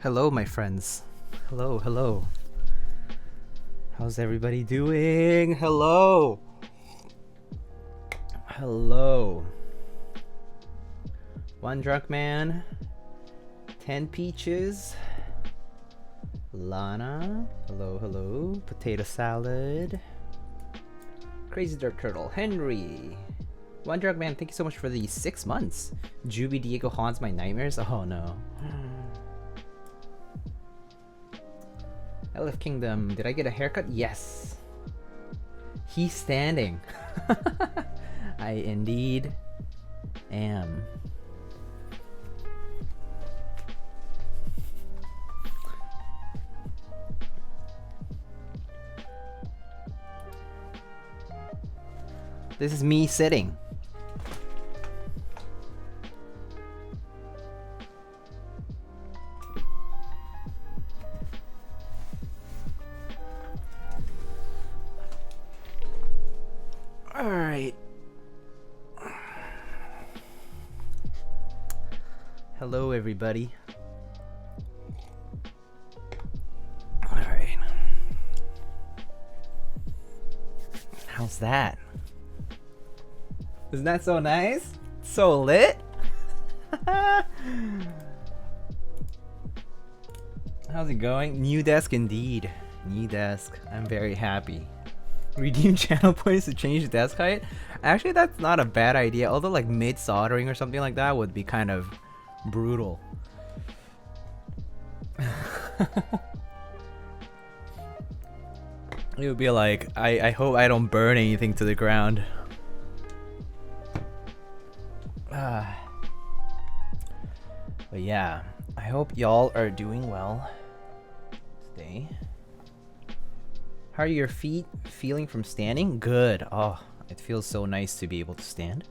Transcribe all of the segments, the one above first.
Hello, my friends. Hello, hello. How's everybody doing? Hello. Hello. One drunk man. 10 peaches. Lana. Hello, hello. Potato salad. Crazy Dirt Turtle. Henry. One drunk man, thank you so much for the 6 months. Juby Diego haunts my nightmares. Oh no. Elf Kingdom, did I get a haircut? Yes. He's standing. I indeed am. This is me sitting. Alright. Hello, everybody. Alright. How's that? Isn't that so nice? So lit? How's it going? New desk indeed. New desk. I'm very happy. Redeem channel points to change desk height? Actually, that's not a bad idea. Although like mid soldering or something like that would be kind of brutal. It would be like, I hope I don't burn anything to the ground. But yeah, I hope y'all are doing well today. How are your feet feeling from standing? Good. Oh, it feels so nice to be able to stand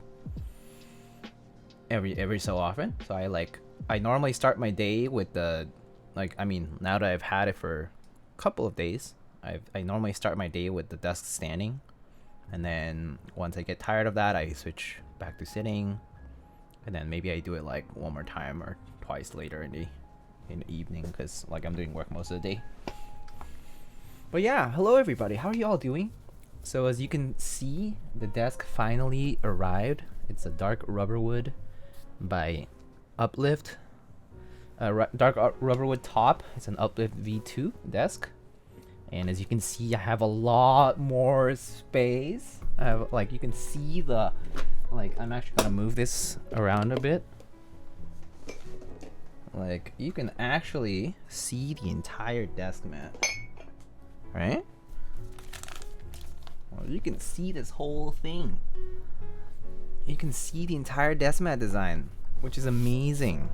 every so often. So I normally start my day with the now that I've had it for a couple of days, I normally start my day with the desk standing, and then once I get tired of that, I switch back to sitting, and then maybe I do it like one more time or twice later in the evening, because like I'm doing work most of the day. But yeah, hello everybody, how are you all doing? So as you can see, the desk finally arrived. It's a dark rubberwood by Uplift. Dark rubberwood top. It's an Uplift V2 desk. And as you can see, I have a lot more space. I have, like, you can see the, like, I'm actually gonna move this around a bit. Like, you can actually see the entire desk mat. Right? Well, you can see this whole thing. You can see the entire desk mat design, which is amazing.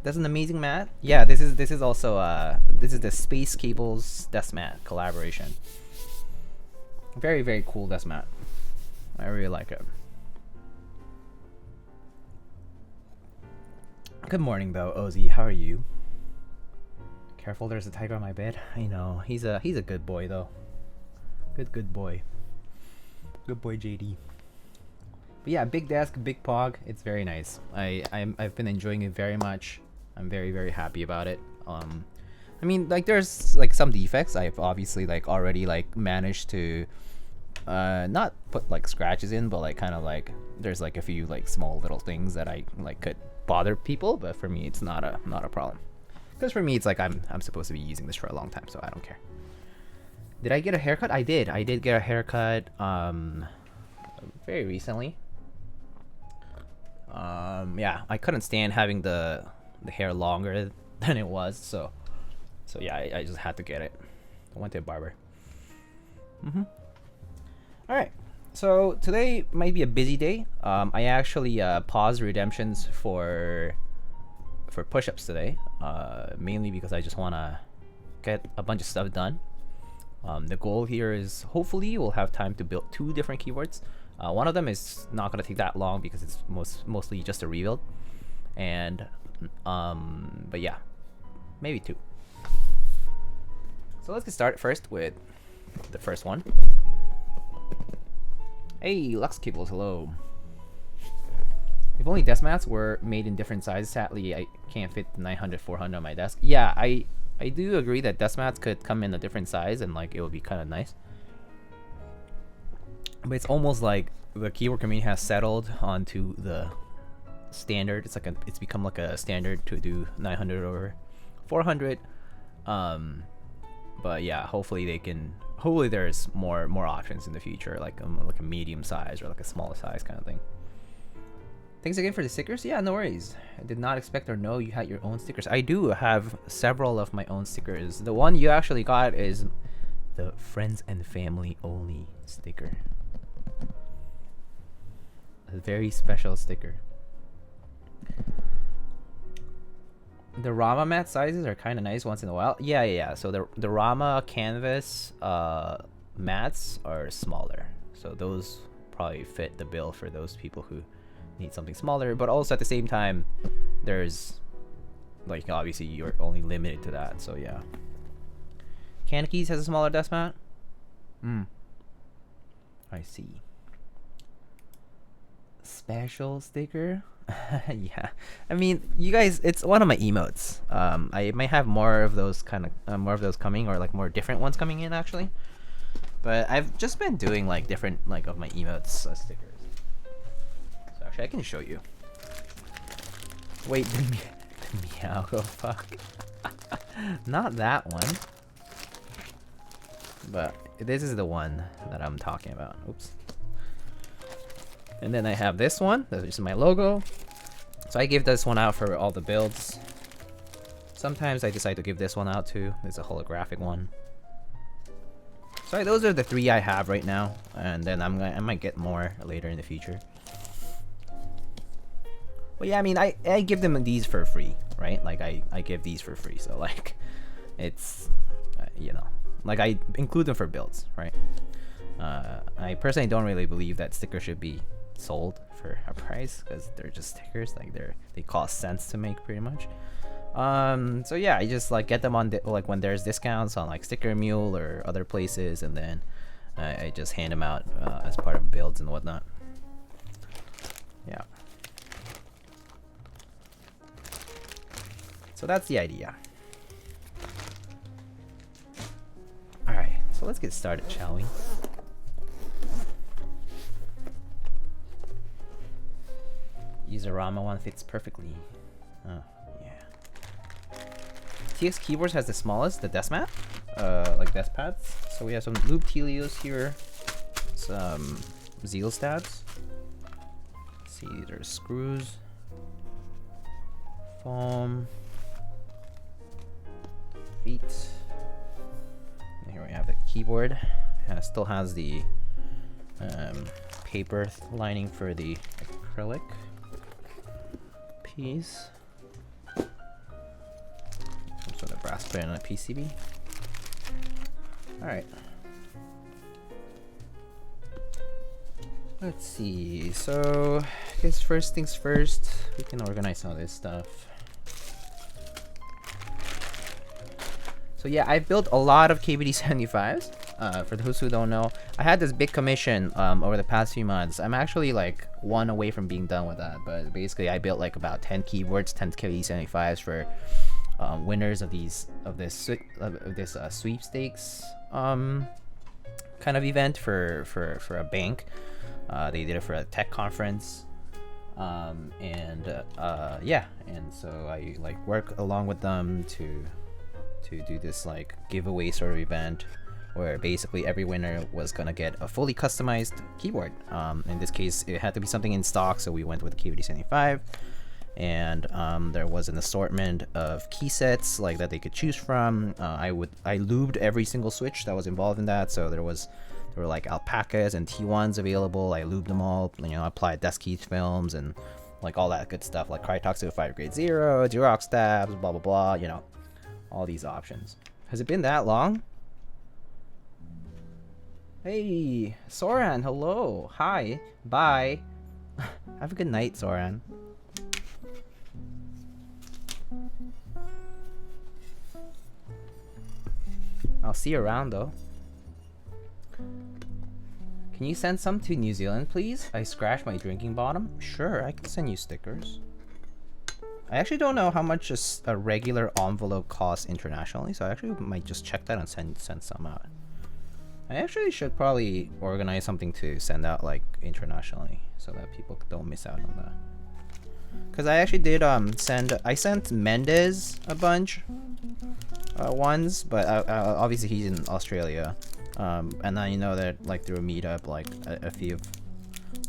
That's an amazing mat. Yeah, this is also this is the Space Cables desk mat collaboration. Very, very cool desk mat. I really like it. Good morning though, Ozzy. How are you? Careful, there's a tiger on my bed. I know. He's a good boy though. Good boy. Good boy, JD. But yeah, big desk, big pog. It's very nice. I've been enjoying it very much. I'm very, very happy about it. I mean, like, there's like some defects. I've obviously like already like managed to not put like scratches in, but like kind of like there's like a few like small little things that I like could bother people, but for me it's not a problem. Because for me it's like I'm supposed to be using this for a long time, so I don't care. Did I get a haircut? I did get a haircut very recently. Yeah, I couldn't stand having the hair longer than it was, so yeah, I just had to get it. I went to a barber. Alright, so today might be a busy day. I actually paused redemptions for push-ups today, mainly because I just want to get a bunch of stuff done. The goal here is hopefully we'll have time to build 2 different keyboards. One of them is not going to take that long because it's mostly just a rebuild, and but yeah, maybe 2. So let's get started first with the first one. Hey, Lux Cables, hello. If only desk mats were made in different sizes. Sadly, I can't fit the 900, 400 on my desk. Yeah, I do agree that desk mats could come in a different size and like it would be kind of nice. But it's almost like the keyboard community has settled onto the standard. It's become like a standard to do 900 or 400. But yeah, hopefully there's more options in the future, like a medium size or like a smaller size kind of thing. Thanks again for the stickers. Yeah, no worries. I did not expect or know you had your own stickers. I do have several of my own stickers. The one you actually got is the friends and family only sticker. A very special sticker. The Rama mat sizes are kind of nice once in a while. Yeah. So the Rama canvas mats are smaller. So those probably fit the bill for those people who need something smaller. But also at the same time, there's like obviously you're only limited to that. So yeah. Keys has a smaller desk mat. I see. Special sticker. Yeah, I mean, you guys, it's one of my emotes. I might have more of those coming, or like more different ones coming in actually. But I've just been doing like different like of my emotes stickers. So actually, I can show you. Wait, the meow, oh fuck. Not that one. But this is the one that I'm talking about. Oops. And then I have this one. This is my logo. So I give this one out for all the builds. Sometimes I decide to give this one out too. It's a holographic one. So those are the 3 I have right now, and then I might get more later in the future. But yeah, I mean, I give them these for free, right? Like I give these for free, so like it's you know, like I include them for builds, right? I personally don't really believe that stickers should be sold for a price because they're just stickers. Like they cost cents to make pretty much. So yeah, I just like get them on like when there's discounts on like Sticker Mule or other places, and then I just hand them out as part of builds and whatnot. Yeah. So that's the idea. All right, so let's get started, shall we? Userama one fits perfectly. Oh, yeah. TX Keyboards has the smallest, the desk mat, like desk pads. So we have some Lube Tealios here, some Zeal stabs. Let's see, there's screws, foam, feet. And here we have the keyboard. Still has the paper lining for the acrylic piece. Some sort of brass put in a PCB. Alright. Let's see. So, I guess first things first, we can organize some of this stuff. So yeah, I built a lot of KBD75s. For those who don't know, I had this big commission over the past few months. I'm actually like one away from being done with that, but basically I built like about 10 keyboards, 10 KBD75s for winners of this sweepstakes kind of event for a bank. They did it for a tech conference, yeah, and so I like work along with them to do this like giveaway sort of event, where basically every winner was gonna get a fully customized keyboard. In this case, it had to be something in stock, so we went with the KBD75, and there was an assortment of key sets like that they could choose from. I lubed every single switch that was involved in that, so there were like alpacas and T1s available. I lubed them all, you know, applied desk key films and like all that good stuff, like Krytox 05 grade 0, Durox stabs, blah blah blah, you know, all these options. Has it been that long? Hey, Soran, hello, hi, bye. Have a good night, Soran. I'll see you around though. Can you send some to New Zealand, please? I scratched my drinking bottom. Sure, I can send you stickers. I actually don't know how much a regular envelope costs internationally, so I actually might just check that and send some out. I actually should probably organize something to send out like internationally so that people don't miss out on that. Cause I actually did I sent Mendez a bunch once, but obviously he's in Australia, and then you know that like through a meetup, like a few of,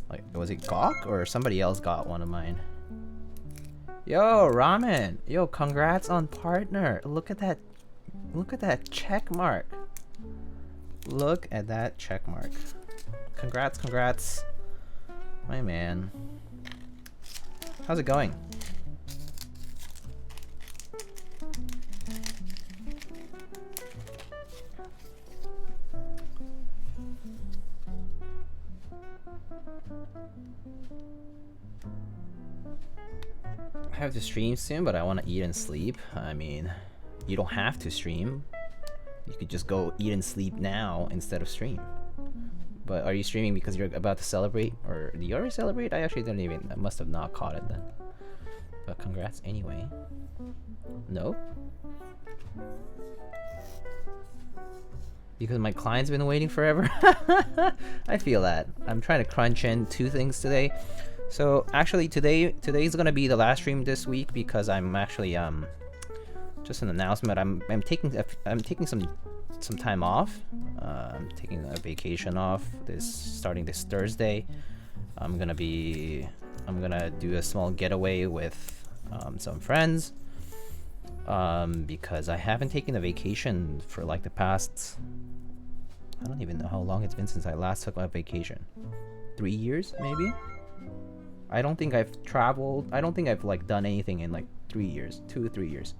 like, was it Gawk or somebody else got one of mine. Yo, Ramen, yo, congrats on partner. Look at that check mark. Look at that check mark. Congrats, my man. How's it going? I have to stream soon, but I want to eat and sleep. I mean, you don't have to stream. You could just go eat and sleep now instead of stream. But are you streaming because you're about to celebrate? Or do you already celebrate? I actually didn't even, I must have not caught it then. But congrats anyway. No? Because my client's been waiting forever? I feel that. I'm trying to crunch in 2 things today. So actually today's gonna be the last stream this week because I'm actually just an announcement. I'm taking some time off. I'm taking a vacation off starting this Thursday. I'm gonna do a small getaway with some friends because I haven't taken a vacation for like the past, I don't even know how long it's been since I last took a vacation. 3 years maybe. I don't think I've traveled. I don't think I've like done anything in like 3 years, 2 or 3 years.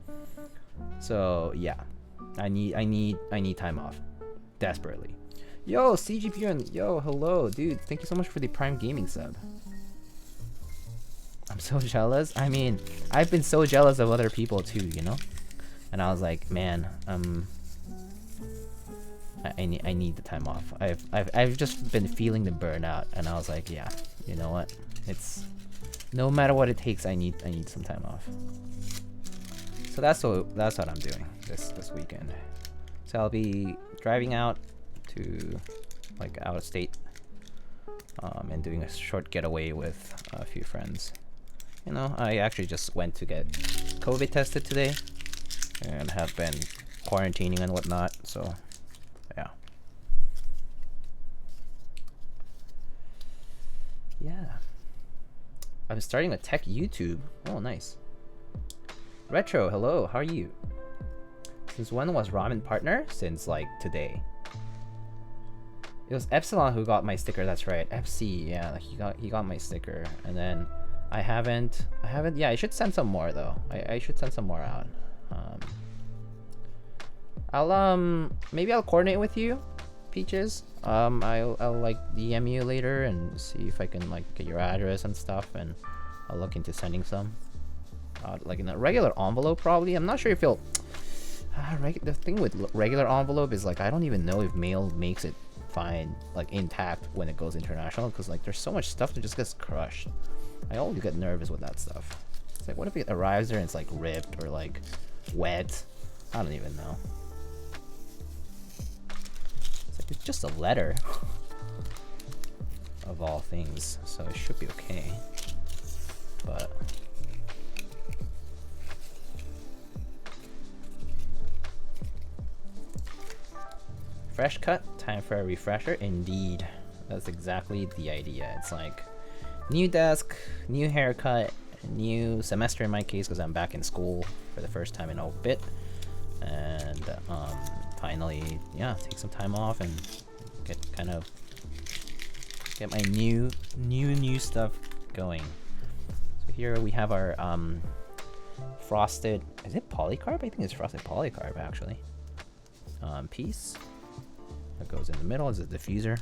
So yeah, I need time off, desperately. Yo, CGP, yo, hello, dude. Thank you so much for the Prime Gaming sub. I'm so jealous. I mean, I've been so jealous of other people too, you know. And I was like, man, I need the time off. I've just been feeling the burnout, and I was like, yeah, you know what? It's no matter what it takes, I need some time off. So that's what I'm doing this weekend. So I'll be driving out to like out of state, and doing a short getaway with a few friends. You know, I actually just went to get COVID tested today, and have been quarantining and whatnot. So yeah. Yeah. I'm starting a tech YouTube. Oh, nice. Retro, hello, how are you? Since when was Ramen partner? Since like today. It was Epsilon who got my sticker, that's right. FC, yeah, he got my sticker. And then I haven't, yeah, I should send some more though. I should send some more out. Maybe I'll coordinate with you, Peaches. I'll like DM you later and see if I can like get your address and stuff, and I'll look into sending some. Like in a regular envelope probably. I'm not sure if you'll... the thing with regular envelope is like, I don't even know if mail makes it fine, like intact when it goes international, because like there's so much stuff that just gets crushed. I always get nervous with that stuff. It's like, what if it arrives there and it's like ripped or like wet? I don't even know. It's like, it's just a letter of all things, so it should be okay. But fresh cut, time for a refresher. Indeed, that's exactly the idea. It's like new desk, new haircut, new semester in my case because I'm back in school for the first time in a bit, and finally, yeah, take some time off and get my new stuff going. So here we have our frosted, is it polycarb? I think it's frosted polycarb actually. Piece that goes in the middle is a diffuser.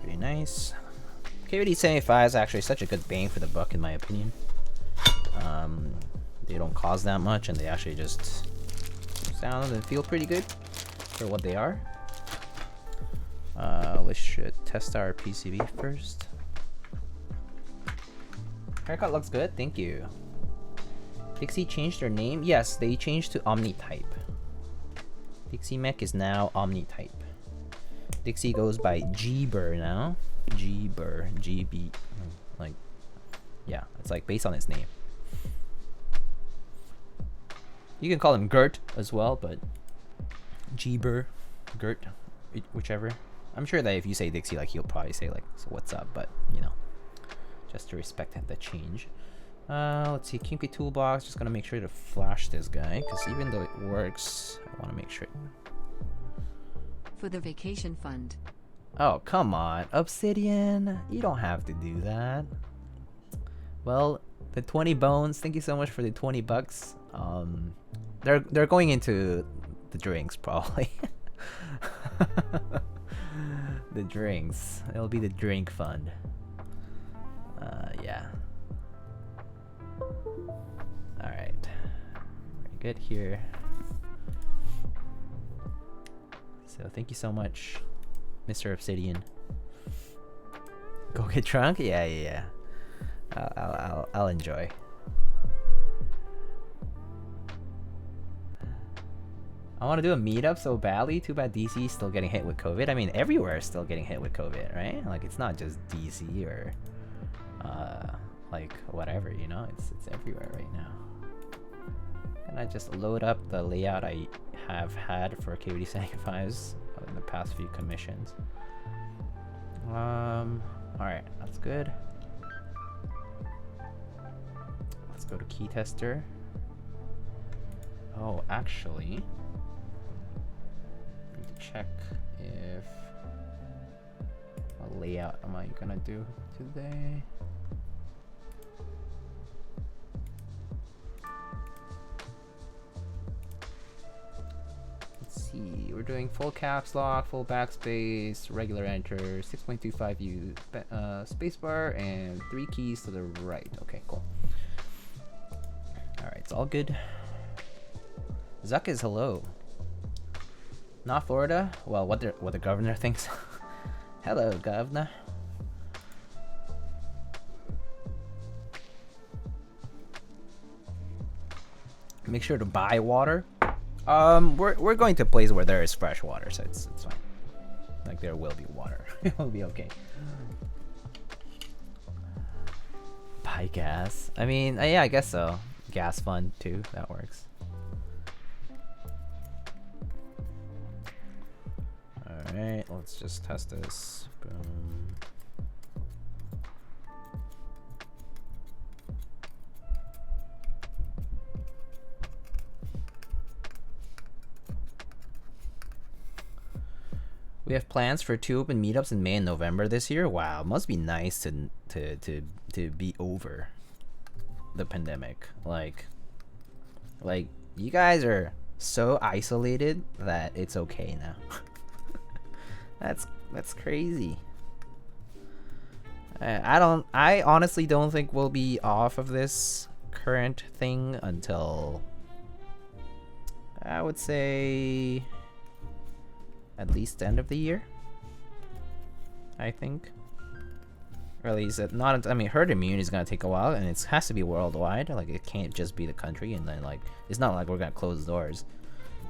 Pretty nice. KBD75 is actually such a good bang for the buck in my opinion. They don't cost that much and they actually just sound and feel pretty good. for what they are. Let's should test our PCB first. Haircut looks good, thank you. Dixie changed their name? Yes, they changed to Omnitype. Dixie Mech is now Omnitype. Dixie goes by G-Burr now. G-Burr, GB, like, yeah, it's like based on his name. You can call him Gert as well, but G-Burr, Gert, whichever. I'm sure that if you say Dixie, like, he'll probably say like, so what's up, but you know, just to respect the change. Let's see, KBD toolbox. Just gonna make sure to flash this guy, because even though it works, I want to make sure. For the vacation fund. Oh, come on, Obsidian. You don't have to do that. Well, the 20 bones. Thank you so much for the 20 bucks. They're going into the drinks probably. The drinks. It'll be the drink fund. Yeah. Alright. Very good here. So thank you so much, Mr. Obsidian. Go get drunk? Yeah. I'll enjoy. I want to do a meetup so badly. Too bad DC is still getting hit with COVID. I mean, everywhere is still getting hit with COVID, right? Like, it's not just DC or like whatever, you know. It's everywhere right now. And I just load up the layout I have had for KBD75s in the past few commissions. Alright, that's good. Let's go to key tester. Oh, actually, I need to check if what layout am I gonna do today. Let's see, we're doing full caps lock, full backspace, regular enter, 6.25U spacebar, and 3 keys to the right. Okay, cool. Alright, it's all good. Zuck is hello. Not Florida? Well, what the governor thinks. Hello, governor. Make sure to buy water. We're going to a place where there is fresh water, so it's fine. Like, there will be water. It will be okay. Buy gas. I mean, yeah, I guess so. Gas fund too. That works. Alright, let's just test this. Boom. We have plans for 2 open meetups in May and November this year. Wow, must be nice to be over the pandemic. Like you guys are so isolated that it's okay now. That's crazy. I honestly don't think we'll be off of this current thing until, I would say, at least the end of the year, I think. Or at least not. I mean, herd immunity is gonna take a while, and it has to be worldwide. Like, it can't just be the country, and then, like, it's not like we're gonna close doors.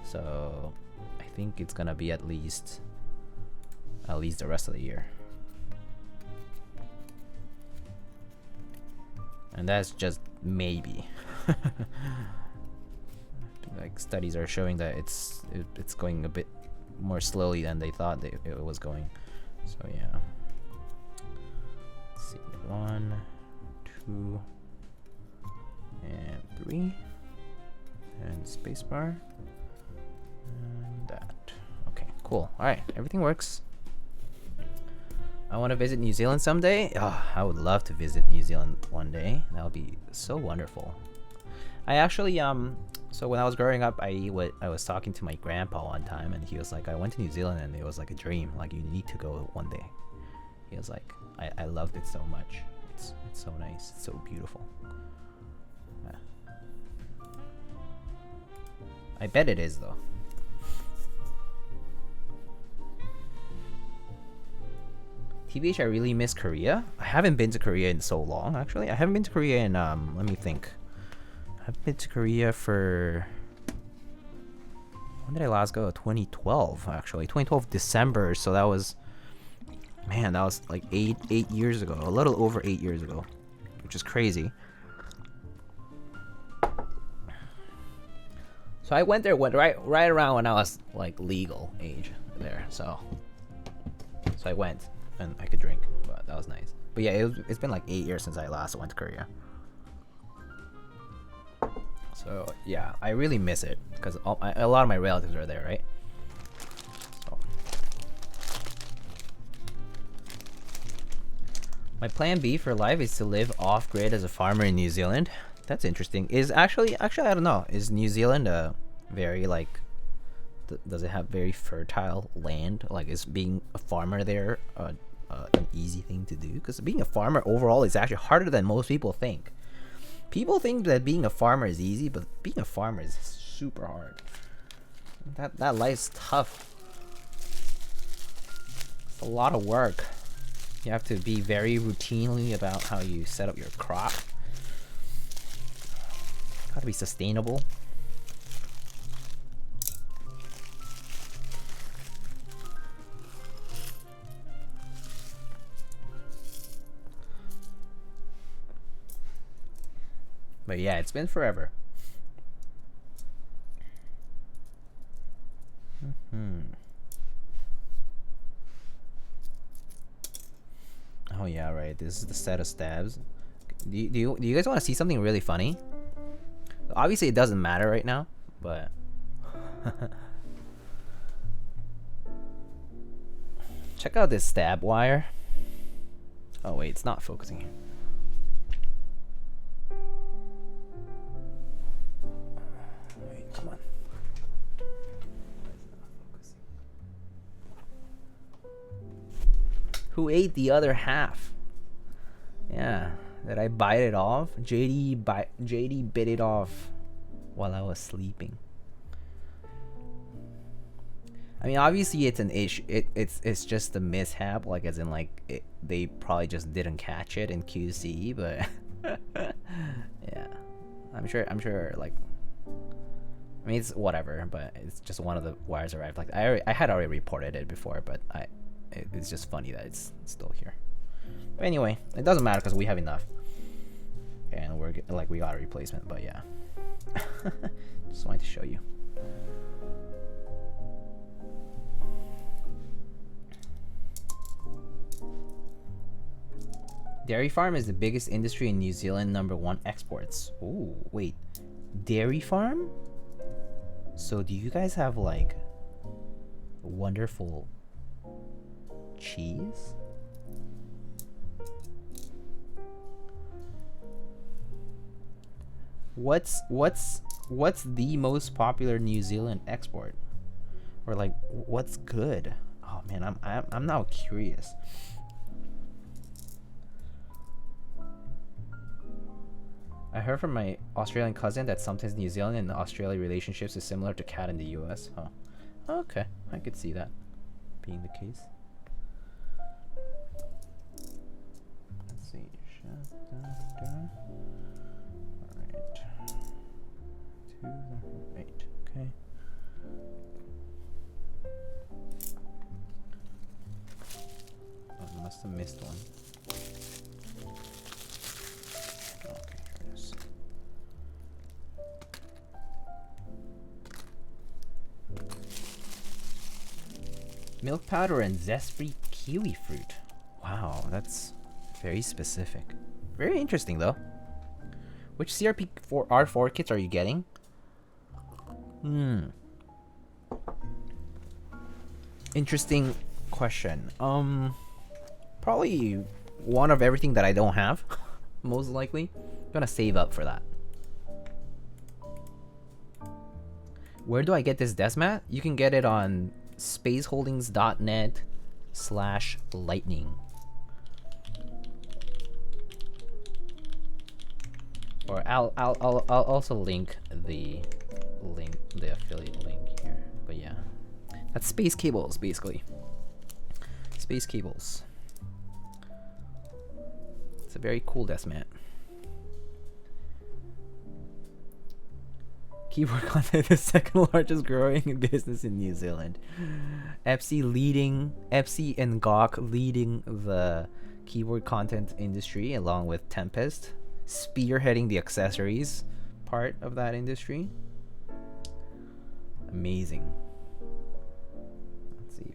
So I think it's gonna be at least the rest of the year. And that's just maybe. Like, studies are showing that it's going a bit more slowly than they thought it was going. So yeah. Let's see, 1, 2, and 3, and spacebar, and that. Okay, cool. All right, everything works. I want to visit New Zealand someday. Oh, I would love to visit New Zealand one day. That would be so wonderful. I actually so when I was growing up, I was talking to my grandpa one time, and he was like, I went to New Zealand and it was like a dream. Like, you need to go one day. He was like, I loved it so much. It's so nice. It's so beautiful. Yeah. I bet it is though. TBH, I really miss Korea. I haven't been to Korea in so long, actually. I haven't been to Korea in, let me think. I've been to Korea for... When did I last go? 2012, actually. 2012 December, so that was... Man, that was like 8 years ago. A little over 8 years ago. Which is crazy. So I went there right around when I was like legal age there. So I went and I could drink, but that was nice. But yeah, it's been like 8 years since I last went to Korea. So yeah, I really miss it because a lot of my relatives are there, right? So. My plan B for life is to live off grid as a farmer in New Zealand. That's interesting. Is actually I don't know. Is New Zealand very like? Does it have very fertile land? Like, is being a farmer there an easy thing to do? Because being a farmer overall is actually harder than most people think. People think that being a farmer is easy, but being a farmer is super hard. That life's tough. It's a lot of work. You have to be very routinely about how you set up your crop. Gotta be sustainable. But yeah, it's been forever. Oh yeah, right. This is the set of stabs. Do you guys want to see something really funny? Obviously, it doesn't matter right now, but check out this stab wire. Oh wait, it's not focusing here. Wait, come on. Who ate the other half? Yeah, did I bite it off? JD bit it off while I was sleeping. I mean, obviously it's an issue. It's just a mishap, like as in like they probably just didn't catch it in QC, but yeah, I'm sure like. I mean, it's whatever, but it's just one of the wires arrived. Like I had already reported it before, but it's just funny that it's still here. But anyway, it doesn't matter because we have enough, and we got a replacement. But yeah, just wanted to show you. Dairy farm is the biggest industry in New Zealand, #1 exports. Ooh, wait, dairy farm? So do you guys have like wonderful cheese? What's the most popular New Zealand export? Or like what's good? Oh man, I'm now curious. I heard from my Australian cousin that sometimes New Zealand and Australia relationships is similar to Canada and the US. Huh. Okay, I could see that being the case. Let's see. Alright. 208. Okay. Oh, I must have missed one. Milk powder and zest-free kiwi fruit. Wow, that's very specific. Very interesting though. Which CRP R3 kits are you getting? Interesting question. Probably one of everything that I don't have. Most likely. I'm gonna save up for that. Where do I get this desk mat? You can get it on spaceholdings.net/lightning, or I'll also link the affiliate link here. But yeah, that's space cables basically. Space cables. It's a very cool desk mat. Keyboard content is second largest growing business in New Zealand. Epsi and Gawk leading the keyboard content industry along with Tempest, spearheading the accessories part of that industry. Amazing. Let's see.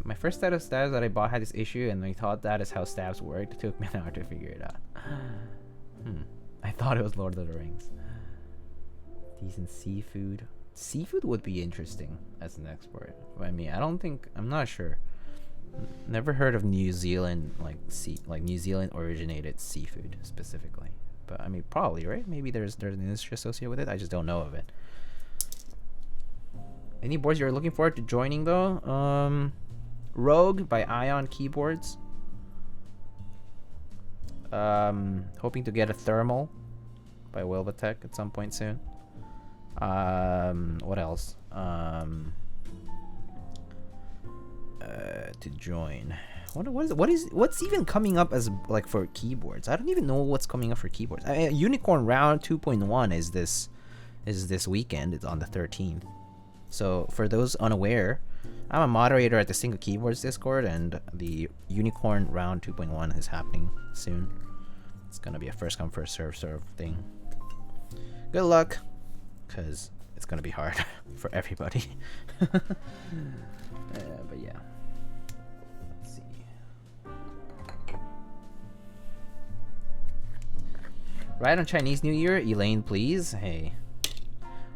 My first set of stabs that I bought had this issue, and I thought that is how stabs worked. It took me an hour to figure it out. I thought it was Lord of the Rings. Decent seafood. Seafood would be interesting as an export. But I mean, I'm not sure. Never heard of New Zealand New Zealand originated seafood specifically. But I mean, probably, right? Maybe there's an industry associated with it. I just don't know of it. Any boards you're looking forward to joining though? Rogue by Ion Keyboards. Hoping to get a thermal by Wilvatech at some point soon. What else? To join. What's even coming up as like for keyboards? I don't even know what's coming up for keyboards. Unicorn Round 2.1 is this weekend. It's on the 13th. So for those unaware, I'm a moderator at the Single Keyboards Discord, and the Unicorn Round 2.1 is happening soon. It's gonna be a first come first serve thing. Good luck, cause it's gonna be hard for everybody. But yeah. Let's see. Right on Chinese New Year, Elaine, please. Hey.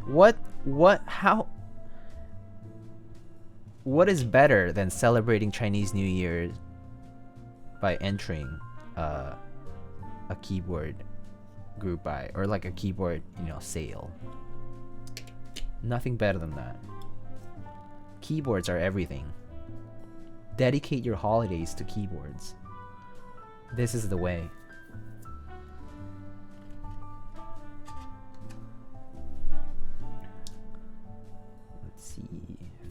What is better than celebrating Chinese New Year by entering a keyboard group buy or like a keyboard, sale? Nothing better than that. Keyboards are everything. Dedicate your holidays to keyboards. This is the way. Let's see.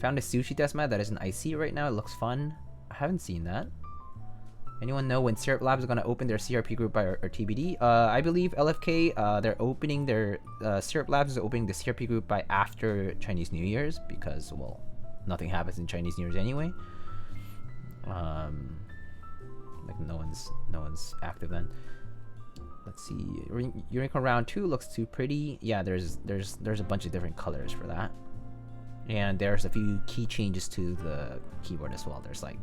Found a sushi desk mat that is an IC right now. It looks fun. I haven't seen that. Anyone know when Syrup Labs is going to open their CRP group by or TBD? I believe LFK, they're opening their Syrup Labs is opening the CRP group by after Chinese New Year's because, well, nothing happens in Chinese New Year's anyway. Like no one's active then. Let's see. Unicorn Round 2 looks too pretty. Yeah, there's a bunch of different colors for that. And there's a few key changes to the keyboard as well. There's like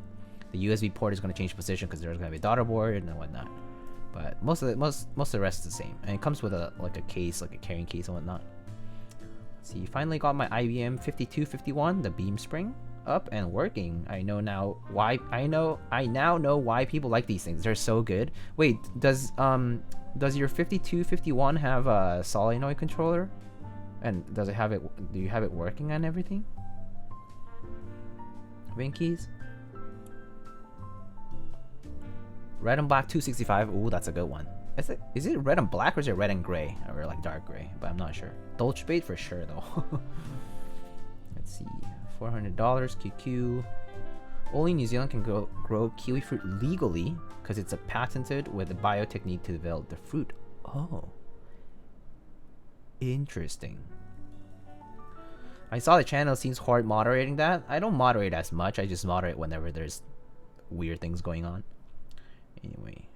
the USB port is going to change position because there's going to be a daughter board and whatnot. But most of the rest is the same. And it comes with a case, like a carrying case and whatnot. Let's see. Finally got my IBM 5251, the beam spring, up and working. I now know why people like these things. They're so good. Wait, does your 5251 have a solenoid controller? And do you have it working on everything? Winkies? Red and black 265. Ooh, that's a good one. Is it red and black or is it red and gray? Or like dark gray? But I'm not sure. Dolce Bait for sure though. Let's see. $400 QQ. Only New Zealand can grow kiwi fruit legally because it's a patented with a biotechnique to develop the fruit. Oh. Interesting. I saw the channel seems hard moderating that. I don't moderate as much. I just moderate whenever there's weird things going on. Anyway.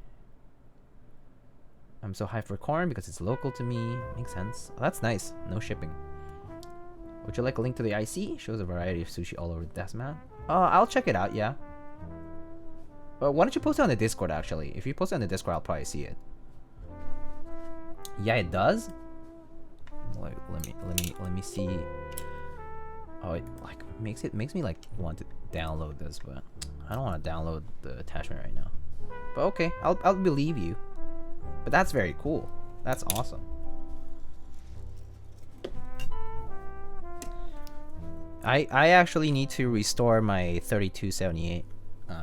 I'm so hyped for corn because it's local to me. Makes sense. Oh, that's nice. No shipping. Would you like a link to the IC? Shows a variety of sushi all over the desk mat. I'll check it out, yeah. Why don't you post it on the Discord actually? If you post it on the Discord, I'll probably see it. Yeah, it does? Like, let me see. Oh, it like makes me like want to download this, but I don't want to download the attachment right now. But okay, I'll believe you. But that's very cool. That's awesome. I actually need to restore my 3278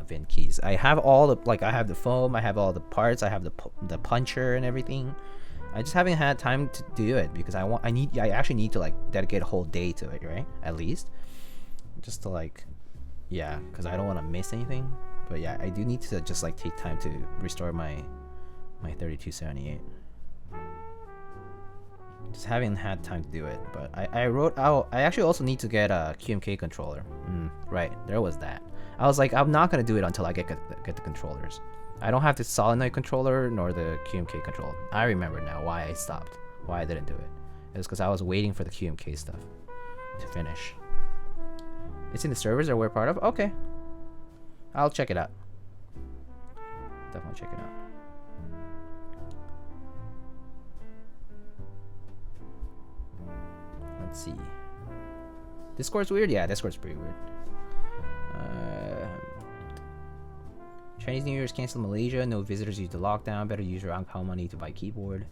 VIN keys. I have all the I have the foam, I have all the parts, I have the puncher and everything. I just haven't had time to do it because I actually need to like dedicate a whole day to it, right? At least, just to because I don't want to miss anything. But yeah, I do need to just like take time to restore my my 3278. Just haven't had time to do it, but I wrote out. I actually also need to get a QMK controller. Right, there was that. I was like, I'm not gonna do it until I get the controllers. I don't have the solenoid controller nor the QMK controller. I remember now why I stopped, why I didn't do it. It was because I was waiting for the QMK stuff to finish. It's in the servers that we're part of. Okay, I'll check it out. Definitely check it out. Let's see. Discord's weird? Yeah, Discord's pretty weird. Chinese New Year's canceled in Malaysia. No visitors due to lockdown. Better use your Angpao money to buy keyboard.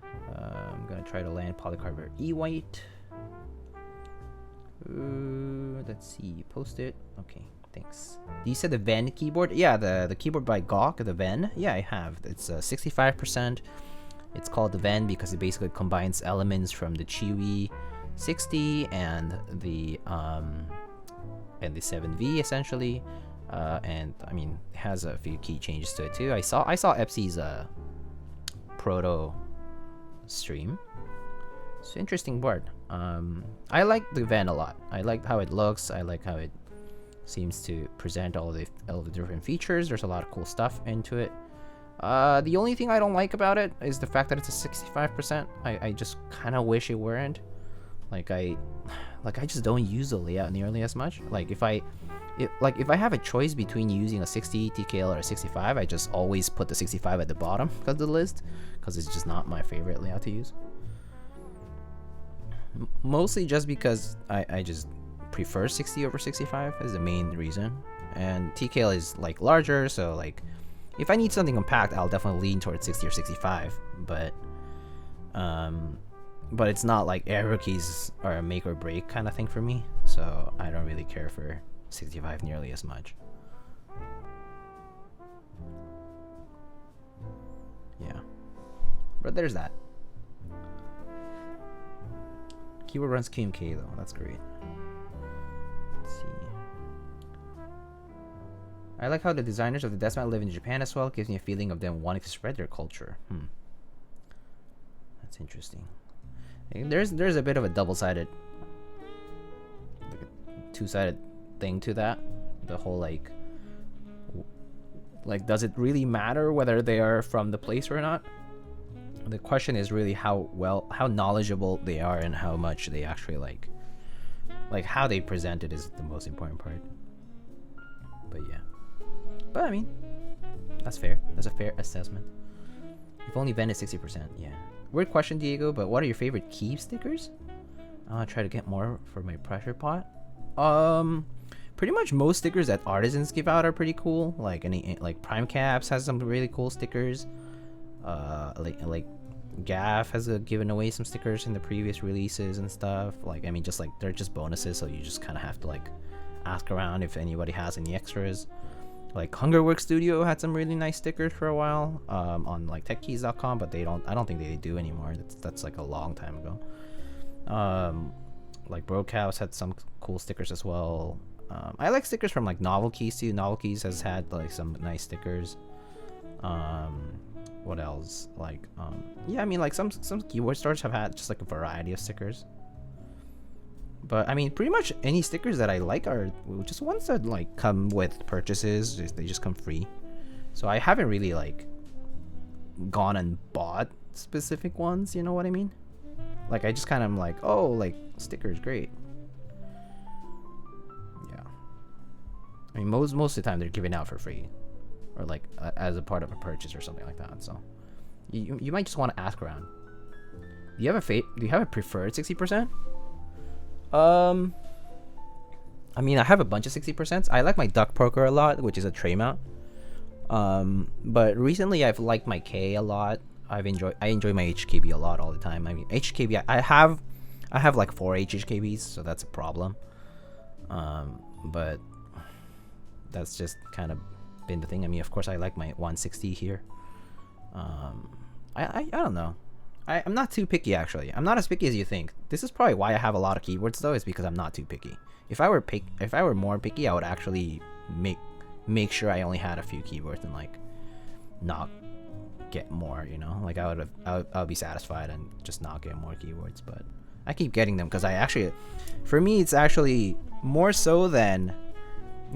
I'm gonna try to land Polycarbonate E-White. Let's see. Post it. Okay, thanks. You said the Ven keyboard? Yeah, the keyboard by Gawk, the Ven. Yeah, I have. It's 65%. It's called the Ven because it basically combines elements from the Chiwi 60 and the 7V essentially. And I mean, it has a few key changes to it too. I saw Epsi's proto stream. It's an interesting board. I like the Ven a lot. I like how it looks. I like how it seems to present all the different features. There's a lot of cool stuff into it. The only thing I don't like about it is the fact that it's a 65%. I just kind of wish it weren't. Like I just don't use the layout nearly as much. Like if I have a choice between using a 60 TKL or a 65, I just always put the 65 at the bottom of the list because it's just not my favorite layout to use. Mostly just because I just prefer 60 over 65 is the main reason. And TKL is like larger, so like if I need something compact, I'll definitely lean towards 60 or 65. But it's not like arrow keys are a make or break kind of thing for me, so I don't really care for 65 nearly as much. Yeah, but there's that. Keyboard runs QMK though, that's great. Let's see. I like how the designers of the desk mat live in Japan as well. It gives me a feeling of them wanting to spread their culture. That's interesting. There's a bit of a double-sided, like a two-sided thing to that. The whole like does it really matter whether they are from the place or not? The question is really how knowledgeable they are and how much they actually like how they present it is the most important part. But yeah, but I mean, that's fair. That's a fair assessment. If only Ven is 60%, yeah. Weird question, Diego, but what are your favorite key stickers? I'll try to get more for my pressure pot. Pretty much most stickers that artisans give out are pretty cool. Like Prime Caps has some really cool stickers. Like Gaff has given away some stickers in the previous releases and stuff. Like, I mean, just like they're just bonuses, so you just kind of have to like ask around if anybody has any extras. Like Hungerworks Studio had some really nice stickers for a while on like techkeys.com, but I don't think they do anymore. That's like a long time ago. Like Broadcast had some cool stickers as well. I like stickers from like Novel Keys too. Novel Keys has had like some nice stickers. What else? Like yeah, I mean, like some keyboard stores have had just like a variety of stickers. But I mean, pretty much any stickers that I like are just ones that like come with purchases. They just come free. So I haven't really like gone and bought specific ones. You know what I mean? Like I just kind of am like, oh, like stickers, great. Yeah. I mean, most of the time they're given out for free, or like as a part of a purchase or something like that. So you might just want to ask around. Do you have a preferred 60%? I mean, I have a bunch of 60%. I like my Duck Poker a lot, which is a tray mount. But recently I've liked my K a lot. I enjoy my HKB a lot all the time. I mean, HKB, I have like 4 HKBs, so that's a problem. But that's just kind of been the thing. I mean, of course I like my 160 here. I don't know. I'm not too picky, actually. I'm not as picky as you think. This is probably why I have a lot of keyboards, though, is because I'm not too picky. If I were more picky, I would actually make sure I only had a few keyboards and like not get more, you know? Like I would be satisfied and just not get more keyboards, but I keep getting them because I actually, for me, it's actually more so than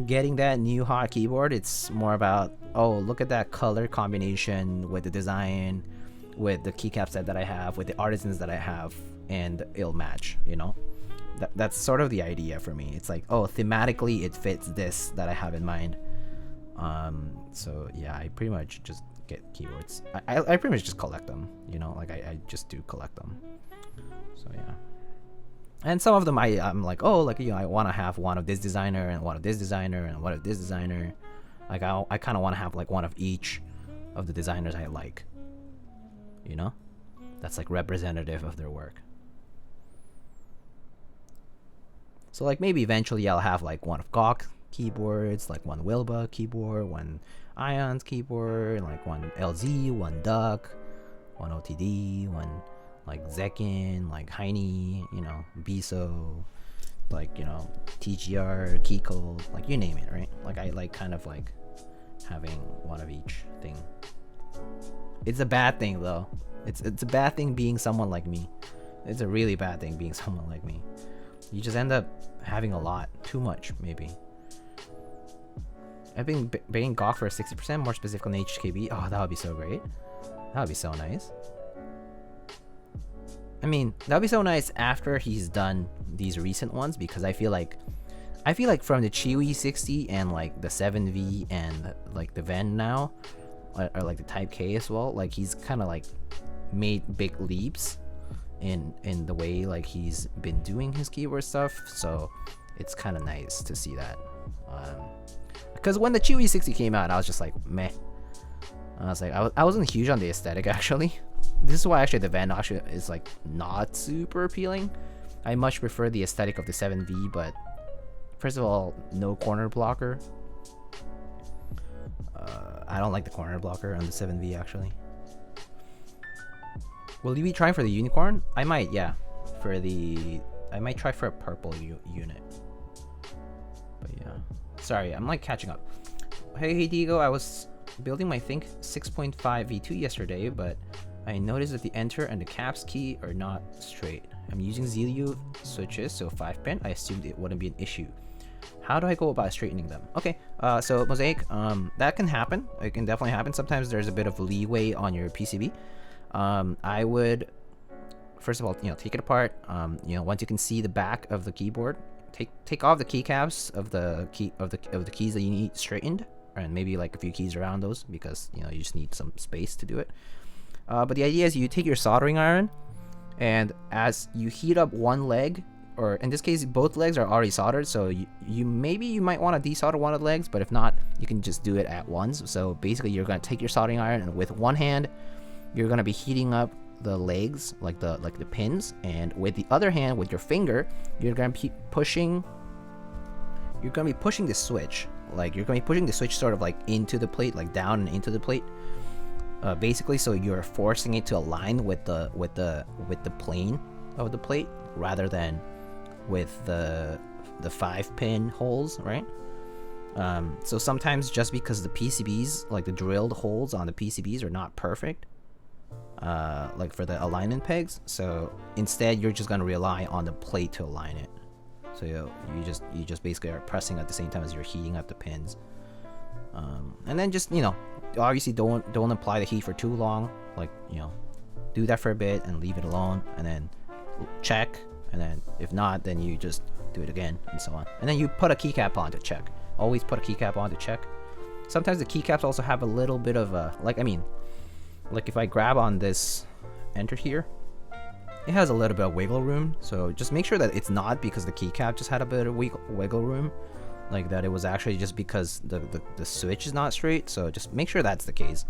getting that new hot keyboard. It's more about, oh, look at that color combination with the design, with the keycaps that I have, with the artisans that I have, and it'll match, you know? That's sort of the idea for me. It's like, oh, thematically it fits this that I have in mind. So yeah, I pretty much just get keyboards. I pretty much just collect them, you know? Like I just do collect them. So yeah. And some of them I'm like, oh, like, you know, I want to have one of this designer and one of this designer and one of this designer. Like I kind of want to have like one of each of the designers I like, you know? That's like representative of their work. So like maybe eventually I'll have like one of Gawk keyboards, like one Wilba keyboard, one Ion's keyboard, like one LZ, one Duck, one OTD, one like Zekin, like Heine, you know, Biso, like, you know, TGR, Kiko, like you name it, right? Like I like kind of like having one of each thing. It's a bad thing though. It's a bad thing being someone like me. It's a really bad thing being someone like me. You just end up having a lot, too much maybe. I've been begging Gawk for a 60% more specific on HKB. Oh, that would be so great. That would be so nice. I mean, that would be so nice after he's done these recent ones, because I feel like from the Chiwi 60 and like the 7V and like the Ven now, or like the Type K as well, like he's kind of like made big leaps in the way like he's been doing his keyboard stuff. So it's kind of nice to see that. Because when the Chiwi 60 came out, I was just like, meh. I was like, I wasn't huge on the aesthetic actually. This is why actually the Ven actually is like not super appealing. I much prefer the aesthetic of the 7V, but first of all, no corner blocker. I don't like the corner blocker on the 7V actually. Will you be trying for the unicorn? I might, yeah. I might try for a purple unit. But yeah. Sorry, I'm like catching up. Hey Diego, I was building my Think 6.5v2 yesterday, but I noticed that the enter and the caps key are not straight. I'm using Zeal switches, so 5-pin. I assumed it wouldn't be an issue. How do I go about straightening them? Okay, so Mosaic, that can happen. It can definitely happen. Sometimes there's a bit of leeway on your PCB. I would, first of all, you know, take it apart. You know, once you can see the back of the keyboard, take off the keycaps of the keys that you need straightened, and maybe like a few keys around those, because you know you just need some space to do it. But the idea is you take your soldering iron, and as you heat up one leg, or in this case both legs are already soldered, so you might want to desolder one of the legs, but if not, you can just do it at once. So basically you're going to take your soldering iron, and with one hand you're going to be heating up the legs, like the pins, and with the other hand, with your finger, you're going to keep pushing. You're going to be pushing the switch, like you're going to be pushing the switch sort of like into the plate, like down and into the plate. Basically, so you're forcing it to align with the plane of the plate, rather than with the 5-pin holes, right? So sometimes just because the PCBs, like the drilled holes on the PCBs, are not perfect, like for the alignment pegs, so instead you're just gonna rely on the plate to align it. So you just basically are pressing at the same time as you're heating up the pins. And then just, you know, obviously don't apply the heat for too long. Like, you know, do that for a bit and leave it alone, and then check, and then if not, then you just do it again, and so on. And then you put a keycap on to check. Always put a keycap on to check. Sometimes the keycaps also have a little bit of a, like if I grab on this enter here, it has a little bit of wiggle room, so just make sure that it's not because the keycap just had a bit of wiggle room, like that it was actually just because the switch is not straight. So just make sure that's the case,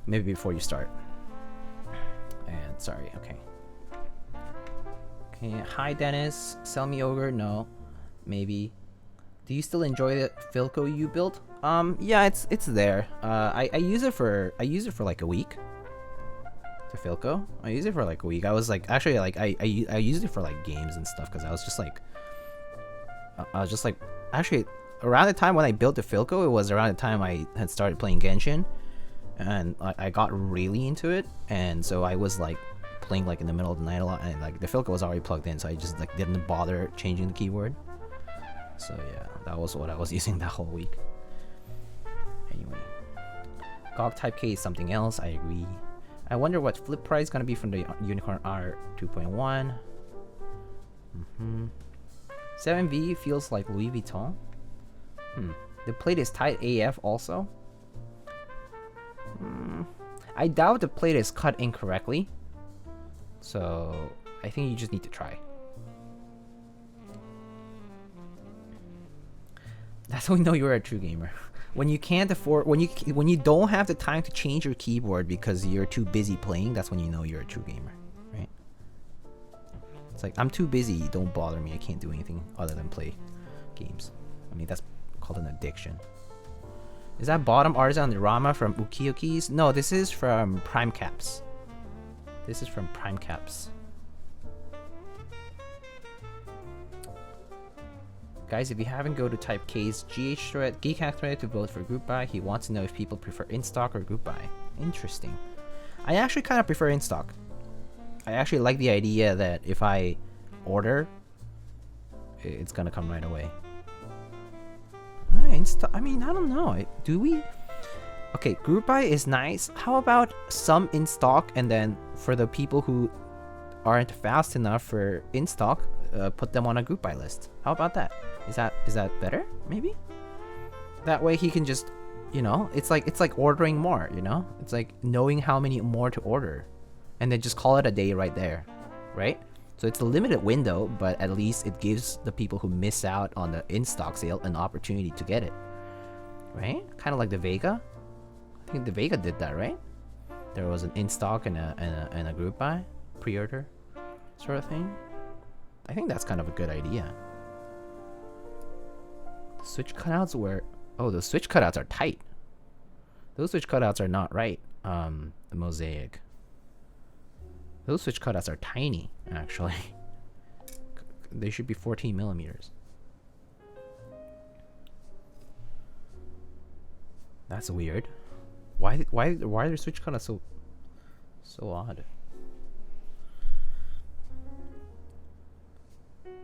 maybe before you start. And sorry, okay, hi Dennis, sell me ogre. No, maybe. Do you still enjoy the Philco you built? Yeah, it's there. I use it for like a week. The Philco, I use it for like a week. I was like, actually, like I used it for like games and stuff, because I was just like actually around the time when I built the Philco, it was around the time I had started playing Genshin, and I got really into it, and so I was like playing like in the middle of the night a lot, and like the filter was already plugged in, so I just like didn't bother changing the keyboard. So yeah, that was what I was using that whole week. Anyway, GOG type K is something else, I agree. I wonder what flip price is gonna be from the Unicorn R 2.1. 7V feels like Louis Vuitton. The plate is tight AF also. I doubt the plate is cut incorrectly. So I think you just need to try. That's how we know you're a true gamer. When you can't afford, when you don't have the time to change your keyboard because you're too busy playing, that's when you know you're a true gamer, right? It's like, I'm too busy, don't bother me, I can't do anything other than play games. I mean, that's called an addiction. Is that bottom artisan Rama from Ukiyoki's? No, this is from Prime Caps. This is from Prime Caps. Guys, if you haven't, go to type K's GH thread, Keycaps thread to vote for group buy. He wants to know if people prefer in stock or group buy. Interesting. I actually kind of prefer in stock. I actually like the idea that if I order, it's gonna come right away. In stock. I mean, I don't know. Do we? Okay, group buy is nice. How about some in stock, and then for the people who aren't fast enough for in stock, put them on a group buy list. How about that? Is that better? Maybe. That way he can just, you know, it's like ordering more. You know, it's like knowing how many more to order, and then just call it a day right there, right? So it's a limited window, but at least it gives the people who miss out on the in stock sale an opportunity to get it, right? Kind of like the Vega. I think the Vega did that, right? There was an in stock and a group buy, pre-order, sort of thing. I think that's kind of a good idea. The switch cutouts were... Oh, the switch cutouts are tight. Those switch cutouts are not right. The Mosaic. Those switch cutouts are tiny, actually. They should be 14 millimeters. That's weird. Why are their switch cutouts so odd?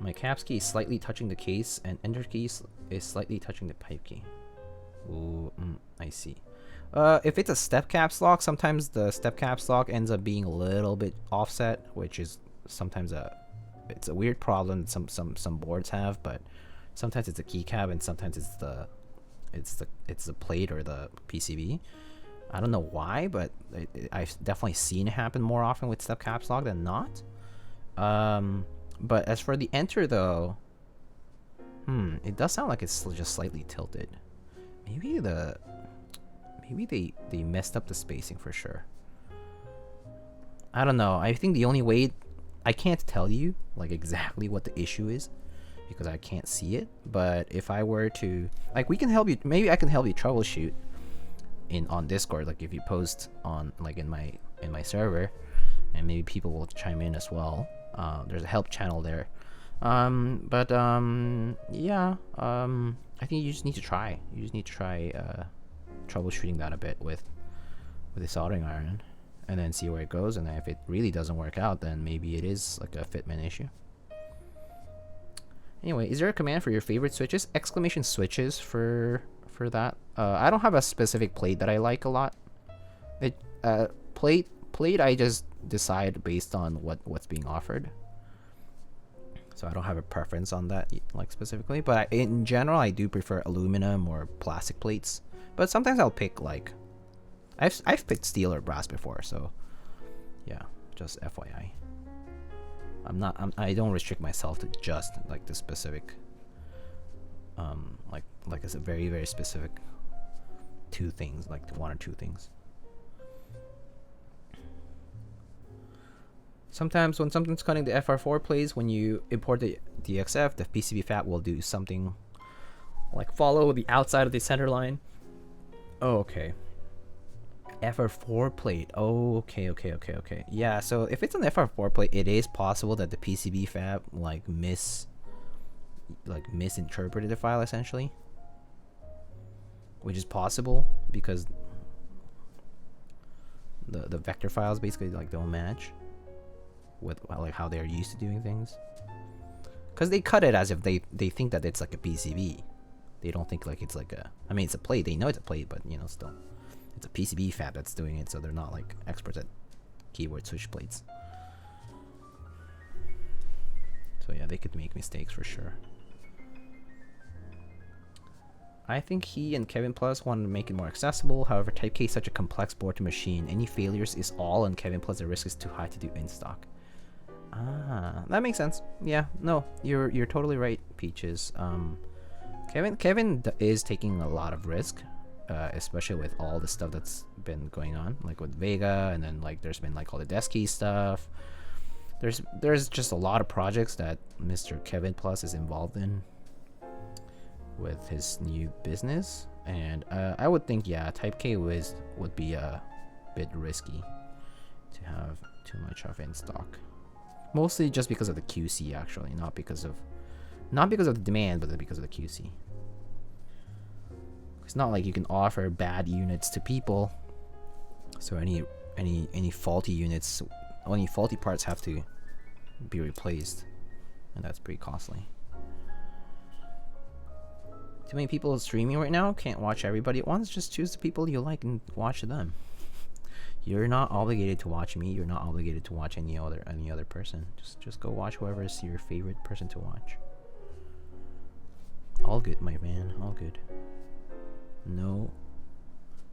My caps key is slightly touching the case, and enter key is slightly touching the pipe key. Ooh, I see. If it's a step caps lock, sometimes the step caps lock ends up being a little bit offset, which is sometimes it's a weird problem that some boards have, but sometimes it's a keycap and sometimes it's the plate or the PCB. I don't know why, but I've definitely seen it happen more often with step caps lock than not. But as for the enter though, it does sound like it's just slightly tilted. Maybe they messed up the spacing for sure. I don't know. I think the only way, I can't tell you like exactly what the issue is because I can't see it. But if I were to, like, we can help you. Maybe I can help you troubleshoot on Discord. Like if you post on like in my server, and maybe people will chime in as well. There's a help channel there. Yeah. I think you just need to try. You just need to try troubleshooting that a bit with the soldering iron, and then see where it goes. And then if it really doesn't work out, then maybe it is like a fitment issue. Anyway, is there a command for your favorite switches? Exclamation switches for that. I don't have a specific plate that I like a lot. Plate I just decide based on what's being offered. So I don't have a preference on that like specifically, but in general I do prefer aluminum or plastic plates. But sometimes I'll pick like I've picked steel or brass before, so yeah, just FYI. I don't restrict myself to just like the specific like it's a very, very specific two things, like one or two things. Sometimes when something's cutting the FR4 plates, when you import the DXF, the PCB fab will do something like follow the outside of the center line. Oh, okay. FR4 plate. Oh, okay. Yeah, so if it's an FR4 plate, it is possible that the PCB fab misinterpreted the file essentially, which is possible because the vector files basically like don't match with like how they're used to doing things. Because they cut it as if they think that it's like a PCB. They don't think like it's like a... I mean, it's a plate. They know it's a plate, but, you know, still. It's a PCB fab that's doing it, so they're not like experts at keyboard switch plates. So yeah, they could make mistakes for sure. I think he and Kevin Plus wanted to make it more accessible. However, Type K is such a complex board to machine. Any failures is all on Kevin Plus. The risk is too high to do in stock. Ah, that makes sense. Yeah, no, you're totally right, Peaches. Kevin is taking a lot of risk, especially with all the stuff that's been going on, like with Vega, and then like there's been like all the desk key stuff. There's just a lot of projects that Mr. Kevin Plus is involved in with his new business, and I would think, yeah, Type K would be a bit risky to have too much of in stock. Mostly just because of the QC, actually, not because of the demand, but because of the QC. It's not like you can offer bad units to people, so any faulty units, any faulty parts have to be replaced, and that's pretty costly. Too many people streaming right now, can't watch everybody at once. Just choose the people you like and watch them. You're not obligated to watch me. You're not obligated to watch any other person. Just go watch whoever is your favorite person to watch. All good, my man. All good. No,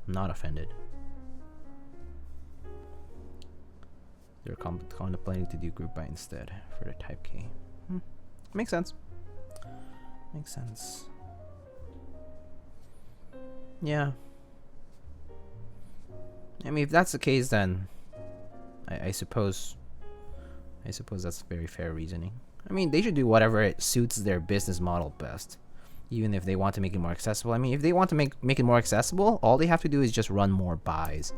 I'm not offended. They're contemplating to do group buy instead for the Type K. Makes sense. Makes sense. Yeah. I mean, if that's the case, then I suppose that's very fair reasoning. I mean, they should do whatever it suits their business model best, even if they want to make it more accessible. I mean, if they want to make it more accessible, all they have to do is just run more buys.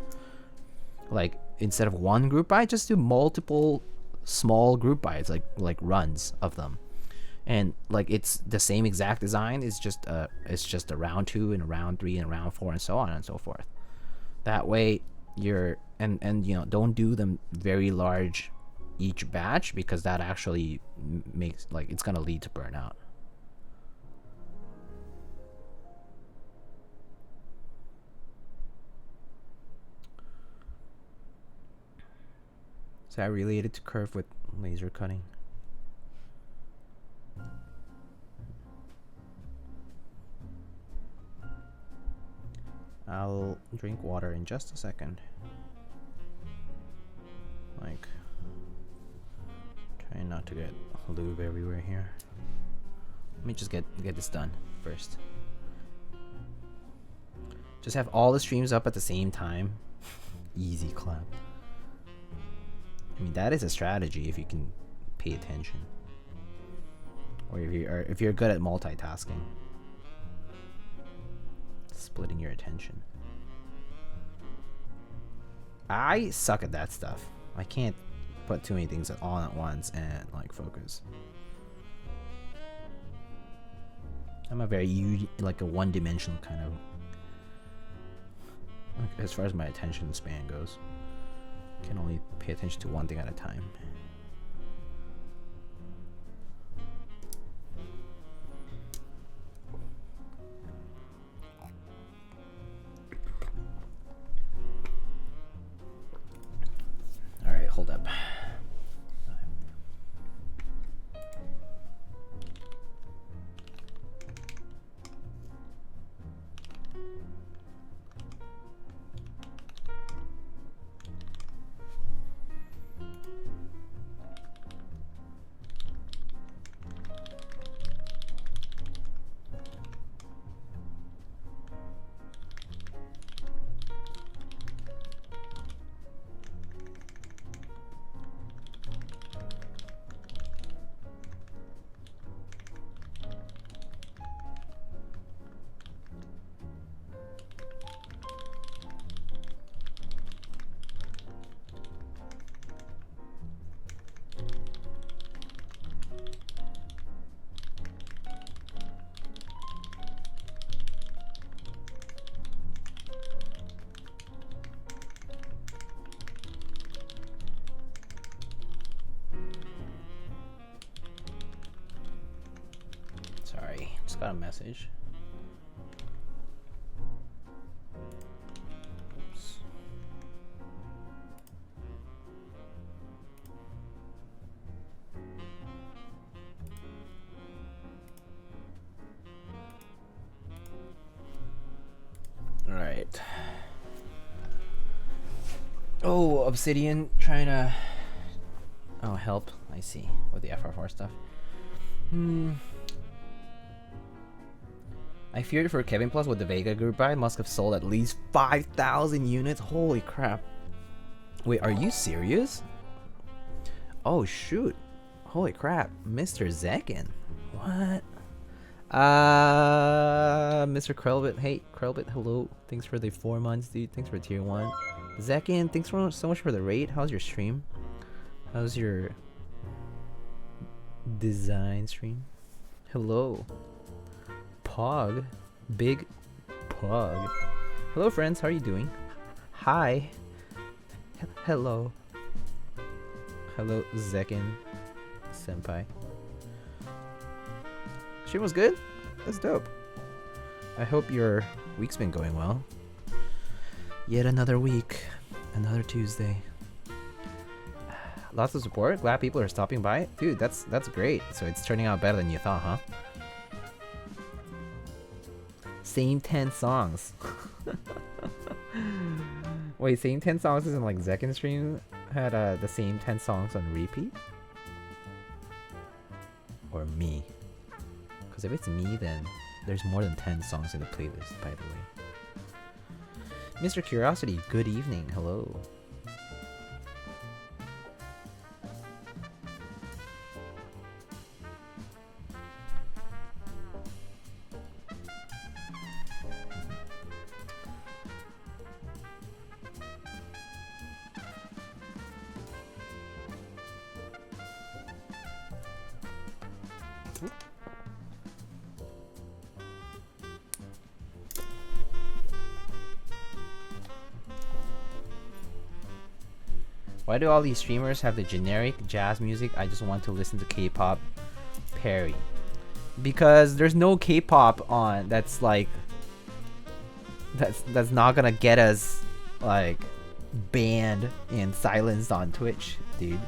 Like, instead of one group buy, just do multiple small group buys, like runs of them. And like it's the same exact design. It's just a round 2 and a round 3 and a round 4 and so on and so forth. That way you're and you know, don't do them very large each batch, because that actually makes, like, it's gonna lead to burnout. Is that related to curve with laser cutting? I'll drink water in just a second. Like, trying not to get lube everywhere here. Let me just get this done first. Just have all the streams up at the same time. Easy clap. I mean, that is a strategy if you can pay attention, or if you're good at multitasking. Splitting your attention. I suck at that stuff. I can't put too many things on at once and like focus. I'm a very like a one-dimensional kind of, like, as far as my attention span goes. Can only pay attention to one thing at a time. Alright, hold up. Got a message. Oops. All right. Oh, Obsidian trying to. Oh, help. I see. With the FR4 stuff. I feared for Kevin Plus with the Vega group buy. Must have sold at least 5,000 units. Holy crap. Wait, are you serious? Oh, shoot. Holy crap. Mr. Zekin. What? Mr. Krelbit. Hey, Krelbit, hello. Thanks for the 4 months, dude. Thanks for tier 1. Zekin, thanks so much for the raid. How's your stream? How's your design stream? Hello. Pog. Big Pog. Hello, friends. How are you doing? Hi. Hello. Hello, Zekin. Senpai. Stream was good? That's dope. I hope your week's been going well. Yet another week. Another Tuesday. Lots of support. Glad people are stopping by. Dude, that's great. So it's turning out better than you thought, huh? Same 10 songs. Wait, same 10 songs isn't like Zekin's stream had the same 10 songs on repeat? Or me? Because if it's me, then there's more than 10 songs in the playlist, by the way. Mr. Curiosity, good evening. Hello. Why do all these streamers have the generic jazz music? I just want to listen to K-pop. Perry. Because there's no K-pop on that's like that's not gonna get us like banned and silenced on Twitch, dude.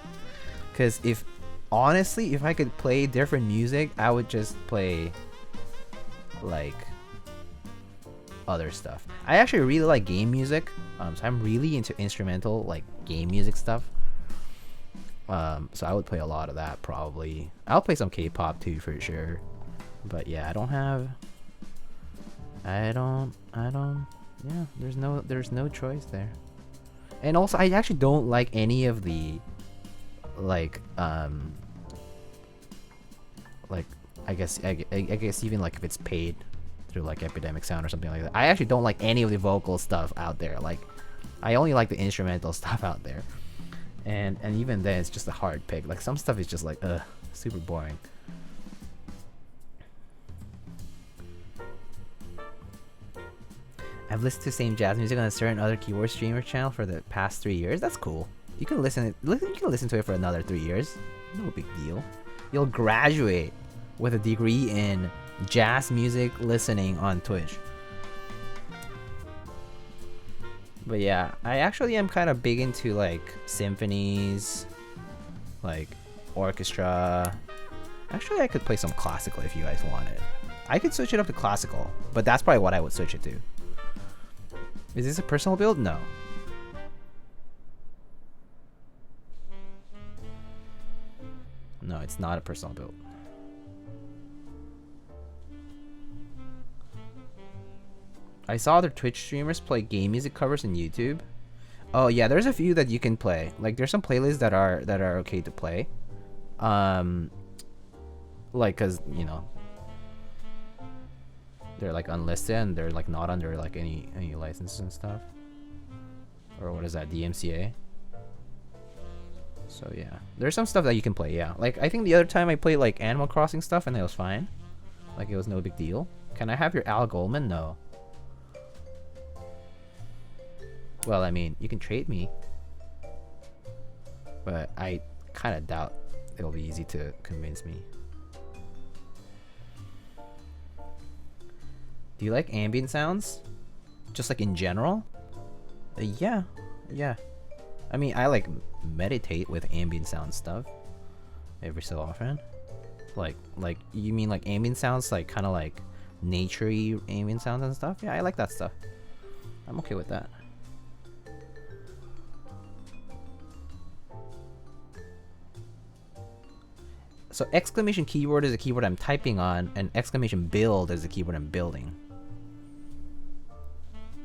Because if honestly, if I could play different music, I would just play like other stuff. I actually really like game music, so I'm really into instrumental like game music stuff. So I would play a lot of that probably. I'll play some K-pop too for sure. But yeah, yeah, there's no choice there. And also I actually don't like any of the like I guess even like if it's paid through like Epidemic Sound or something like that. I actually don't like any of the vocal stuff out there. Like I only like the instrumental stuff out there. And even then it's just a hard pick. Like some stuff is just like super boring. I've listened to the same jazz music on a certain other keyboard streamer channel for the past 3 years. That's cool. You can listen to it for another 3 years. No big deal. You'll graduate with a degree in jazz music listening on Twitch. But yeah, I actually am kind of big into like symphonies, like orchestra. Actually, I could play some classical if you guys wanted. I could switch it up to classical, but that's probably what I would switch it to. Is this a personal build? No. No, it's not a personal build. I saw other Twitch streamers play game music covers on YouTube. Oh yeah, there's a few that you can play. Like there's some playlists that are okay to play. Like cause you know they're like unlisted and they're like not under like any licenses and stuff. Or what is that, DMCA? So yeah, there's some stuff that you can play. Yeah, like I think the other time I played like Animal Crossing stuff and it was fine. Like it was no big deal. Can I have your Al Goldman? No. Well, I mean, you can trade me, but I kind of doubt it'll be easy to convince me. Do you like ambient sounds? Just like in general? Yeah. I mean, I like meditate with ambient sound stuff every so often. Like you mean like ambient sounds, like kind of like naturey ambient sounds and stuff? Yeah, I like that stuff. I'm okay with that. So exclamation keyword is a keyword I'm typing on, and exclamation build is a keyword I'm building.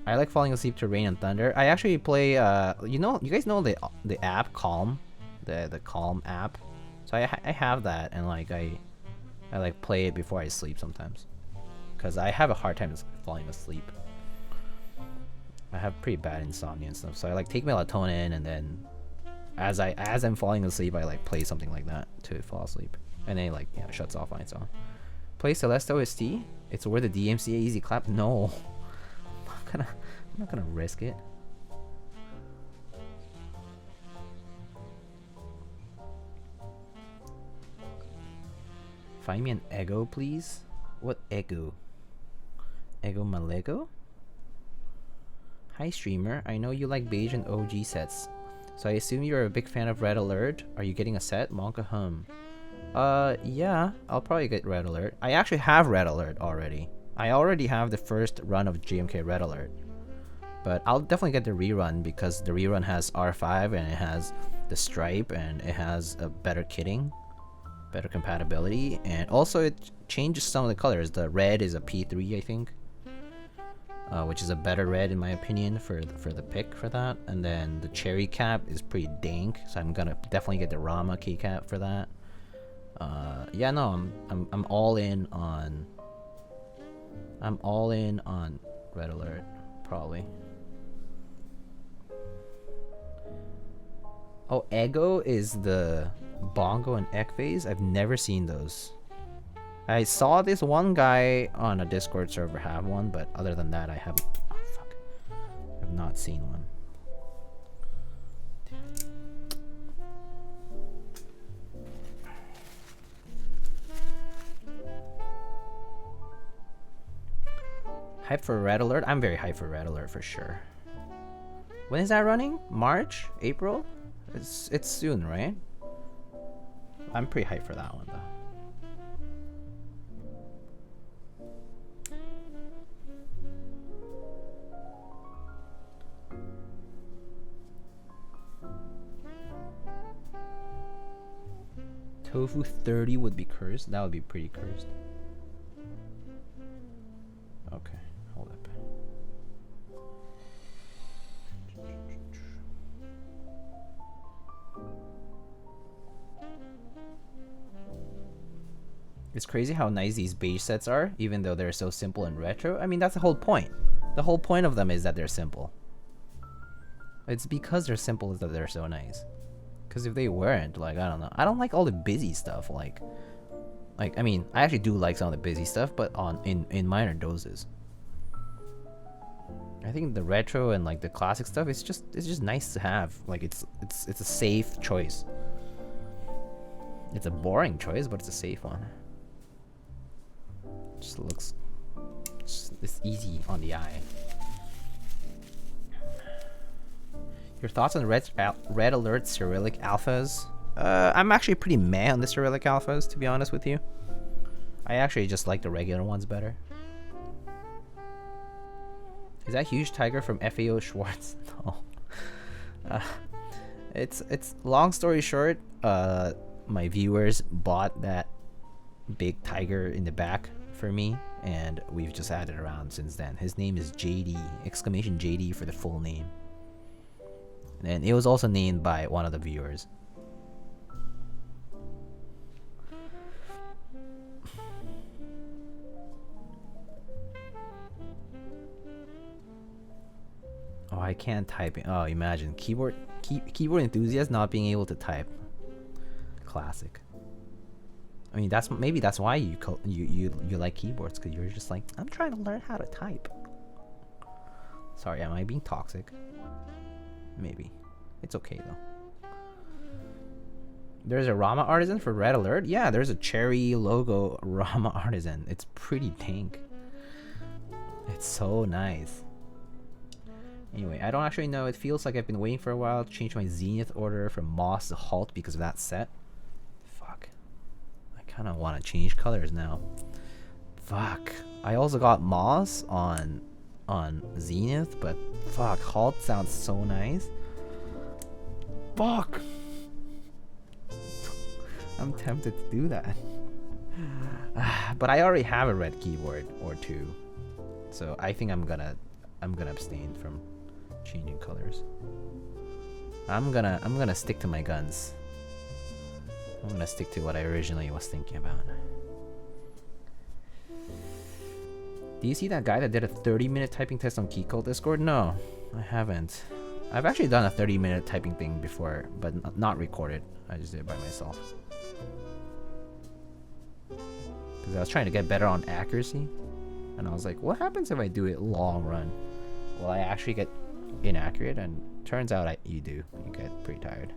I like falling asleep to Rain and Thunder. I actually play, you guys know the app Calm, the Calm app. So I have that, and like I like play it before I sleep sometimes, cause I have a hard time falling asleep. I have pretty bad insomnia and stuff, so I like take melatonin, and then as I'm falling asleep, I like play something like that to fall asleep, and then it, like, yeah, shuts off on its own. Play Celeste OST. It's worth the DMCA easy clap. No, I'm not gonna risk it. Find me an ego, please. What ego? Ego Malego? Hi streamer, I know you like beige and OG sets, so I assume you're a big fan of Red Alert. Are you getting a set? Monka hum. Yeah, I'll probably get Red Alert. I actually have Red Alert already. I already have the first run of GMK Red Alert. But I'll definitely get the rerun, because the rerun has R5 and it has the stripe and it has a better kitting, better compatibility, and also it changes some of the colors. The red is a P3, I think, which is a better red in my opinion for the pick for that. And then the cherry cap is pretty dank, so I'm gonna definitely get the Rama keycap for that. Yeah, no, I'm all in on Red Alert, probably. Oh, Ego is the bongo and ek phase. I've never seen those. I saw this one guy on a Discord server have one, but other than that, I haven't. Oh, fuck. I've not seen one. Hype for Red Alert? I'm very hyped for Red Alert for sure. When is that running? March? April? It's soon, right? I'm pretty hyped for that one though. Tofu 30 would be cursed. That would be pretty cursed. Okay, hold up. It's crazy how nice these beige sets are, even though they're so simple and retro. I mean, that's the whole point. The whole point of them is that they're simple. It's because they're simple that they're so nice. Because if they weren't, like, I don't know. I don't like all the busy stuff. Like, I mean, I actually do like some of the busy stuff, but in minor doses. I think the retro and like the classic stuff, it's just nice to have. Like, it's a safe choice. It's a boring choice, but it's a safe one. Just looks, it's easy on the eye. Your thoughts on Red Alert Cyrillic alphas? I'm actually pretty meh on the Cyrillic alphas, to be honest with you. I actually just like the regular ones better. Is that huge tiger from FAO Schwartz? No. It's long story short, my viewers bought that big tiger in the back for me, and we've just had it around since then. His name is JD, exclamation JD for the full name. And it was also named by one of the viewers. Oh, I can't type. Oh, imagine keyboard enthusiast not being able to type. Classic. I mean, maybe that's why you like keyboards, because you're just like, I'm trying to learn how to type. Sorry, am I being toxic? Maybe. It's okay though. There's a Rama artisan for Red Alert? Yeah, there's a cherry logo Rama artisan. It's pretty dank. It's so nice. Anyway, I don't actually know. It feels like I've been waiting for a while to change my Zenith order from Moss to Halt because of that set. Fuck. I kind of want to change colors now. Fuck. I also got Moss on Zenith, but fuck, Halt sounds so nice. Fuck. I'm tempted to do that. But I already have a red keyboard or two. So I think I'm gonna abstain from changing colors. I'm gonna stick to my guns. I'm gonna stick to what I originally was thinking about. Do you see that guy that did a 30-minute typing test on Keycult Discord? No, I haven't. I've actually done a 30-minute typing thing before, but not recorded. I just did it by myself. Because I was trying to get better on accuracy. And I was like, what happens if I do it long run? Will I actually get inaccurate? And turns out you do. You get pretty tired.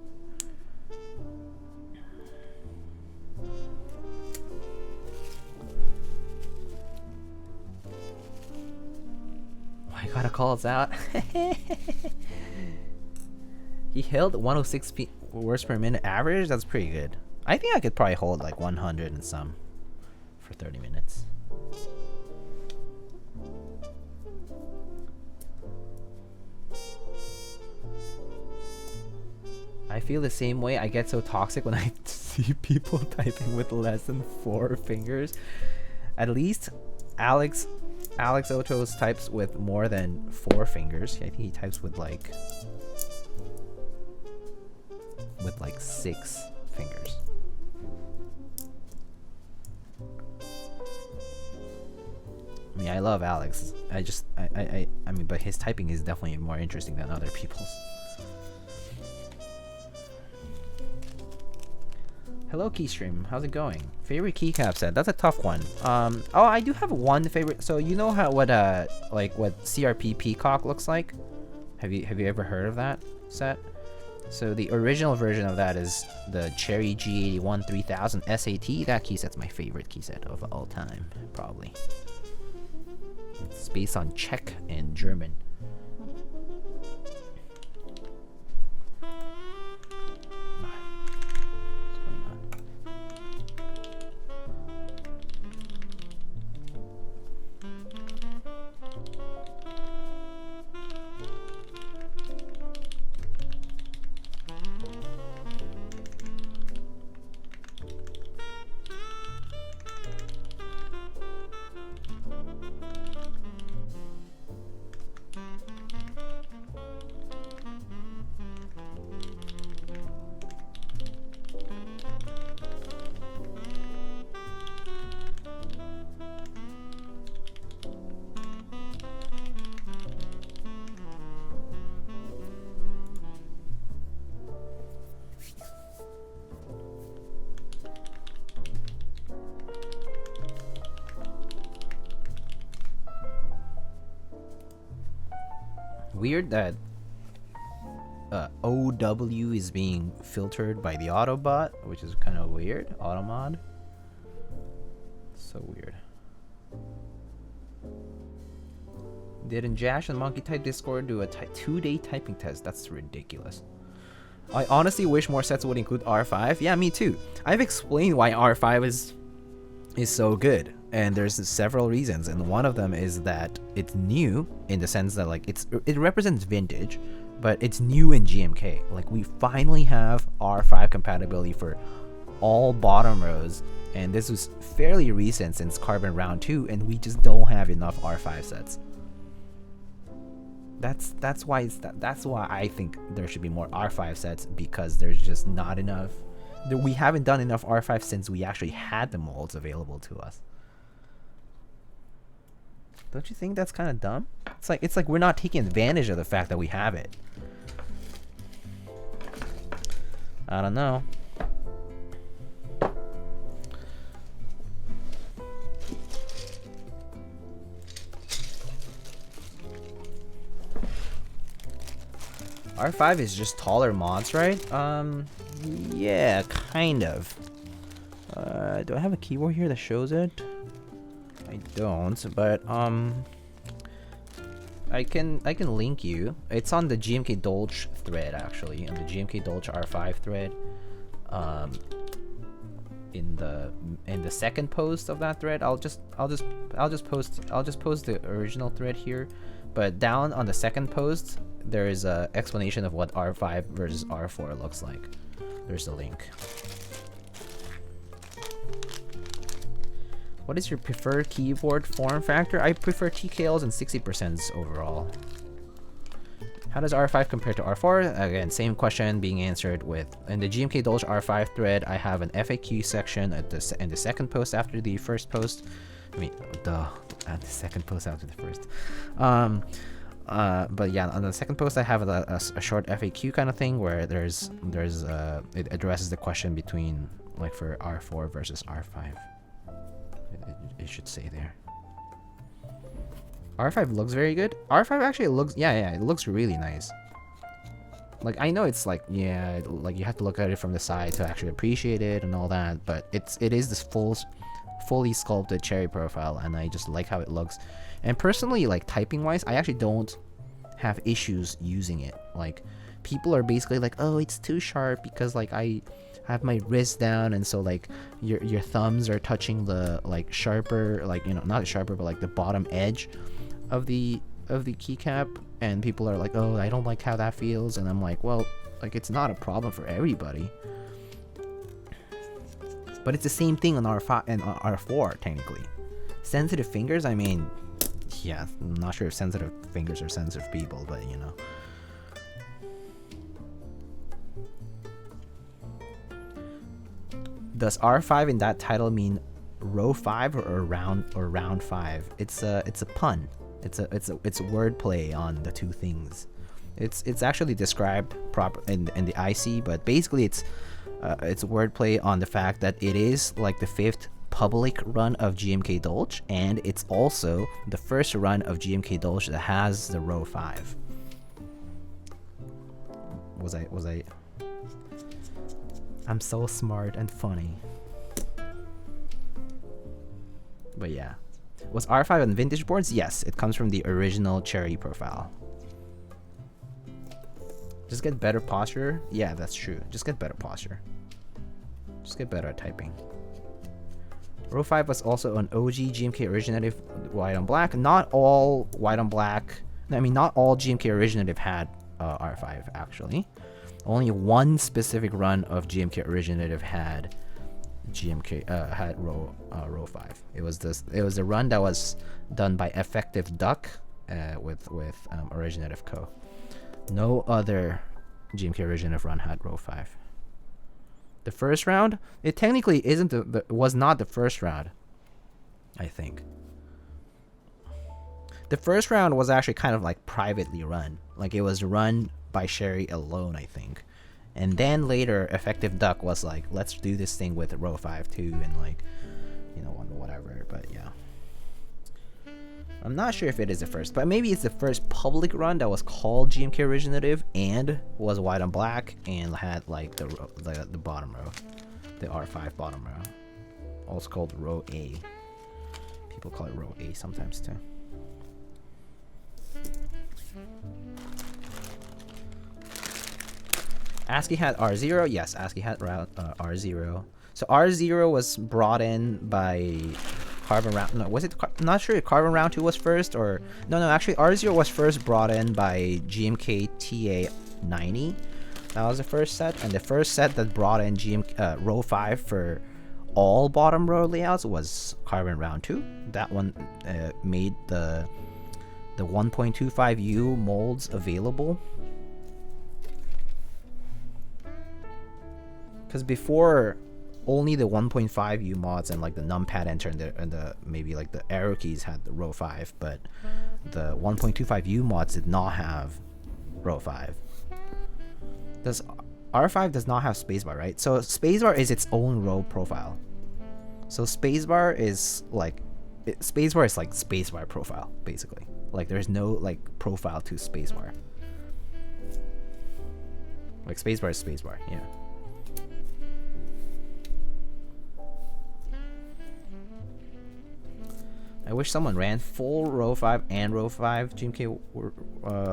I gotta call us out. He held 106 words per minute average. That's pretty good. I think I could probably hold like 100 and some for 30 minutes. I feel the same way. I get so toxic when I see people typing with less than 4 fingers. At least Alex Otos types with more than 4 fingers. I think he types with like 6 fingers. I mean, I love Alex. I mean, but his typing is definitely more interesting than other people's. Hello, Keystream. How's it going? Favorite keycap set? That's a tough one. Oh, I do have one favorite. So you know how what CRP Peacock looks like? Have you ever heard of that set? So the original version of that is the Cherry G81 3000 SAT. That key set's my favorite key set of all time, probably. It's based on Czech and German. Weird that OW is being filtered by the Autobot, which is kind of weird. Automod. So weird. Didn't Jash and Monkey Type Discord do a 2-day typing test? That's ridiculous. I honestly wish more sets would include R5. Yeah, me too. I've explained why R5 is so good, and there's several reasons, and one of them is that it's new in the sense that like it represents vintage, but it's new in GMK. Like we finally have R5 compatibility for all bottom rows, and this was fairly recent since Carbon Round 2, and we just don't have enough R5 sets. That's why I think there should be more R5 sets, because there's just not enough. We haven't done enough R5 since we actually had the molds available to us. Don't you think that's kind of dumb? It's like we're not taking advantage of the fact that we have it. I don't know. R5 is just taller mods, right? Yeah, kind of. Do I have a keyboard here that shows it? I don't, but I can link you. It's on the GMK Dolch thread actually, on the GMK Dolch R5 thread. In the second post of that thread, I'll just post the original thread here, but down on the second post there is a explanation of what R5 versus R4 looks like. There's the link. What is your preferred keyboard form factor? I prefer TKLs and 60% overall. How does R5 compare to R4? Again, same question being answered with in the GMK Dolch R5 thread. I have an FAQ section in the second post after the first post. I mean, at the second post after the first. But yeah, on the second post I have a short FAQ kind of thing where it addresses the question between like for R4 versus R5. It should say there. R5 looks very good. R5 actually looks, yeah, it looks really nice. Like, I know it's like, yeah, like you have to look at it from the side to actually appreciate it and all that, but it is this fully sculpted cherry profile, and I just like how it looks. And personally, like typing wise, I actually don't have issues using it. Like, people are basically like, oh, it's too sharp because like I have my wrist down, and so like your thumbs are touching the like sharper, like, you know, not sharper, but like the bottom edge of the keycap, and people are like, oh, I don't like how that feels, and I'm like, well, like it's not a problem for everybody, but it's the same thing on R5 and R4 technically. Sensitive fingers, I mean, yeah, I'm not sure if sensitive fingers are sensitive people, but you know. Does R5 in that title mean row 5 or round 5? It's a pun. It's wordplay on the two things. It's actually described proper in the IC, but basically it's wordplay on the fact that it is like the 5th public run of GMK Dolch, and it's also the first run of GMK Dolch that has the row 5. Was I? I'm so smart and funny. But yeah. Was R5 on vintage boards? Yes, it comes from the original cherry profile. Just get better posture? Yeah, that's true. Just get better posture. Just get better at typing. Row 5 was on OG GMK Originative white on black. Not all white on black. I mean, not all GMK Originative had R5 actually. Only one specific run of GMK Originative had row 5. It was the run that was done by Effective Duck with Originative Co. No other GMK Originative run had row 5. The first round, it technically was not the first round, I think. The first round was actually kind of like privately run. Like it was run by Sherry alone, I think. And then later, Effective Duck was like, let's do this thing with row 5 too, and like, you know, whatever. But yeah, I'm not sure if it is the first, but maybe it's the first public run that was called GMK Originative and was white on black and had like the bottom row, the R5 bottom row, also called row A. People call it row A sometimes too. ASCII had R0. Yes, ASCII had R0. So R0 was brought in by Carbon Round. No, was it? I'm not sure if Carbon Round 2 was first or no. Actually, R0 was first brought in by GMK TA90. That was the first set, and the first set that brought in row 5 for all bottom row layouts was Carbon Round 2. That one made the 1.25U molds available. Because before, only the 1.5U mods and like the numpad enter and the maybe like the arrow keys had the row 5, but the 1.25U mods did not have row 5. R5 does not have spacebar, right? So spacebar is its own row profile. So spacebar is like spacebar profile basically. Like there's no like profile to spacebar. Like spacebar is spacebar, yeah. I wish someone ran full row 5 and row 5 GMK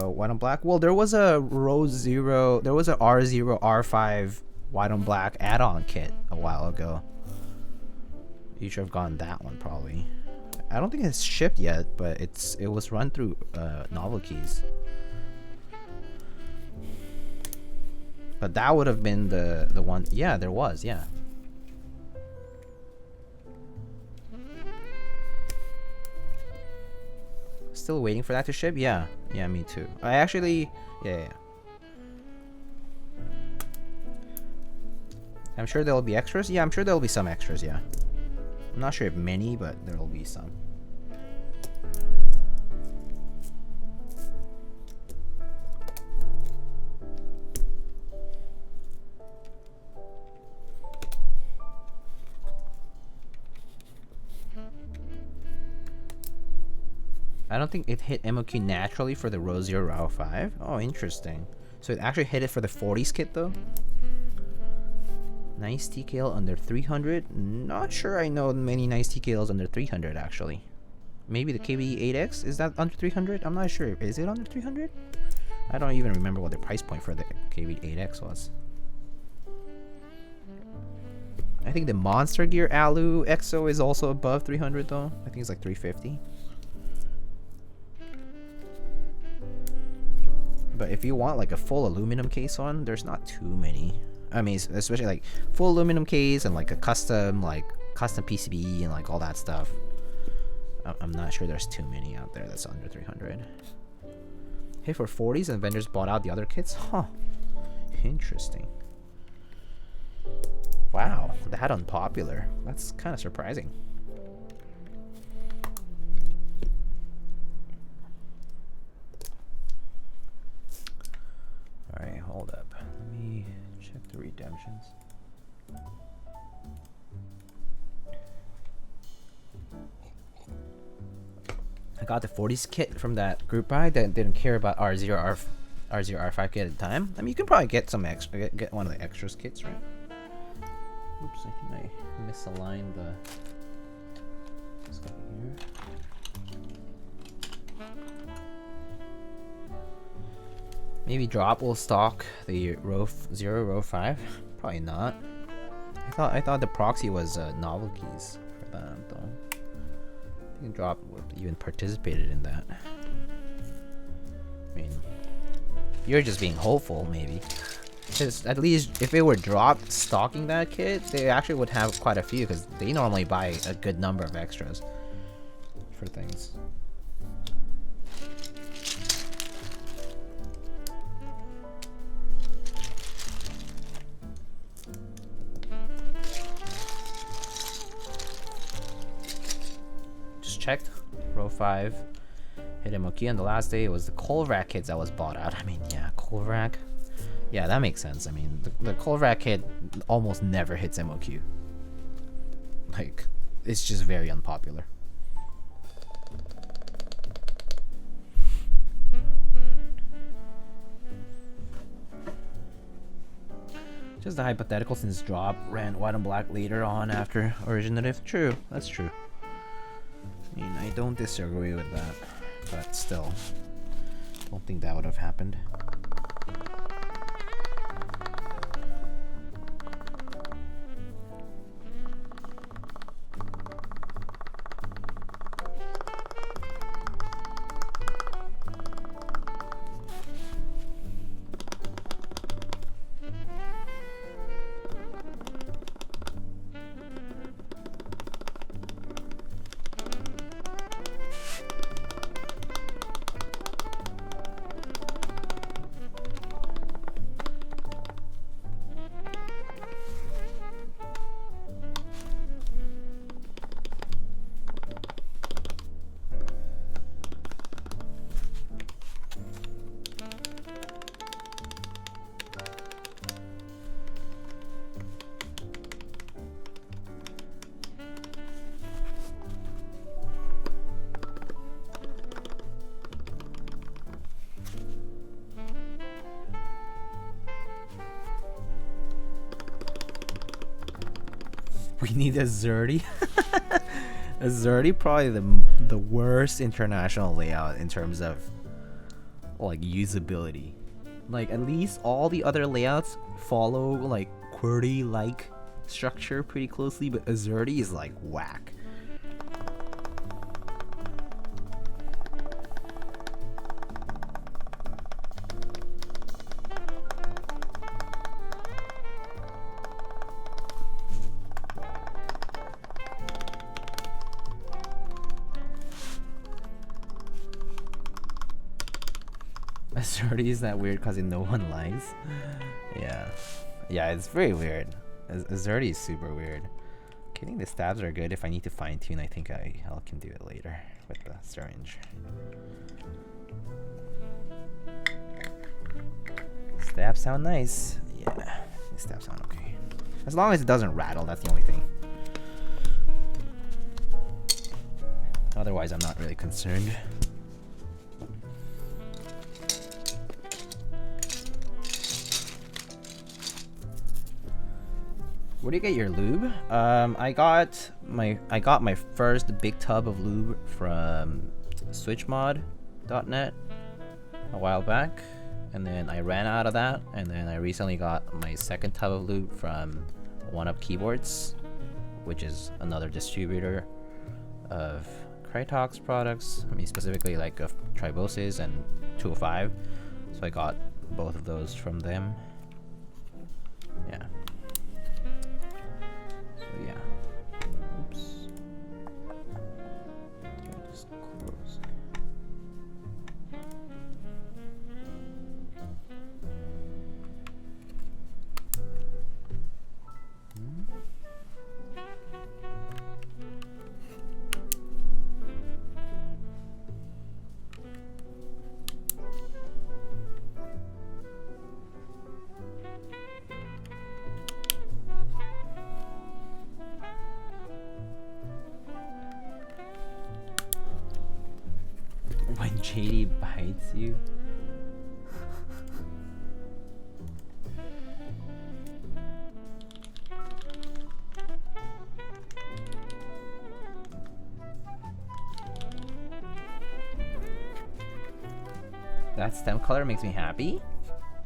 white on black. Well, there was a row 0, there was a R0 R5 white on black add-on kit a while ago. You should have gotten that one probably. I don't think it's shipped yet, but it was run through Novel Keys. But that would have been the one. Yeah, there was. Yeah. Still waiting for that to ship. Yeah. Yeah, me too. I actually. Yeah. I'm sure there'll be extras. Yeah, I'm sure there'll be some extras. Yeah. I'm not sure if many, but there'll be some. I don't think it hit MOQ naturally for the row 0 row 5. Oh, interesting. So it actually hit it for the 40s kit though. Nice TKL under 300. Not sure I know many nice TKLs under 300 actually. Maybe the KBD8X, is that under 300? I'm not sure. Is it under 300? I don't even remember what the price point for the KBD8X was. I think the Monster Gear Alu EXO is also above 300 though. I think it's like 350. But if you want like a full aluminum case one, there's not too many. I mean, especially like full aluminum case and like a custom PCB and like all that stuff. I'm not sure there's too many out there that's under 300. Hey, for 40s and vendors bought out the other kits? Huh. Interesting. Wow, that unpopular. That's kind of surprising. Alright, hold up. Let me check the redemptions. I got the 40s kit from that group buy that didn't care about R0 R5 kit at the time. I mean, you can probably get some extra, get one of the extras kits, right? Oops, I think I misaligned the stuff here. Maybe Drop will stock the row 0, row 5. Probably not. I thought the proxy was Novel Keys for that though. I think Drop would even participated in that. I mean, you're just being hopeful, maybe. Because at least if it were Drop stocking that kit, they actually would have quite a few because they normally buy a good number of extras for things. Checked row 5 hit MOQ, and the last day it was the Kolvrak kits that was bought out. I mean, yeah, Kolvrak, yeah, that makes sense. I mean, the Kolvrak kit almost never hits MOQ. Like, it's just very unpopular. Just a hypothetical, since Drop ran white and black later on after Originative. True, that's true. I mean, I don't disagree with that, but still, don't think that would have happened. We need a Zerdy. Azerty probably the worst international layout in terms of like usability. Like at least all the other layouts follow like QWERTY like structure pretty closely, but Azerty is like whack. Azerty is that weird because no one likes. Yeah, it's very weird. Azerty is super weird. I think the stabs are good. If I need to fine tune, I think I can do it later with the syringe. Stabs sound nice. Yeah, the stabs sound okay. As long as it doesn't rattle, that's the only thing. Otherwise, I'm not really concerned. Where do you get your lube? I got my first big tub of lube from switchmod.net a while back, and then I ran out of that, and then I recently got my second tub of lube from One Up Keyboards, which is another distributor of Krytox products. I mean specifically like of Triboses and 205. So I got both of those from them. Yeah. Yeah. Oops. Just close. When JD bites you. That stem color makes me happy.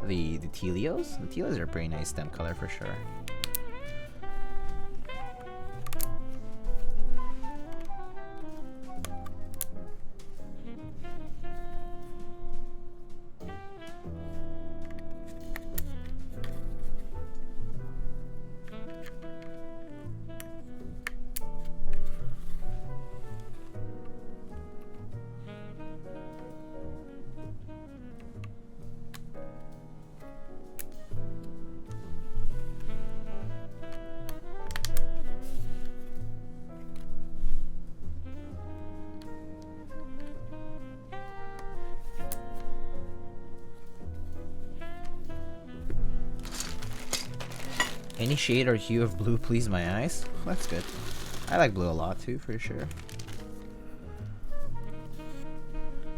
The Tealios. The Tealios are a pretty nice stem color for sure. Any shade or hue of blue please my eyes. That's good. I like blue a lot too, for sure.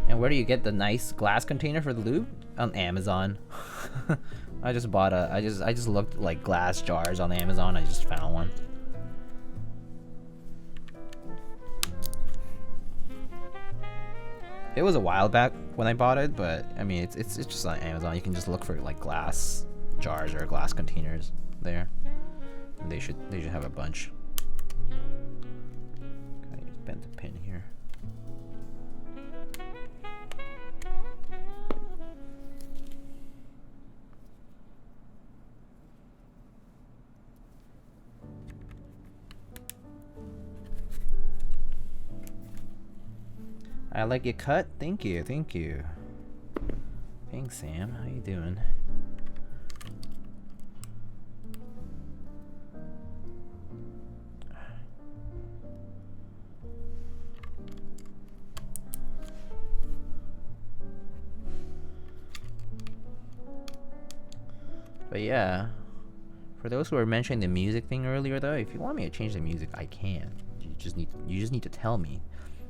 And where do you get the nice glass container for the lube? On Amazon. I just bought a. I just looked like glass jars on Amazon. I just found one. It was a while back when I bought it, but I mean it's just on Amazon. You can just look for like glass jars or glass containers there. And they should have a bunch. I just bent the pin here. I like your cut. Thank you. Thank you. Thanks, Sam. How you doing? But yeah, for those who were mentioning the music thing earlier, though, if you want me to change the music, I can. You just need to tell me.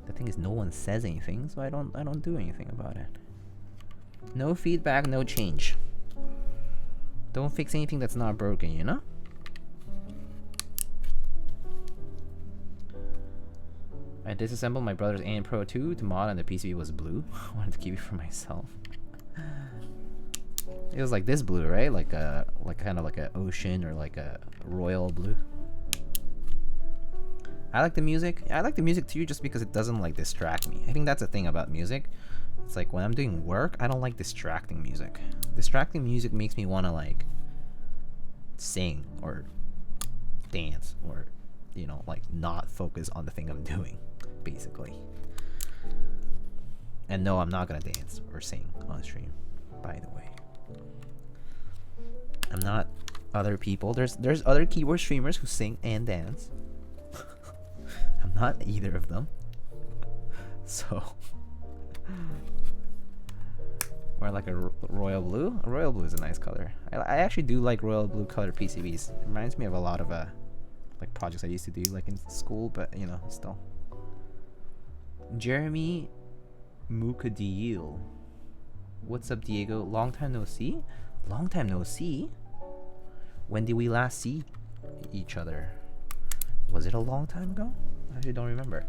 The thing is, no one says anything, so I don't do anything about it. No feedback, no change. Don't fix anything that's not broken, you know? I disassembled my brother's AM Pro 2 to mod, and the PCB was blue. I wanted to keep it for myself. It was like this blue, right? Like kind of like an ocean or like a royal blue. I like the music. I like the music too, just because it doesn't like distract me. I think that's the thing about music. It's like when I'm doing work, I don't like distracting music. Distracting music makes me want to like sing or dance or, you know, like not focus on the thing I'm doing, basically. And no, I'm not gonna dance or sing on stream, by the way. I'm not other people. There's other keyboard streamers who sing and dance. I'm not either of them. So or like a royal blue. A royal blue is a nice color. I actually do like royal blue color PCBs. It reminds me of a lot of like projects I used to do like in school, but you know, still. Jeremy Mukadil. What's up, Diego? Long time no see? Long time no see? When did we last see each other? Was it a long time ago? I actually don't remember.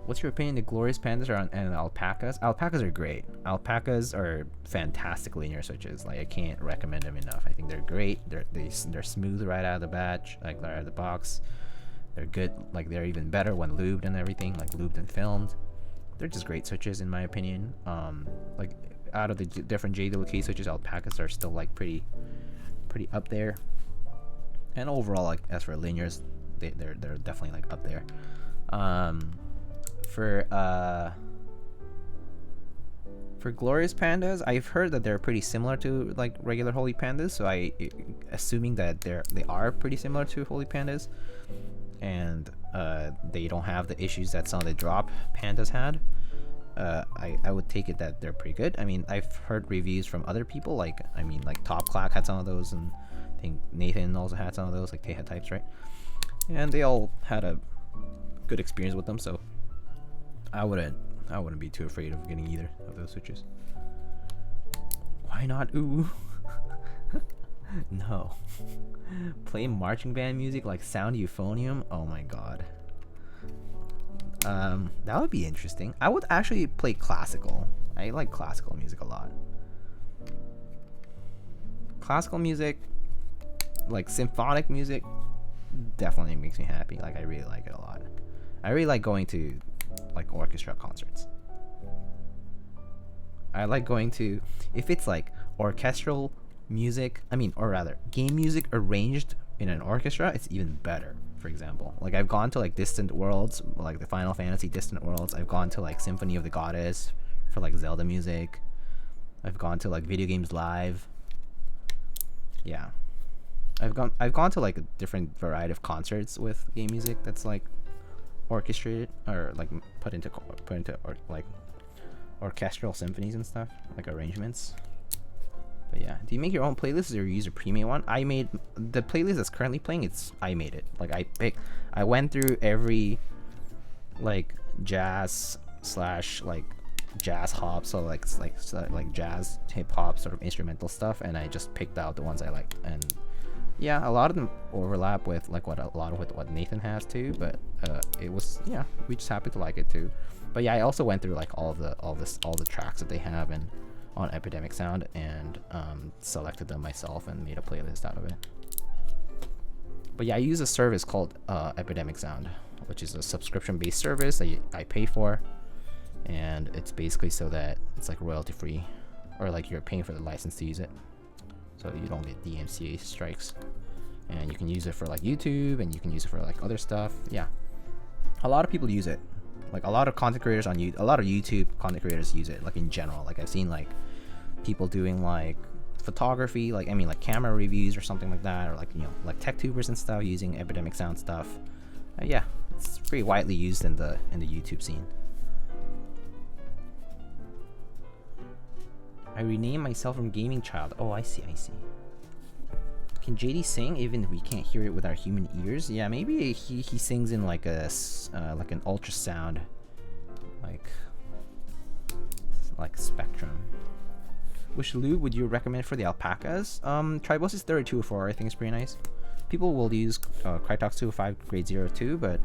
What's your opinion? The glorious pandas are on and alpacas? Alpacas are great. Alpacas are fantastic linear switches. Like I can't recommend them enough. I think they're great. They're smooth right out of the batch, like right out of the box. They're good. Like they're even better when lubed and everything, like lubed and filmed. They're just great switches in my opinion. Like out of the different JWK switches, alpacas are still like pretty up there. And overall, like as for linears, they're definitely like up there. For glorious pandas, I've heard that they're pretty similar to like regular holy pandas, so assuming that they are pretty similar to holy pandas, and they don't have the issues that some of the drop pandas had. I would take it that they're pretty good. I mean, I've heard reviews from other people, like Top Clack had some of those, and I think Nathan also had some of those, like Teha types, right? And they all had a good experience with them, so I wouldn't be too afraid of getting either of those switches. Why not? Ooh. No. Play marching band music like Sound Euphonium? Oh my god. That would be interesting. I would actually play classical. I like classical music a lot. Classical music, like symphonic music, definitely makes me happy. Like I really like it a lot. I really like going to like orchestra concerts. I like going to, if it's like orchestral music, or rather game music arranged in an orchestra, it's even better. For example, like I've gone to like Distant Worlds, like the Final Fantasy Distant Worlds. I've gone to like Symphony of the Goddess for like Zelda music. I've gone to like Video Games Live. Yeah, I've gone to like a different variety of concerts with game music that's like orchestrated or like put into like orchestral symphonies and stuff, like arrangements. But yeah, do you make your own playlists or use a pre-made one? I made the playlist that's currently playing. I made it. Like I went through every like jazz / like jazz hop, so like jazz hip hop sort of instrumental stuff, and I just picked out the ones I liked. And yeah, a lot of them overlap with like what Nathan has too, but it was, yeah, we just happened to like it too. But yeah, I also went through like all the tracks that they have and on Epidemic Sound, and selected them myself and made a playlist out of it. But yeah, I use a service called Epidemic Sound, which is a subscription-based service that I pay for, and it's basically so that it's like royalty free, or like you're paying for the license to use it, so you don't get DMCA strikes. And you can use it for like YouTube, and you can use it for like other stuff. Yeah, a lot of people use it. Like a lot of content creators a lot of YouTube content creators use it, like in general. Like I've seen like people doing like photography, like like camera reviews or something like that, or like like tech tubers and stuff using Epidemic Sound stuff. Yeah, it's pretty widely used in the YouTube scene. I renamed myself from Gaming Child. Oh, I see. Can JD sing even if we can't hear it with our human ears? Yeah, maybe he sings in like a like an ultrasound, like spectrum. Which lube would you recommend for the alpacas? Tribosys 3204 I think is pretty nice. People will use Krytox 205 grade 02, but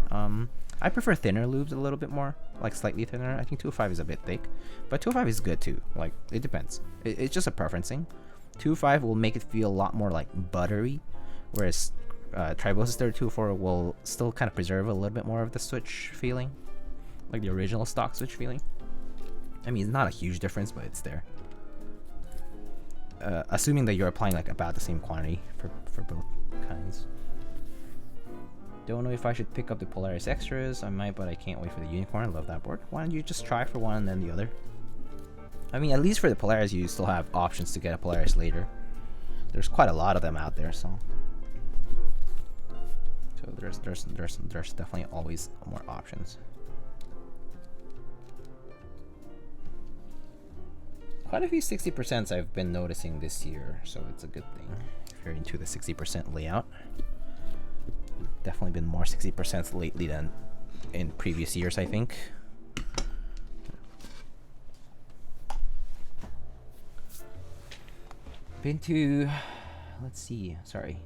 I prefer thinner lubes a little bit more, like slightly thinner. I think 205 is a bit thick, but 205 is good too. Like, it depends. It's just a preference thing. 205 will make it feel a lot more like buttery, whereas Tribosys 3204 will still kind of preserve a little bit more of the switch feeling, like the original stock switch feeling. I mean, it's not a huge difference, but it's there. Assuming that you're applying like about the same quantity for both kinds. Don't know if I should pick up the Polaris Extras. I might, but I can't wait for the Unicorn. I love that board. Why don't you just try for one and then the other? I mean, at least for the Polaris, you still have options to get a Polaris later. There's quite a lot of them out there, so there's definitely always more options. Quite a few 60% I've been noticing this year, so it's a good thing if you're into the 60% layout. Definitely been more 60% lately than in previous years, I think. Been to, let's see, sorry.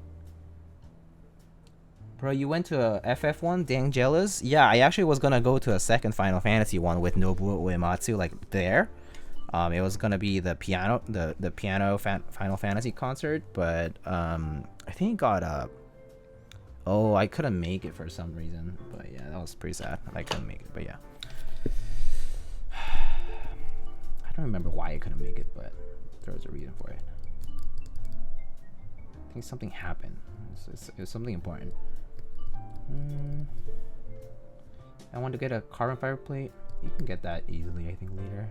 Bro, you went to a FF one? Dang jealous. Yeah, I actually was gonna go to a second Final Fantasy one with Nobuo Uematsu, like there. It was gonna be the piano, the piano Final Fantasy concert, but I think it got oh, I couldn't make it for some reason, but yeah, that was pretty sad. I couldn't make it, but yeah. I don't remember why I couldn't make it, but there was a reason for it. I think something happened. It was something important. I want to get a carbon fiber plate. You can get that easily, I think, later.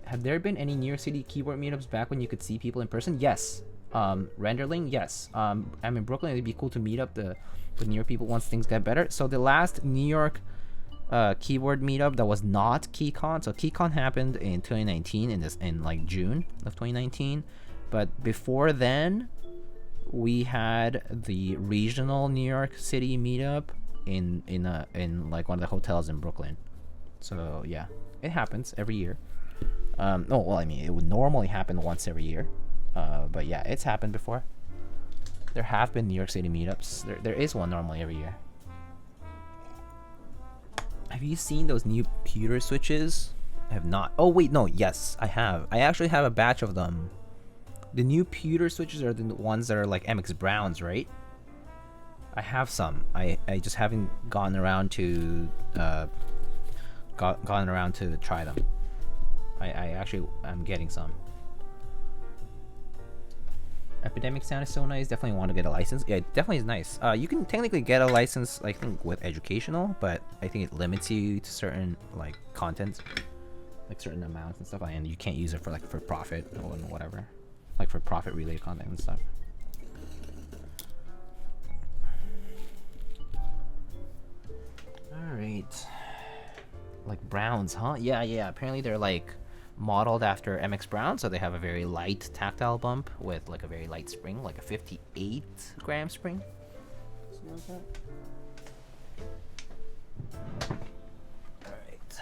Have there been any New York City keyboard meetups back when you could see people in person? Yes. Renderling, yes. I'm in Brooklyn. It'd be cool to meet up with New York people once things get better. So the last New York keyboard meetup that was not KeyCon. So KeyCon happened in 2019 in like June of 2019, but before then, we had the regional New York City meetup in like one of the hotels in Brooklyn. So yeah, it happens every year. No, well, I mean, it would normally happen once every year. But yeah, it's happened before. There have been New York City meetups. There is one normally every year. Have you seen those new pewter switches? I have not. Oh wait, no, yes, I have. I actually have a batch of them. The new pewter switches are the ones that are like MX Browns, right? I have some. I just haven't gone around to try them. I'm getting some. Epidemic sound is so nice. Definitely want to get a license. Yeah, it definitely is nice. You can technically get a license, I think, with educational, but I think it limits you to certain like content, like certain amounts and stuff, and you can't use it for like for profit or whatever, like for profit related content and stuff. All right, like Browns, huh? Yeah. Apparently they're like modeled after MX Brown, so they have a very light tactile bump with like a very light spring, like a 58 gram spring. Something like that. Alright.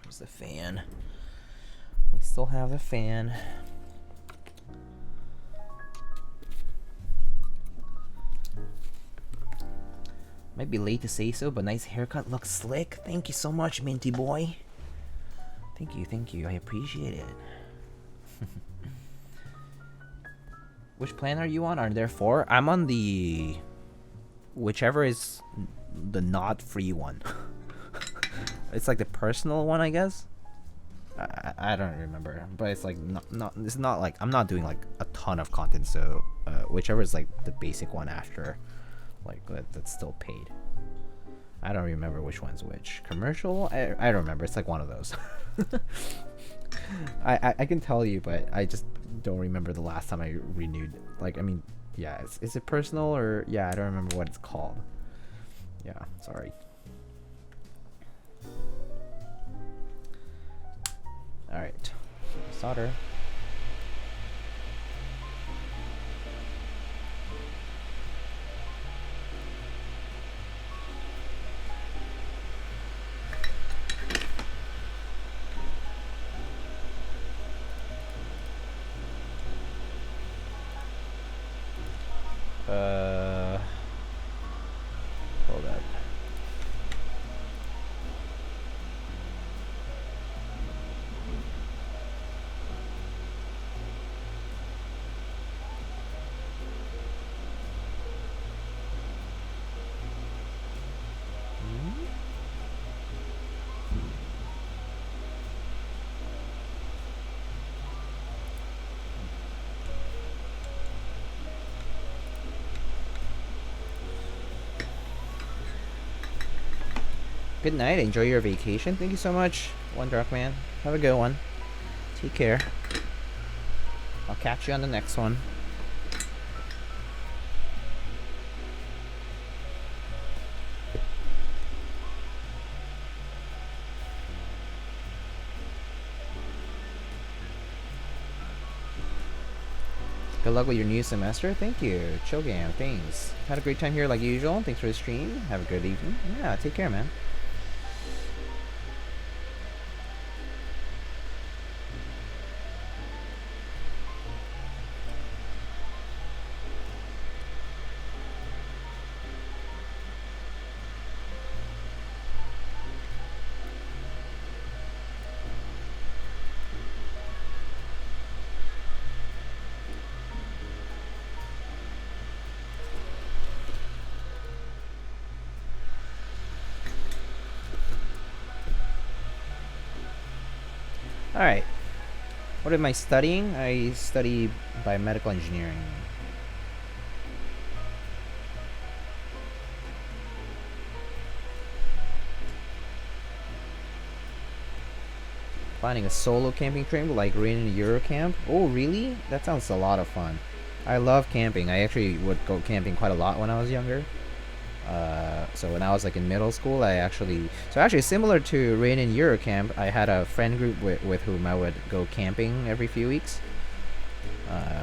Here's the fan. We still have the fan. Might be late to say so, but nice haircut, looks slick. Thank you so much, Minty boy. Thank you. I appreciate it. Which plan are you on? Are there 4? I'm on the whichever is the not free one. It's like the personal one, I guess. I don't remember, but it's like it's not like I'm not doing like a ton of content, so whichever is like the basic one after, like that's still paid. I don't remember which one's which. Commercial? I don't remember. It's like one of those. I can tell you, but I just don't remember the last time I renewed. Like, I mean, yeah, is it personal or yeah? I don't remember what it's called. Yeah, sorry. All right, solder. Hold up. Good night. Enjoy your vacation. Thank you so much, One Dark Man. Have a good one. Take care. I'll catch you on the next one. Good luck with your new semester. Thank you. Chogam, thanks. Had a great time here like usual. Thanks for the stream. Have a good evening. Yeah, take care, man. Alright. What am I studying? I study biomedical engineering. Planning a solo camping trip like rain in Eurocamp. Oh, really? That sounds a lot of fun. I love camping. I actually would go camping quite a lot when I was younger. So when I was like in middle school, actually similar to Rain in Eurocamp, I had a friend group with whom I would go camping every few weeks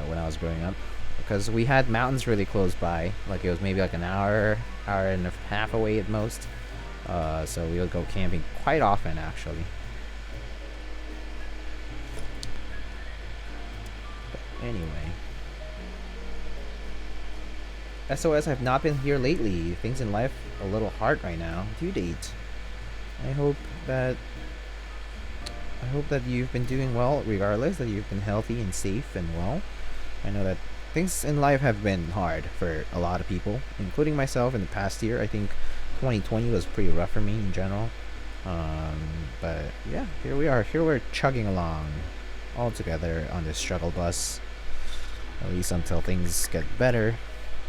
when I was growing up, because we had mountains really close by. Like it was maybe like an hour and a half away at most. So we would go camping quite often actually. But anyway. SOS, have not been here lately. Things in life a little hard right now. Due date. I hope that you've been doing well regardless, that you've been healthy and safe and well. I know that things in life have been hard for a lot of people, including myself in the past year. I think 2020 was pretty rough for me in general. But yeah, here we are. Here we're chugging along all together on this struggle bus. At least until things get better.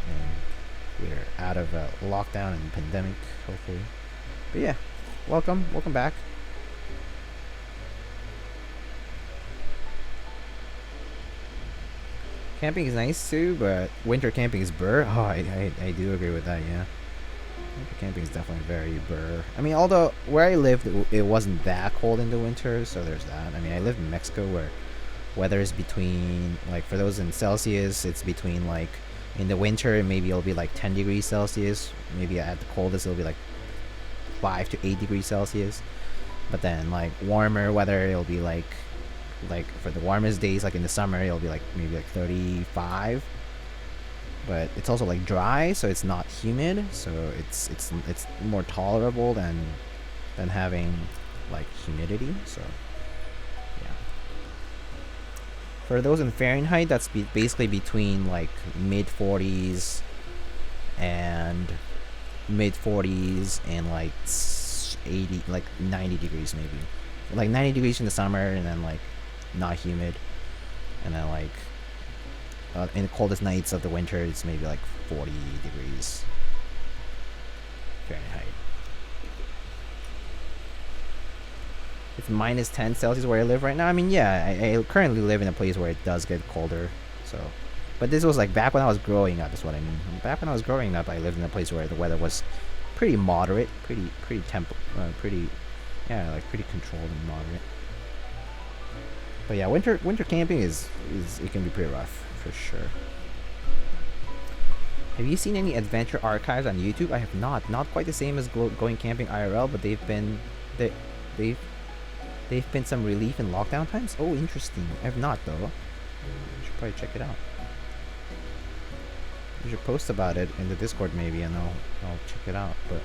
And we're out of a lockdown and pandemic, hopefully. But yeah, welcome back. Camping is nice too, but winter camping is burr. Oh, I do agree with that, yeah. Winter camping is definitely very burr. I mean, although where I lived, it wasn't that cold in the winter, so there's that. I mean, I lived in Mexico where weather is between, like, for those in Celsius, it's between, like, in the winter, maybe it'll be like 10 degrees Celsius. Maybe at the coldest, it'll be like 5 to 8 degrees Celsius. But then, like, warmer weather, it'll be like for the warmest days, like in the summer, it'll be like maybe like 35. But it's also like dry, so it's not humid, so it's more tolerable than having like humidity. So yeah. For those in Fahrenheit, that's basically between like mid 40s and like 80, like 90 degrees maybe. Like 90 degrees in the summer, and then like not humid, and then like in the coldest nights of the winter, it's maybe like 40 degrees Fahrenheit. It's minus 10 Celsius where I live right now. I mean, yeah, I currently live in a place where it does get colder. So, but this was like back when I was growing up. Is what I mean. Back when I was growing up, I lived in a place where the weather was pretty moderate, pretty controlled and moderate. But yeah, winter camping is it can be pretty rough for sure. Have you seen any adventure archives on YouTube? I have not. Not quite the same as going camping IRL, but they've been some relief in lockdown times. Oh, interesting. I have not though. I should probably check it out. You should post about it in the Discord maybe, and I'll check it out. But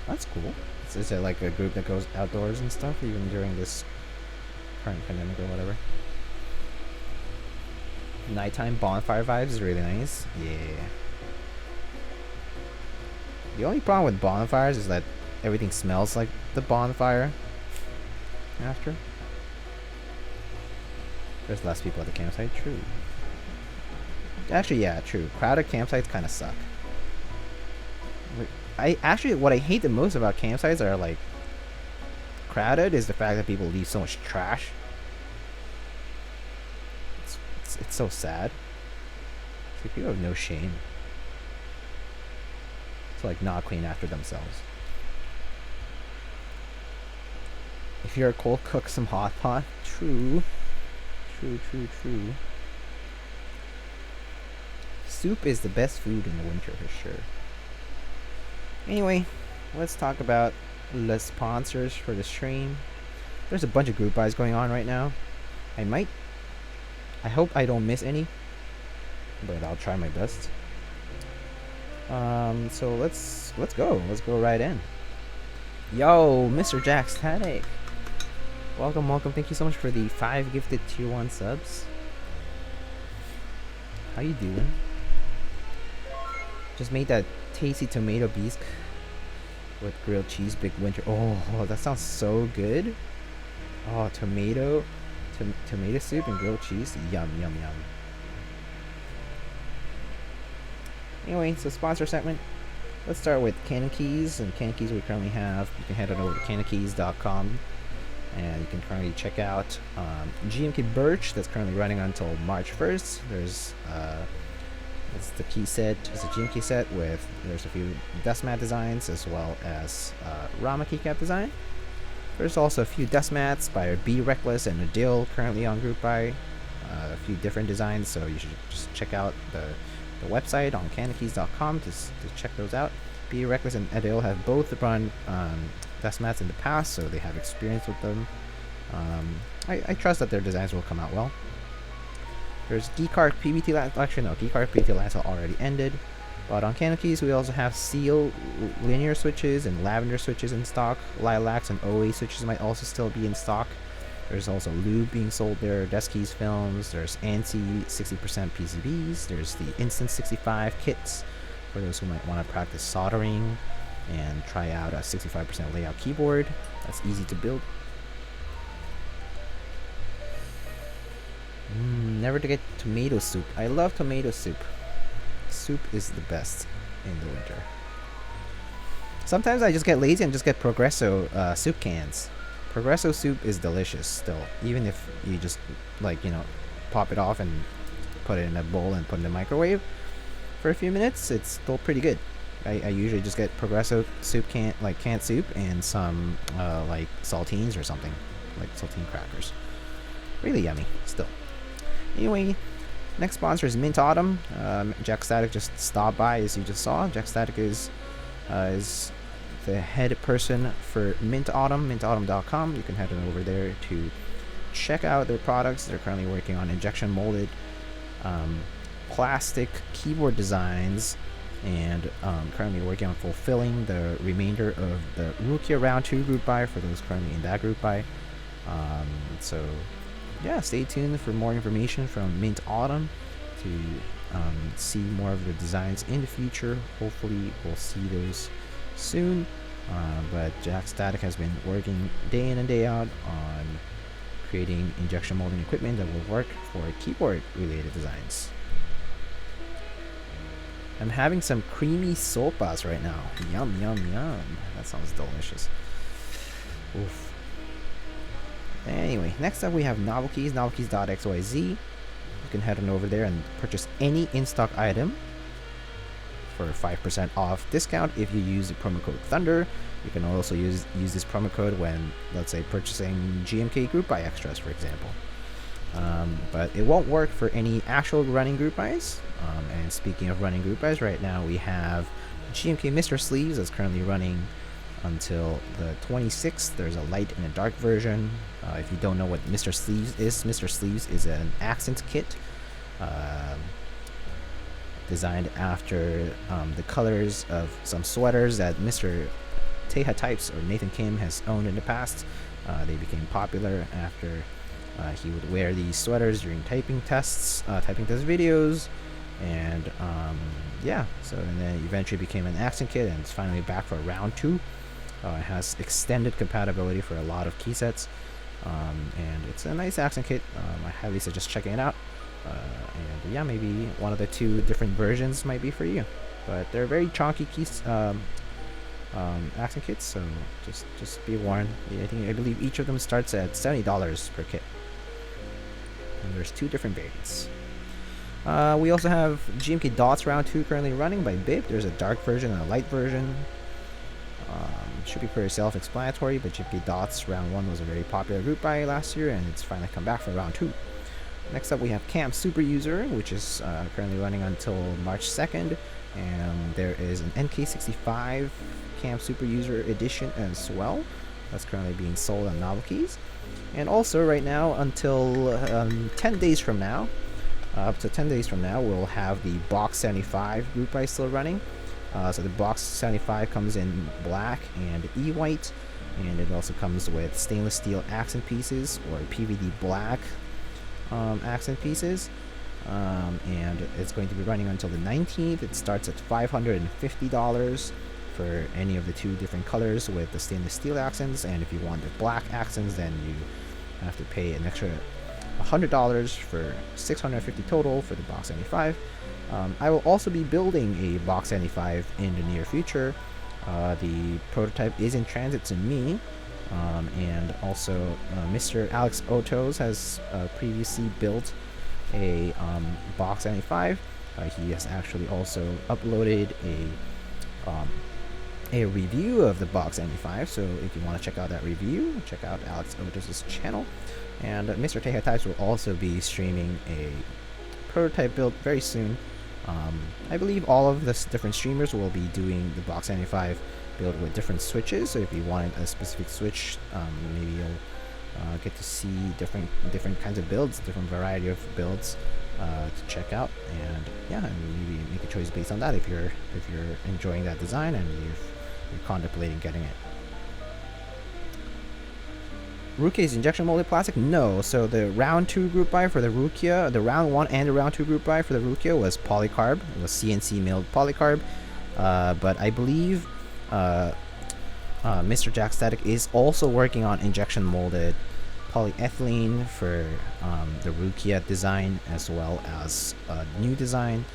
that's cool. Is it like a group that goes outdoors and stuff, even during this current pandemic or whatever? Nighttime bonfire vibes is really nice. Yeah. The only problem with bonfires is that everything smells like the bonfire after. There's less people at the campsite. True. Actually, yeah, true. Crowded campsites kind of suck. What I hate the most about campsites are like crowded is the fact that people leave so much trash. It's so sad. It's like people have no shame. It's like not clean after themselves. If you're a cold, cook some hot pot. True. True. Soup is the best food in the winter for sure. Anyway, let's talk about the sponsors for the stream. There's a bunch of group buys going on right now. I hope I don't miss any, but I'll try my best. So let's go. Let's go right in. Yo, Mr. Jack Static. Welcome. Thank you so much for the 5 gifted tier 1 subs. How you doing? Just made that tasty tomato bisque with grilled cheese, big winter. Oh, that sounds so good. Oh, tomato soup and grilled cheese. Yum. Anyway, so sponsor segment. Let's start with Canon Keys. And Canon Keys we currently have. You can head on over to canonkeys.com. And you can currently check out GMK Birch that's currently running until March 1st. There's it's the key set. It's a GMK set with there's a few dust mat designs as well as Rama keycap design. There's also a few dust mats by Be Reckless and Adil currently on group buy. A few different designs, so you should just check out the website on canonkeys.com to check those out. Be Reckless and Adil have both run dust mats in the past, so they have experience with them. I trust that their designs will come out well. There's Keycaps PBT last. Actually, no, Keycaps PBT last already ended. But on Canon Keys, we also have Zeal linear switches and lavender switches in stock. Lilacs and OA switches might also still be in stock. There's also Lube being sold there. Desk Keys films. There's ANSI 60% PCBs. There's the Instant 65 kits for those who might want to practice soldering and try out a 65% layout keyboard. That's easy to build. Never to get tomato soup. I love tomato soup. Soup is the best in the winter. Sometimes I just get lazy and just get Progresso soup cans. Progresso soup is delicious still, even if you just pop it off and put it in a bowl and put it in the microwave for a few minutes. It's still pretty good. I usually just get Progresso soup canned soup and some saltines or something, like saltine crackers. Really yummy still. Anyway, next sponsor is Mint Autumn. Jack Static just stopped by, as you just saw. Jack Static is the head person for Mint Autumn, mintautumn.com. You can head on over there to check out their products. They're currently working on injection molded plastic keyboard designs and currently working on fulfilling the remainder of the Rukia Round 2 group buy for those currently in that group buy. So yeah, stay tuned for more information from Mint Autumn to see more of the designs in the future. Hopefully we'll see those soon. But Jack Static has been working day in and day out on creating injection molding equipment that will work for keyboard related designs. I'm having some creamy sopas right now. Yum. That sounds delicious. Oof. Anyway, next up we have Novelkeys, novelkeys.xyz. You can head on over there and purchase any in-stock item for a 5% off discount if you use the promo code Thunder. You can also use this promo code when, let's say, purchasing GMK group buy extras, for example. But it won't work for any actual running group buys. And speaking of running group buys, right now we have GMK Mr. Sleeves that's currently running until the 26th. There's a light and a dark version. If you don't know what Mr. Sleeves is an accent kit designed after the colors of some sweaters that Mr. Teha Types or Nathan Kim has owned in the past. They became popular after he would wear these sweaters during typing test videos, and and then eventually became an accent kit, and it's finally back for round 2. It has extended compatibility for a lot of key sets, and it's a nice accent kit. I highly suggest checking it out. And yeah, maybe one of the 2 different versions might be for you. But they're very chunky keys, accent kits, so just be warned. I believe each of them starts at $70 per kit, and there's 2 different variants. We also have GMK Dots Round 2 currently running by Bib. There's a dark version and a light version. Should be pretty self-explanatory, but GMK Dots Round 1 was a very popular group buy last year, and it's finally come back for Round 2. Next up, we have Camp Super User, which is currently running until March 2nd, and there is an NK65 Camp Super User edition as well. That's currently being sold on Novelkeys. And also, right now, until 10 days from now, up to 10 days from now, we'll have the Box 75 group buy still running. So the Box 75 comes in black and E-white, and it also comes with stainless steel accent pieces or PVD black accent pieces, and it's going to be running until the 19th. It starts at $550 for any of the 2 different colors with the stainless steel accents, and if you want the black accents, then you have to pay an extra $100 for $650 total for the Box 75. I will also be building a Box 75 in the near future. The prototype is in transit to me, and also Mr. Alex Otos has previously built a Box 75. He has actually also uploaded a review of the Box 75, so if you want to check out that review, check out Alex Otos' channel. And Mr. Tealios will also be streaming a prototype build very soon. I believe all of the different streamers will be doing the Box 75 build with different switches, so if you wanted a specific switch, maybe you'll get to see different kinds of builds, different variety of builds to check out, and yeah, and maybe make a choice based on that if you're enjoying that design and you're contemplating getting it. Rukia's injection molded plastic? No. So the round 2 group buy for the Rukia, the round 1 and the round 2 group buy for the Rukia was polycarb. It was CNC milled polycarb. But I believe Mr. Jack Static is also working on injection molded polyethylene for the Rukia design, as well as a new design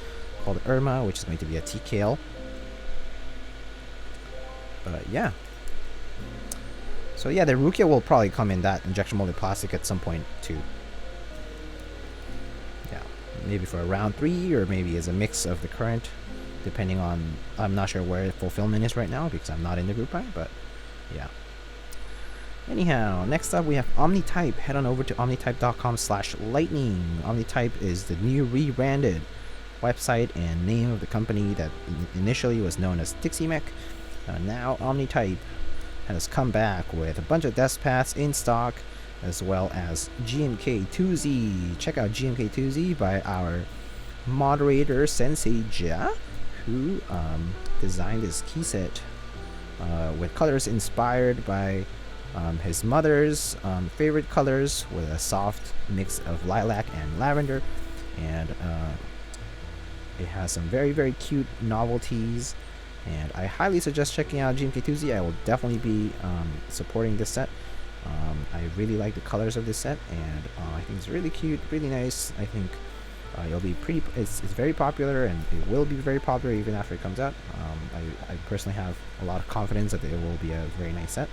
called Irma, which is going to be a TKL. But yeah. So yeah, the Rukia will probably come in that injection molded plastic at some point too. Yeah, maybe for a round 3, or maybe as a mix of the current, depending on, I'm not sure where fulfillment is right now because I'm not in the group buy, but yeah. Anyhow, next up we have OmniType. Head on over to omnitype.com/lightning. OmniType is the new rebranded website and name of the company that initially was known as Dixie Mech. Now OmniType has come back with a bunch of desk pads in stock, as well as GMK2Z. Check out GMK2Z by our moderator Sensei Ja, who designed this key set with colors inspired by his mother's favorite colors, with a soft mix of lilac and lavender, and it has some very cute novelties. And I highly suggest checking out GMK2Z. I will definitely be supporting this set. I really like the colors of this set, and I think it's really cute, really nice. I think it'll be pretty. It's very popular, and it will be very popular even after it comes out. I personally have a lot of confidence that it will be a very nice set.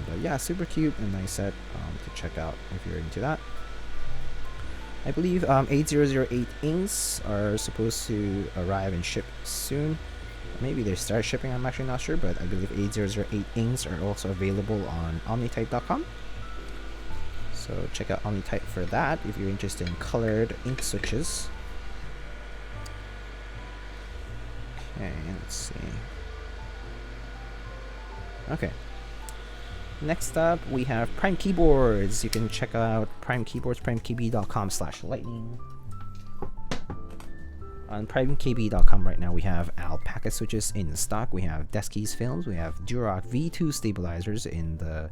But yeah, super cute and nice set to check out if you're into that. I believe 8008 inks are supposed to arrive and ship soon. Maybe they start shipping, I'm actually not sure, but I believe 8008 inks are also available on omnitype.com. So check out OmniType for that if you're interested in colored ink switches. Okay, let's see. Okay. Next up, we have Prime Keyboards. You can check out Prime Keyboards, primekb.com/lightning. On primekb.com right now, we have alpaca switches in stock. We have Deskey's films. We have Durock V2 stabilizers in the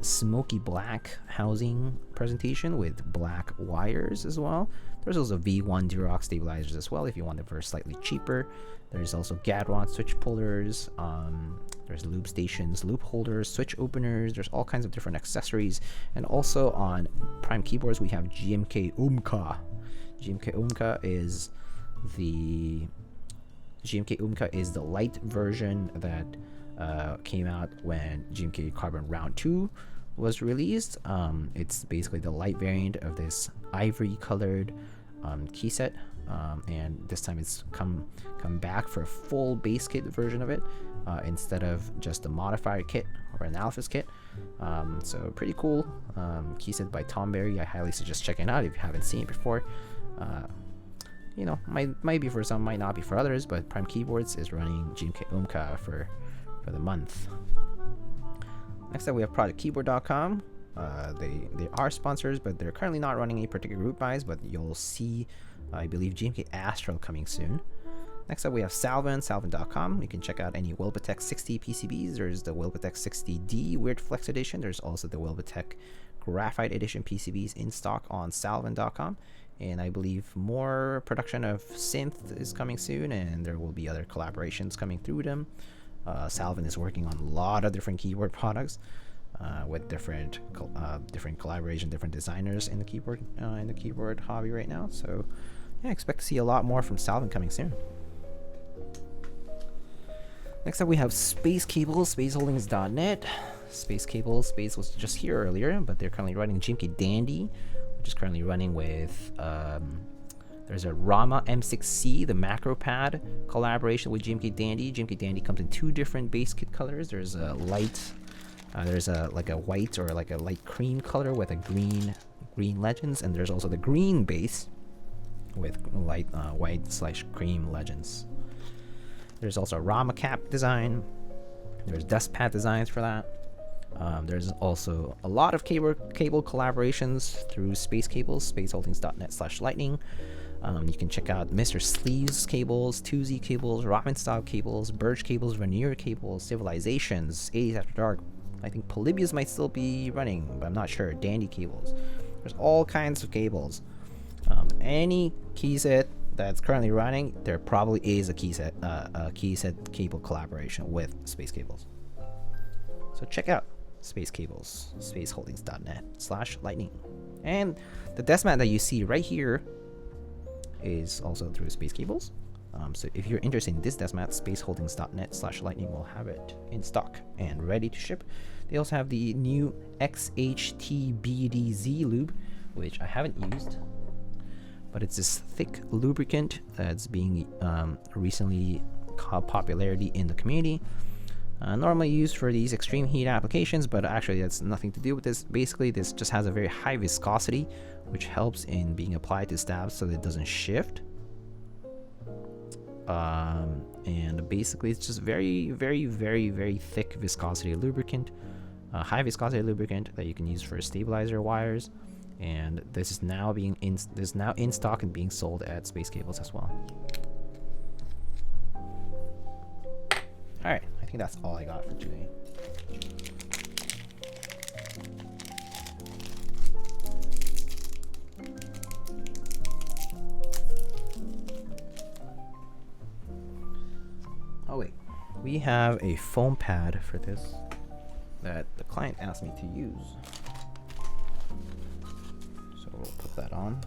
smoky black housing presentation with black wires as well. There's also V1 Durock stabilizers as well if you want them for slightly cheaper. There's also Gateron switch pullers. There's lube stations, loop holders, switch openers. There's all kinds of different accessories. And also on Prime Keyboards, we have GMK Umka. GMK Umka is the GMK Umka is the light version that came out when GMK Carbon Round 2 was released. It's basically the light variant of this ivory colored key set, and this time it's come back for a full base kit version of it, instead of just a modifier kit or analysis kit. So pretty cool key set by Tom Berry. I highly suggest checking it out if you haven't seen it before. You know, might be for some, might not be for others, but Prime Keyboards is running GMK Umka for the month. Next up, we have ProjectKeyboard.com. They are sponsors, but they're currently not running any particular group buys, but you'll see, I believe, GMK Astral coming soon. Next up, we have Salvin.com. You can check out any Wilbitech 60 PCBs. There's the Wilbitech 60D Weird Flex Edition. There's also the Wilbitech Graphite Edition PCBs in stock on Salvin.com. And I believe more production of synth is coming soon, and there will be other collaborations coming through them. Salvin is working on a lot of different keyboard products with different collaboration, different designers in the keyboard hobby right now. So yeah, expect to see a lot more from Salvin coming soon. Next up, we have Space Cables, spaceholdings.net. Space Cables, Space was just here earlier, but they're currently running GMK Dandy, which is currently running with there's a Rama M6C, the macro pad collaboration with GMK Dandy. GMK Dandy comes in two different base kit colors. There's a light, there's a like a white or like a light cream color with a green legends, and there's also the green base with light white/cream legends. There's also a Rama cap design. There's dust pad designs for that. There's also a lot of cable collaborations through Space Cables, spaceholdings.net/lightning. You can check out Mr. Sleeves cables, 2Z cables, Ramen style cables, Birch cables, Veneer cables, Civilizations, 80s After Dark. I think Polybius might still be running, but I'm not sure. Dandy cables. There's all kinds of cables. Any key set that's currently running, there probably is a key set cable collaboration with Space Cables. So check out Space Cables, spaceholdings.net/lightning. And the desk mat that you see right here is also through Space Cables. So if you're interested in this desk mat, spaceholdings.net/lightning will have it in stock and ready to ship. They also have the new XHTBDZ lube, which I haven't used, but it's this thick lubricant that's being recently caught popularity in the community. Normally used for these extreme heat applications, but actually that's nothing to do with this. Basically, this just has a very high viscosity, which helps in being applied to stabs so that it doesn't shift. And basically, it's just very, very, very, very thick viscosity lubricant, high viscosity lubricant that you can use for stabilizer wires. And this is now in stock and being sold at Space Cables as well. All right, I think that's all I got for today. Oh wait, we have a foam pad for this that the client asked me to use. So we'll put that on.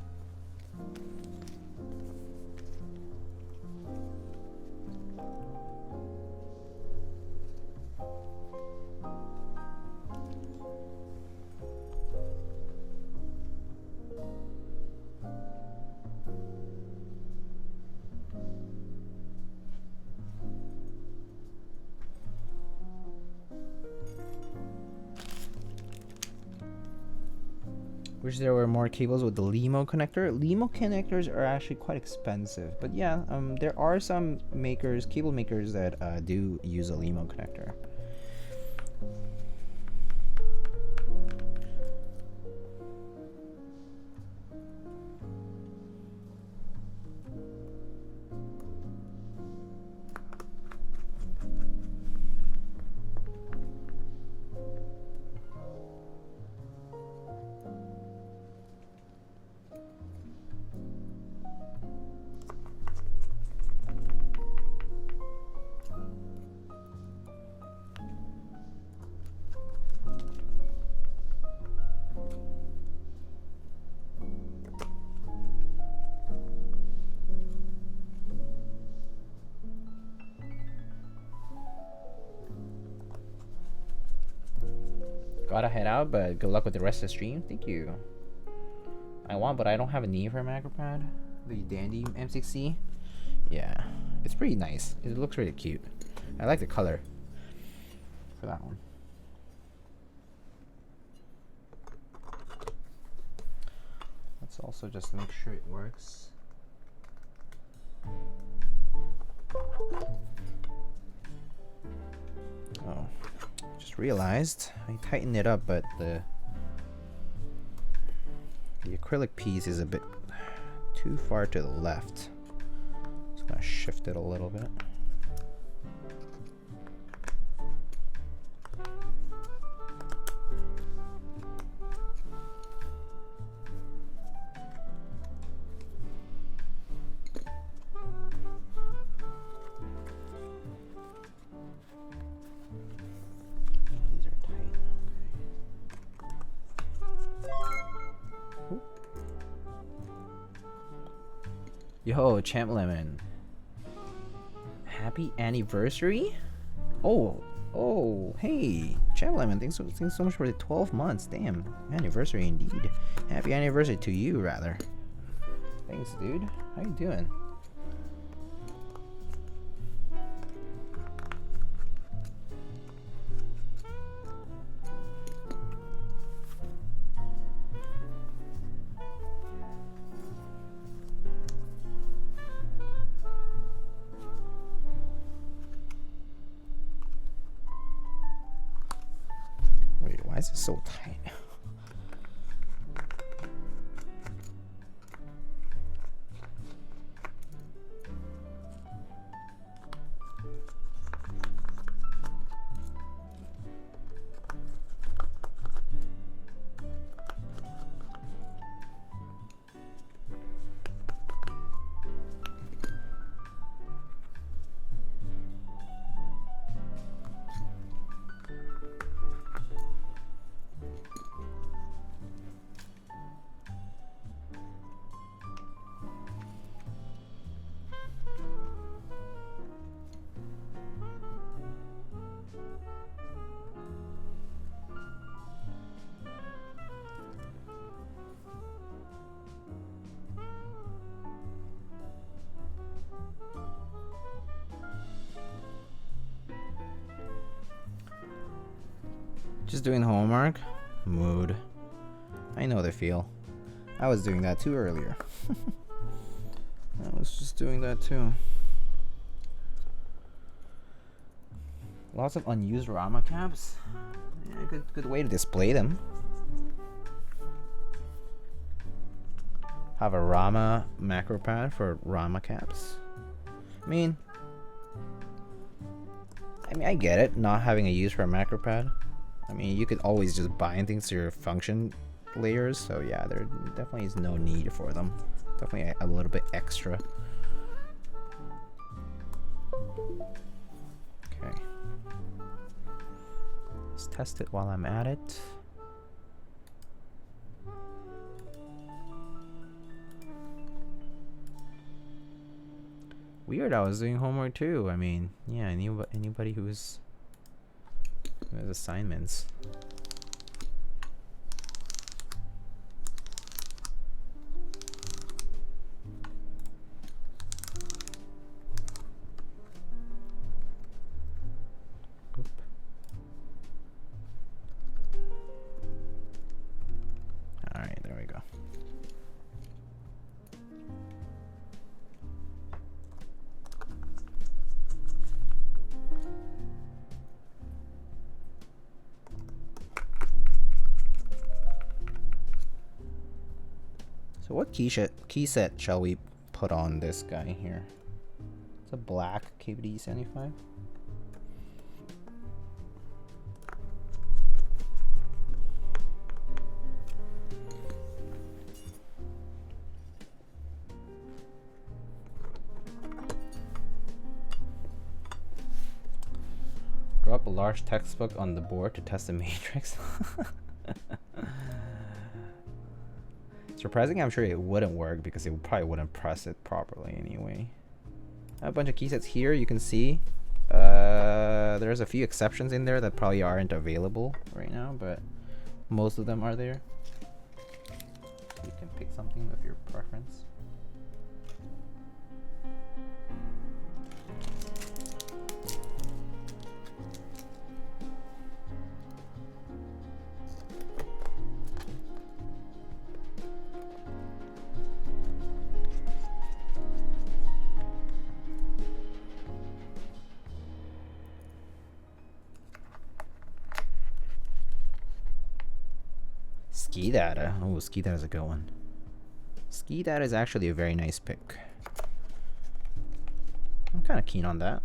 Wish there were more cables with the LEMO connector. LEMO connectors are actually quite expensive, but yeah, there are some cable makers that do use a LEMO connector. Gotta head out, but good luck with the rest of the stream. Thank you. I want, but I don't have a need for a macro pad. The Dandy M6C. Yeah, it's pretty nice. It looks really cute. I like the color for that one. Let's also just make sure it works. Oh, just realized I tightened it up, but the acrylic piece is a bit too far to the left. Just gonna shift it a little bit. Yo, Champ Lemon. Happy anniversary? Oh, hey, Champ Lemon. Thanks so much for the 12 months. Damn, anniversary indeed. Happy anniversary to you, rather. Thanks, dude. How you doing? Why is it so tight? Just doing homework? Mood. I know the feel. I was doing that too earlier. I was just doing that too. Lots of unused Rama caps. Yeah, good way to display them. Have a Rama macro pad for Rama caps. I mean, I get it, not having a use for a macro pad. I mean, you could always just bind things to your function layers, so yeah, there definitely is no need for them. Definitely a little bit extra. Okay. Let's test it while I'm at it. Weird, I was doing homework too. I mean, yeah, anybody who has assignments. Oop. All right, there we go. So what key set shall we put on this guy here? It's a black KBD75. Drop a large textbook on the board to test the matrix. Surprising, I'm sure it wouldn't work because it probably wouldn't press it properly anyway. A bunch of key sets here, you can see. There's a few exceptions in there that probably aren't available right now, but most of them are there. You can pick something of your preference. Ski data. Oh, ski data is a good one. Ski data is actually a very nice pick. I'm kind of keen on that.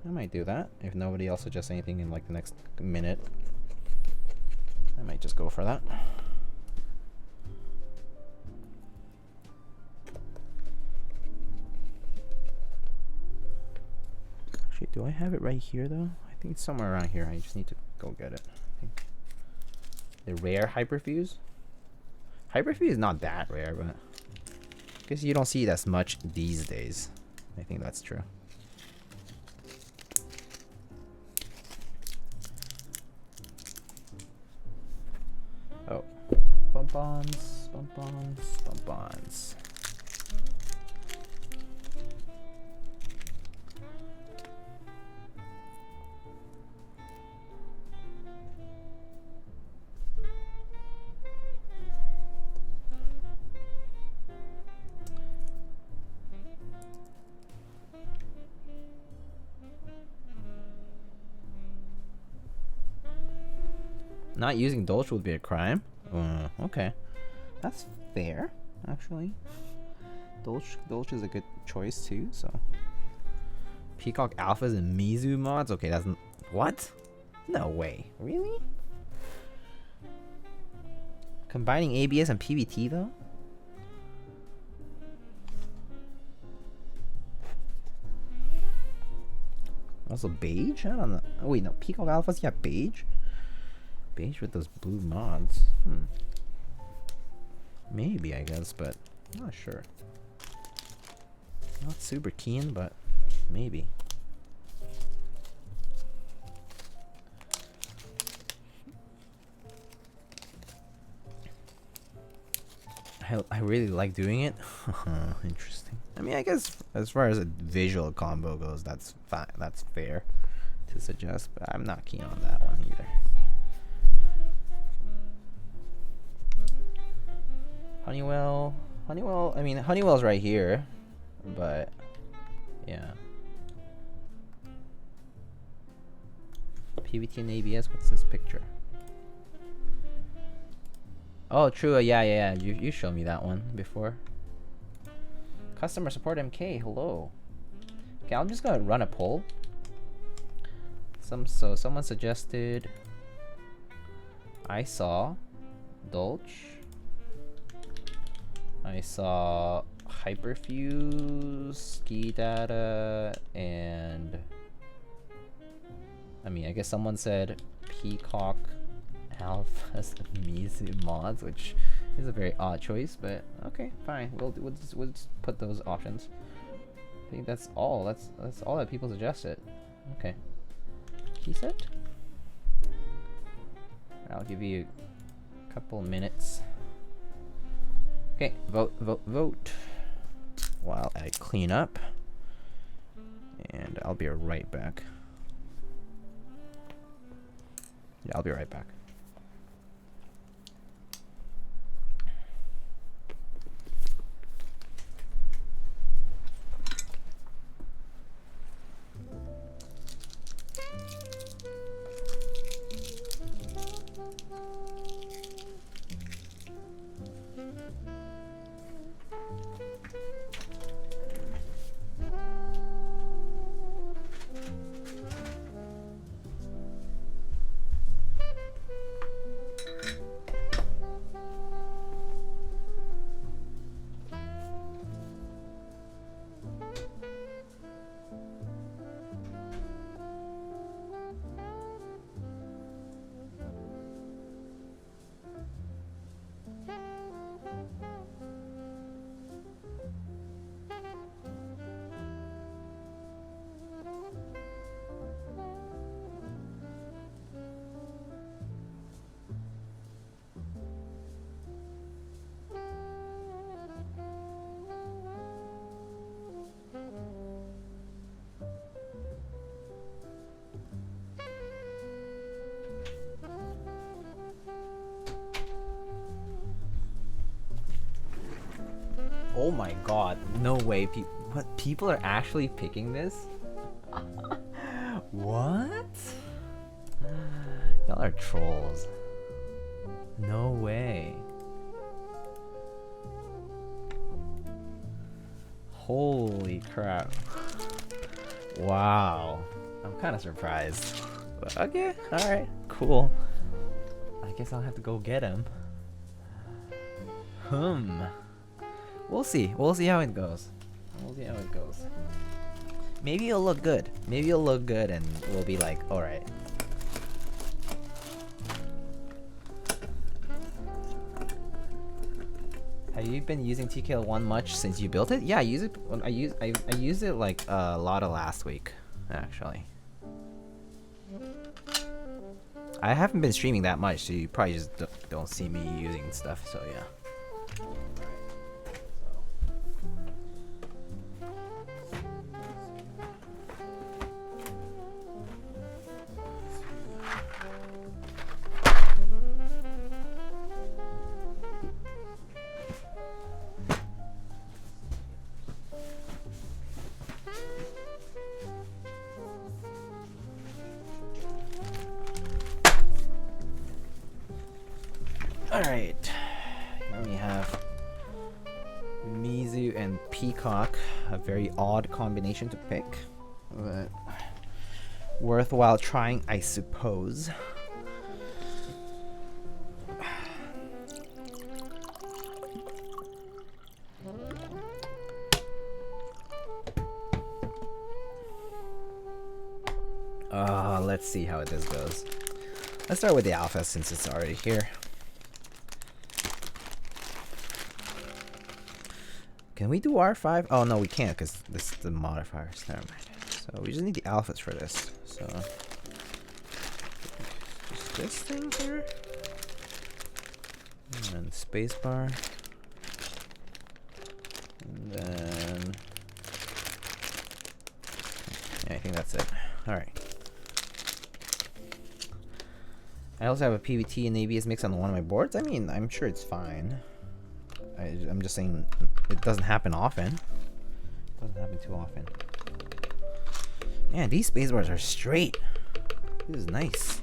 I might do that if nobody else suggests anything in like the next minute. I might just go for that. Actually, do I have it right here though? I think it's somewhere around here. I just need to go get it. I think. The rare hyperfuse? Hyperfuse is not that rare, but I guess you don't see it as much these days. I think that's true. Oh. Bump-ons, bump-ons, bump-ons. Not using Dolce would be a crime. Okay, that's fair, actually. Dolce is a good choice too. So, Peacock Alphas and Mizu mods. Okay, that's what? No way, really? Combining ABS and PBT though. Also beige? I don't know. Oh wait, no. Peacock Alphas, yeah, beige. Beige with those blue mods. Maybe, I guess, but I'm not sure. Not super keen, but maybe. I really like doing it. Interesting. I mean, I guess as far as a visual combo goes, that's fine. That's fair to suggest, but I'm not keen on that one either. Honeywell, I mean, Honeywell's right here, but yeah. PBT and ABS, what's this picture? Oh, true, yeah, you showed me that one before. Customer support MK, hello. Okay, I'm just gonna run a poll. So someone suggested I saw Dolce. I saw Hyperfuse, Ski Data, and I mean, I guess someone said Peacock Alphas Mizu mods, which is a very odd choice, but okay, fine. We'll just put those options. I think that's all. That's all that people suggested. Okay. Key set. I'll give you a couple minutes. Okay, vote while I clean up, and I'll be right back. Yeah, I'll be right back. Oh my god, no way. What? People are actually picking this? What? Y'all are trolls. No way. Holy crap. Wow. I'm kind of surprised. But okay, alright, cool. I guess I'll have to go get him. We'll see. We'll see how it goes. We'll see how it goes. Maybe it'll look good. Maybe it'll look good and we'll be like, alright. Have you been using TKL1 much since you built it? Yeah, I use it. I used it like a lot of last week, actually. I haven't been streaming that much, so you probably just don't see me using stuff. So yeah. Alright, here we have Mizu and Peacock, a very odd combination to pick, but worthwhile trying, I suppose. Let's see how this goes. Let's start with the alpha since it's already here. Can we do R5? Oh no, we can't because this is the modifiers. Never mind. So we just need the alphas for this. So just this thing here, and spacebar, and then yeah, I think that's it. All right. I also have a PBT and ABS mix on one of my boards. I mean, I'm sure it's fine. I'm just saying it doesn't happen often. It doesn't happen too often. Man, these spacebars are straight. This is nice.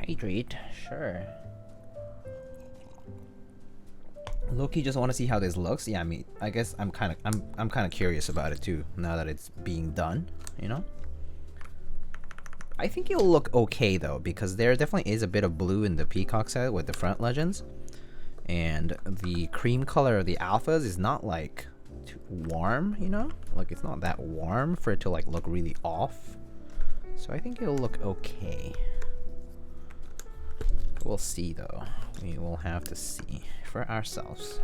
Hydrate, sure. Loki just want to see how this looks. Yeah, I mean, I guess I'm kind of curious about it too. Now that it's being done, you know. I think it'll look okay though, because there definitely is a bit of blue in the Peacock set with the front legends, and the cream color of the alphas is not like too warm, you know. Like it's not that warm for it to like look really off. So I think it'll look okay. We'll see though. We will have to see for ourselves.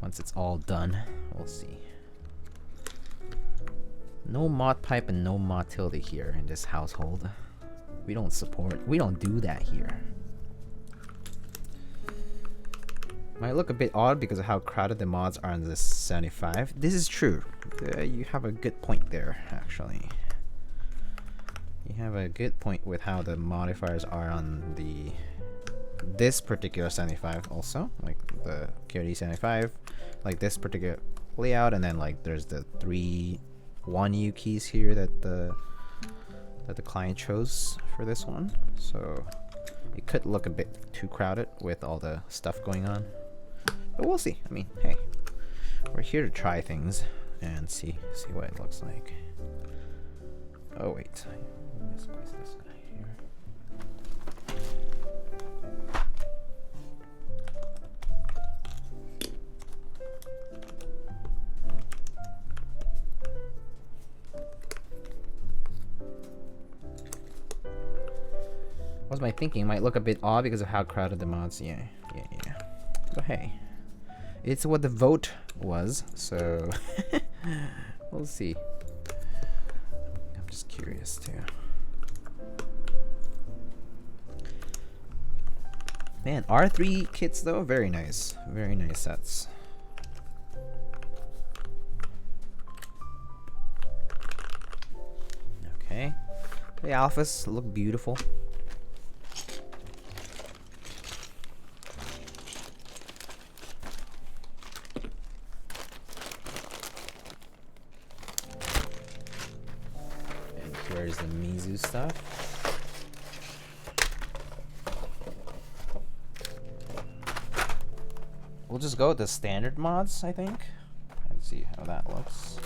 Once it's all done, we'll see. No mod pipe and no mod tilde here in this household. We don't do that here. Might look a bit odd because of how crowded the mods are on this 75. This is true. You have a good point there, actually. You have a good point with how the modifiers are on this particular 75 also, like the KBD75, like this particular layout, and then like there's the 3 1U keys here that the client chose for this one. So it could look a bit too crowded with all the stuff going on, but we'll see. I mean, hey, we're here to try things and see what it looks like. Oh wait. Misplace this guy here. What's my thinking? Might look a bit odd because of how crowded the mods. Yeah. But hey, it's what the vote was, so we'll see. I'm just curious too. Man, R3 kits though, very nice sets. Okay, the alphas look beautiful. And here's the Mizu stuff. We'll just go with the standard mods, I think. Let's see how that looks.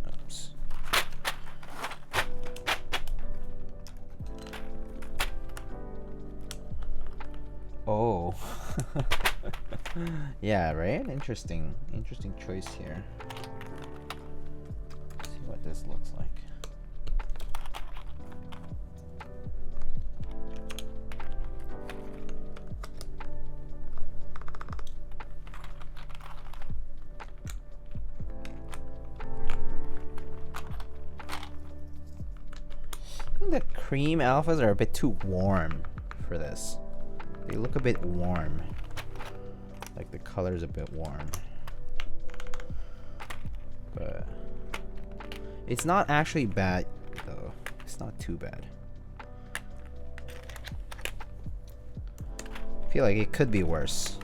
Oops. Oh. Yeah, right? Interesting choice here. Let's see what this looks like. I think the cream alphas are a bit too warm for this. They look a bit warm. Like the color's a bit warm. But it's not actually bad though. It's not too bad. I feel like it could be worse.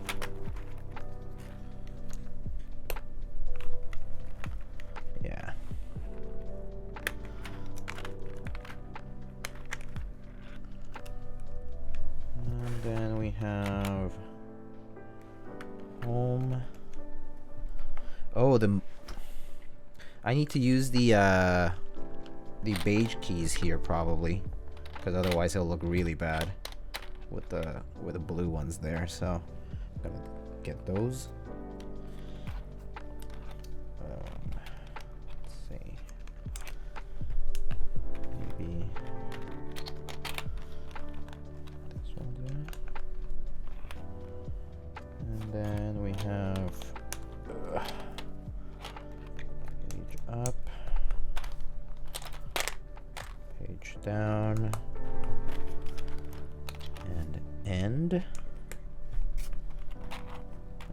Yeah. And then we have home. Oh, I need to use the beige keys here probably, because otherwise it'll look really bad with the blue ones there. So I'm gonna get those. Let's see. Maybe this one there. And then we have page up, page down, and end.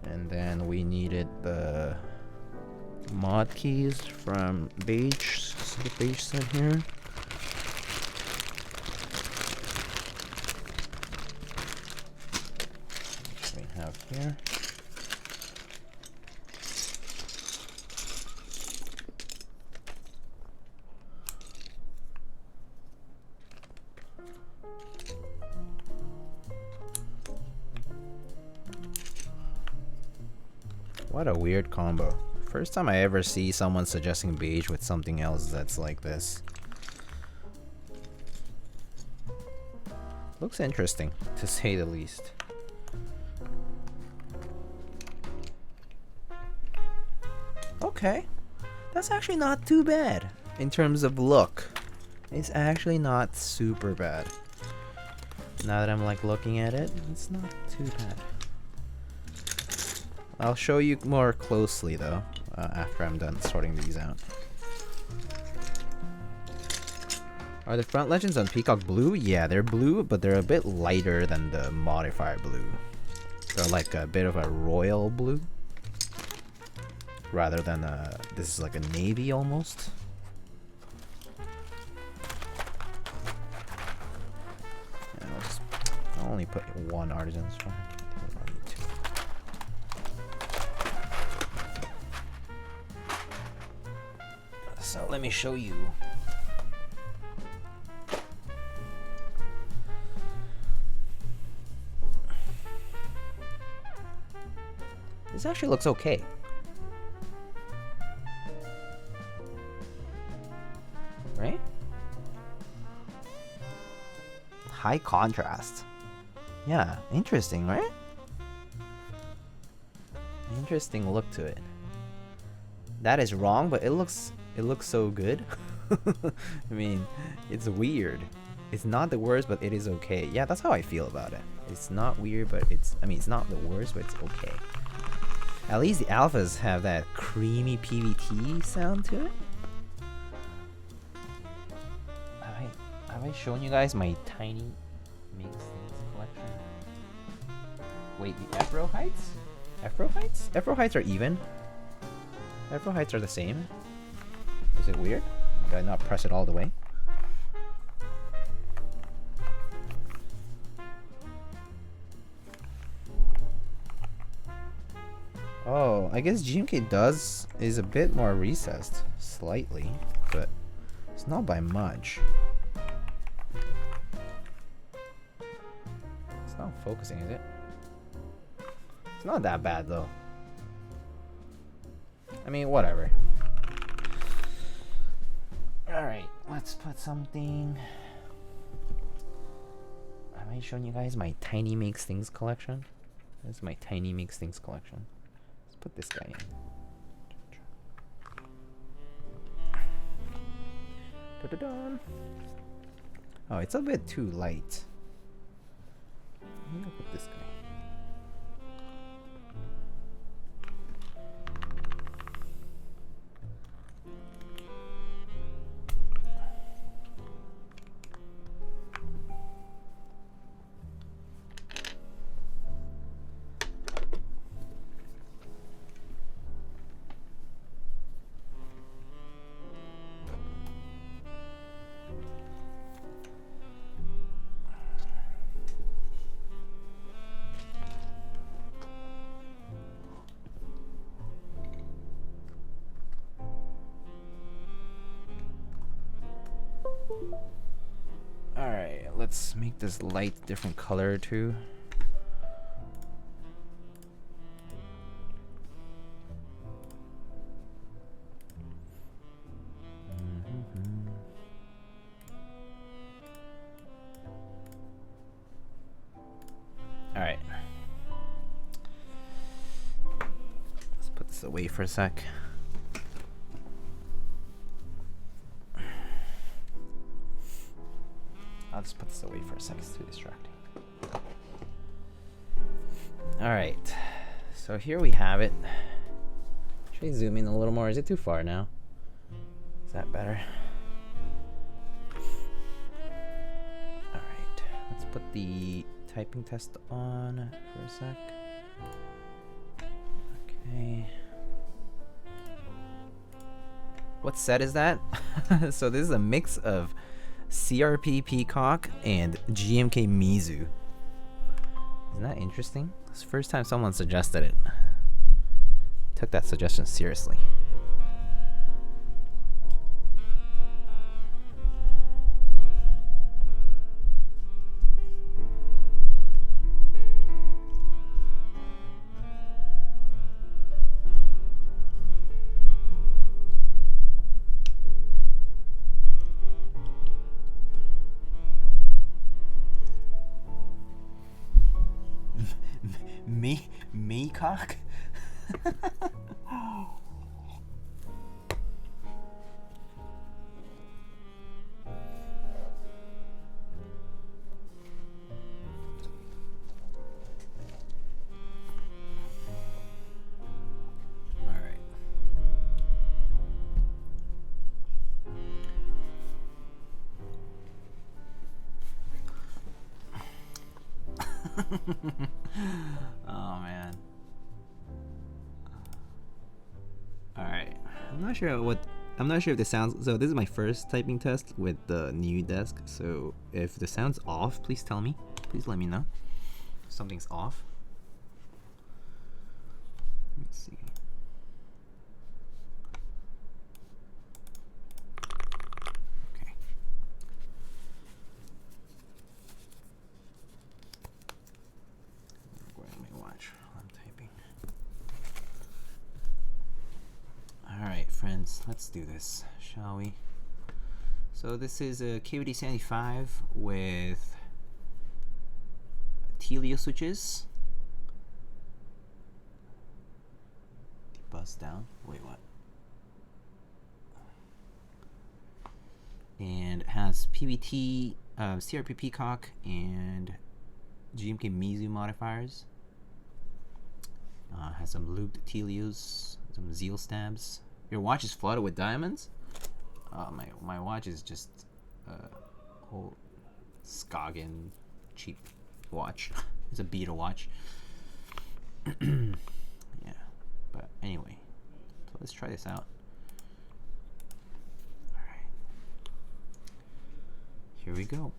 And then we needed the mod keys from beige, the beige set here. Which we have here. What a weird combo. First time I ever see someone suggesting beige with something else that's like this. Looks interesting, to say the least. Okay. That's actually not too bad in terms of look. It's actually not super bad. Now that I'm like looking at it, it's not too bad. I'll show you more closely though, after I'm done sorting these out. Are the front legends on Peacock blue? Yeah, they're blue, but they're a bit lighter than the modifier blue. They're like a bit of a royal blue. Rather than this is like a navy almost. Yeah, I'll only put one artisan's one. So let me show you. This actually looks okay. Right? High contrast. Yeah, interesting, right? Interesting look to it. That is wrong, but it looks so good. I mean, it's weird. It's not the worst, but it is okay. Yeah, that's how I feel about it. It's not weird, but it's not the worst, but it's okay. At least the alphas have that creamy PVT sound to it. Have I shown you guys my tiny Makes Things collection? Wait, the Afro heights? Afro heights? Afro heights are even. Afro heights are the same. Is it weird? Did I not press it all the way? Oh, I guess GMK is a bit more recessed, slightly, but it's not by much. It's not focusing, is it? It's not that bad though. I mean, whatever. Alright, let's put something. Have I shown you guys my Tiny Makes Things collection? This is my Tiny Makes Things collection. Let's put this guy in. Da-da-dun. Oh, it's a bit too light. Maybe I'll put this guy. Alright, let's make this light different color too. Alright. Let's put this away for a sec. I'll just put this away for a second. It's too distracting. Alright. So here we have it. Should I zoom in a little more? Is it too far now? Is that better? Alright. Let's put the typing test on for a sec. Okay. What set is that? So this is a mix of CRP Peacock and GMK Mizu. Isn't that interesting? It's the first time someone suggested it. Took that suggestion seriously. Meacock? Oh man. Alright. I'm not sure if the sounds, so this is my first typing test with the new desk, so if the sound's off, please tell me. Please let me know if something's off. Let's see. Okay. Let me watch while I'm typing. Alright friends, let's do this, shall we? So this is a KBD75 with Tealios switches. Buzz down. Wait, what? And it has PBT, CRP Peacock, and GMK Mizu modifiers. Has some lubed Tealios, some Zeal stabs. Your watch is flooded with diamonds? My watch is just a whole Skagen cheap watch. It's a beta watch. Yeah, but anyway, so let's try this out. All right, here we go.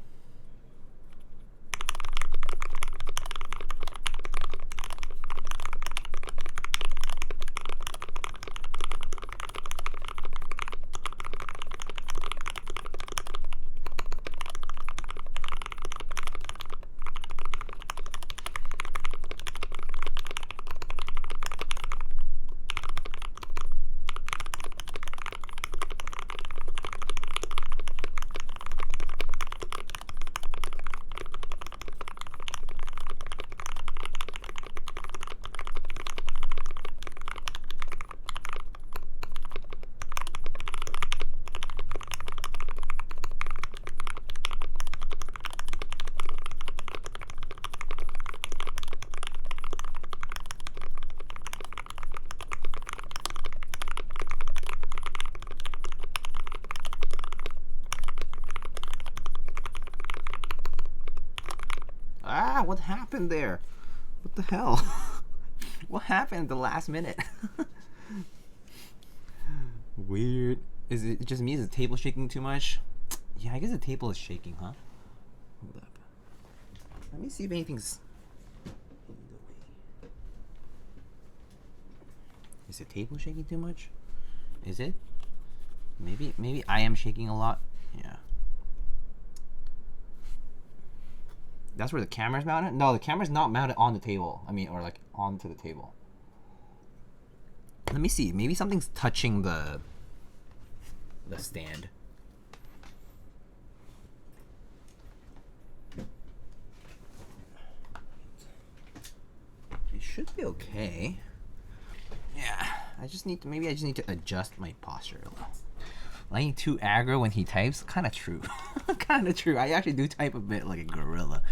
What happened there? What the hell? What happened at the last minute? Weird. Is it just me? Is the table shaking too much? Yeah, I guess the table is shaking, huh? Hold up. Let me see if anything's in the way. Is the table shaking too much? Is it? Maybe I am shaking a lot. Yeah. That's where the camera's mounted? No, the camera's not mounted on the table. I mean, or like onto the table. Let me see. Maybe something's touching the stand. It should be okay. Yeah. I just need to adjust my posture a little. Lying too aggro when he types, kind of true. Kind of true. I actually do type a bit like a gorilla.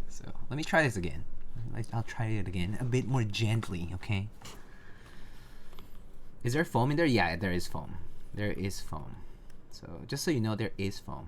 So let me try this again. I'll try it again a bit more gently, okay? Is there foam in there? Yeah, there is foam. There is foam. So just so you know, there is foam.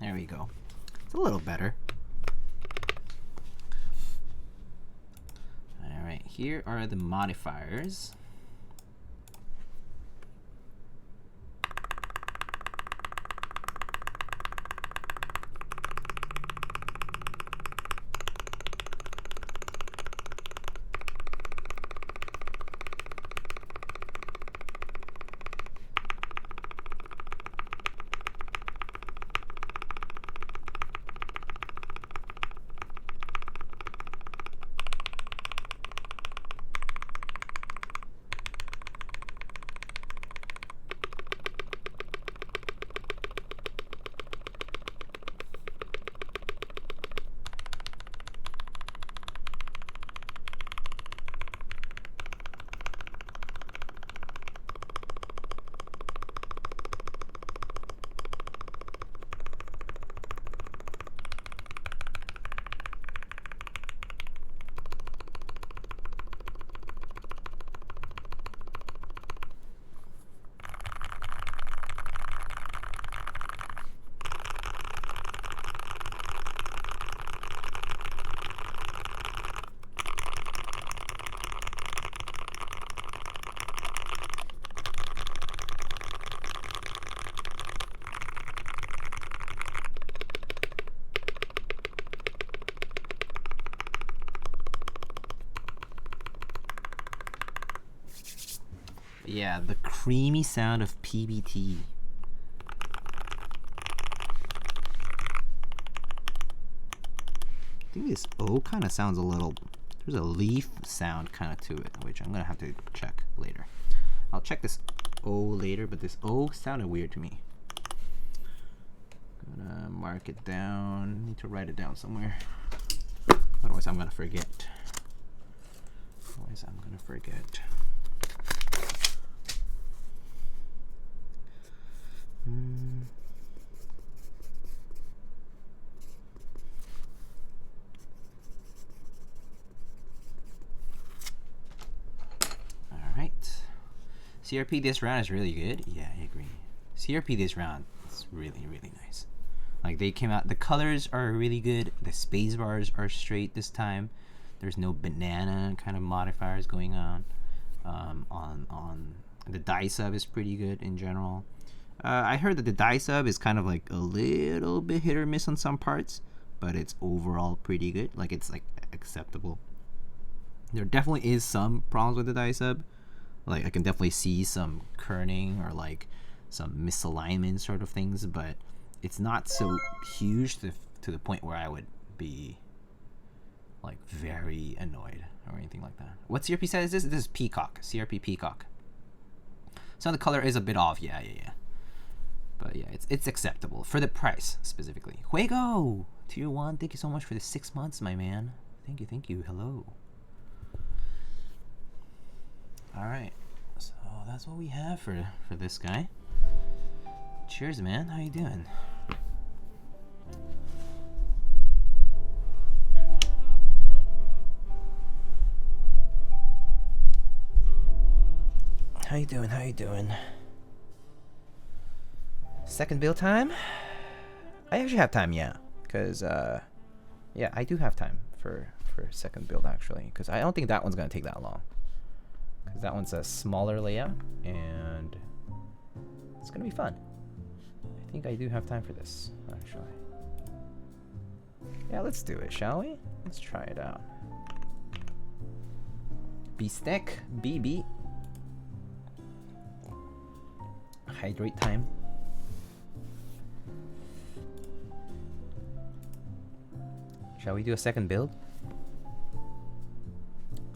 There we go. It's a little better. Alright, here are the modifiers. Yeah, the creamy sound of PBT. I think this O kind of sounds a little, there's a leaf sound kind of to it, which I'm gonna have to check later. I'll check this O later, but this O sounded weird to me. Gonna mark it down. Need to write it down somewhere. Otherwise I'm gonna forget. Alright. CRP this round is really good. Yeah, I agree. CRP this round is really, really nice. Like, they came out, the colors are really good. The space bars are straight this time. There's no banana kind of modifiers going on. On the dye sub is pretty good in general. I heard that the dye sub is kind of like a little bit hit or miss on some parts, but it's overall pretty good. Like, it's like acceptable. There definitely is some problems with the dye sub. Like, I can definitely see some kerning or like some misalignment sort of things, but it's not so huge to the point where I would be like very annoyed or anything like that. What CRP set is this? This is Peacock, CRP Peacock. So the color is a bit off, yeah. But yeah, it's acceptable for the price specifically. Juego Tier 1, thank you so much for the 6 months, my man. Thank you. Hello. All right, so that's what we have for this guy. Cheers, man. How you doing? How you doing? Second build time? I actually have time, yeah. Because, yeah, I do have time for second build, actually. Because I don't think that one's going to take that long. Because that one's a smaller layout, and it's going to be fun. I think I do have time for this, actually. Yeah, let's do it, shall we? Let's try it out. B-Stack, BB. Hydrate time. Shall we do a second build?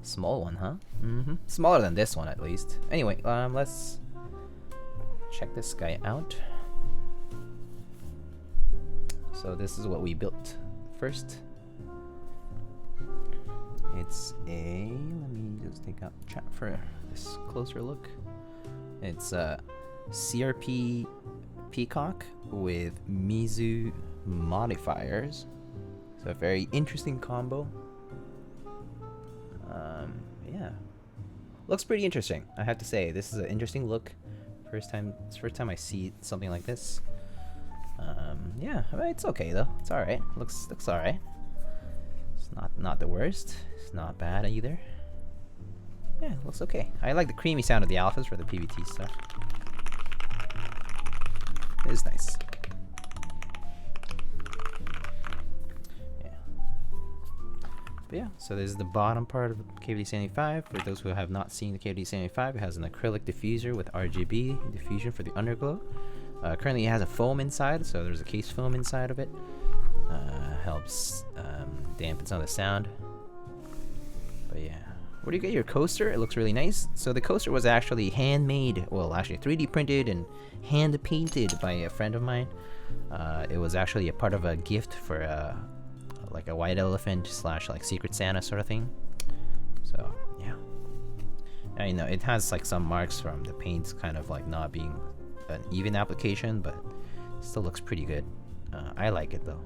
Small one, huh? Smaller than this one, at least. Anyway, let's check this guy out. So this is what we built first. It's a, let me just take out chat for this closer look. It's a CRP Peacock with Mizu modifiers. So a very interesting combo. Yeah, looks pretty interesting. I have to say, this is an interesting look. It's the first time I see something like this. Yeah, I mean, it's okay though. It's all right. Looks all right. It's not the worst. It's not bad either. Yeah, looks okay. I like the creamy sound of the alphas for the PBT stuff. It is nice. But yeah, so this is the bottom part of KBD75. For those who have not seen the KBD75, it has an acrylic diffuser with RGB diffusion for the underglow. Currently it has a foam inside, so there's a case foam inside of it. Helps dampen some of the sound. But yeah, where do you get your coaster? It looks really nice. So the coaster was actually handmade, well actually 3D printed and hand painted by a friend of mine. It was actually a part of a gift for like a white elephant / like Secret Santa sort of thing. So yeah, I know it has like some marks from the paints kind of like not being an even application, but it still looks pretty good. I like it though.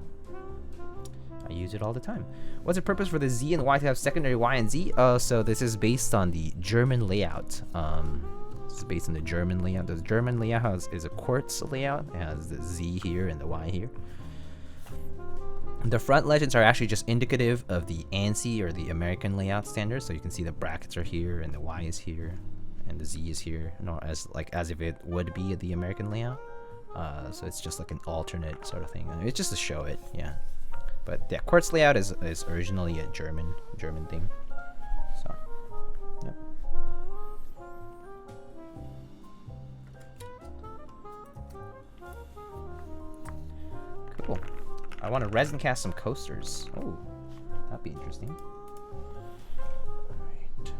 I use it all the time. What's the purpose for the Z and Y to have secondary Y and Z? So this is based on the German layout. This is based on the German layout. The German layout is a quartz layout. It has the Z here and the Y here. The front legends are actually just indicative of the ANSI or the American layout standard. So you can see the brackets are here and the Y is here and the Z is here, as if it would be the American layout. So it's just like an alternate sort of thing. It's just to show it, yeah. But yeah, quartz layout is originally a German thing. So, yep. I want to resin cast some coasters. Oh, that'd be interesting. Alright.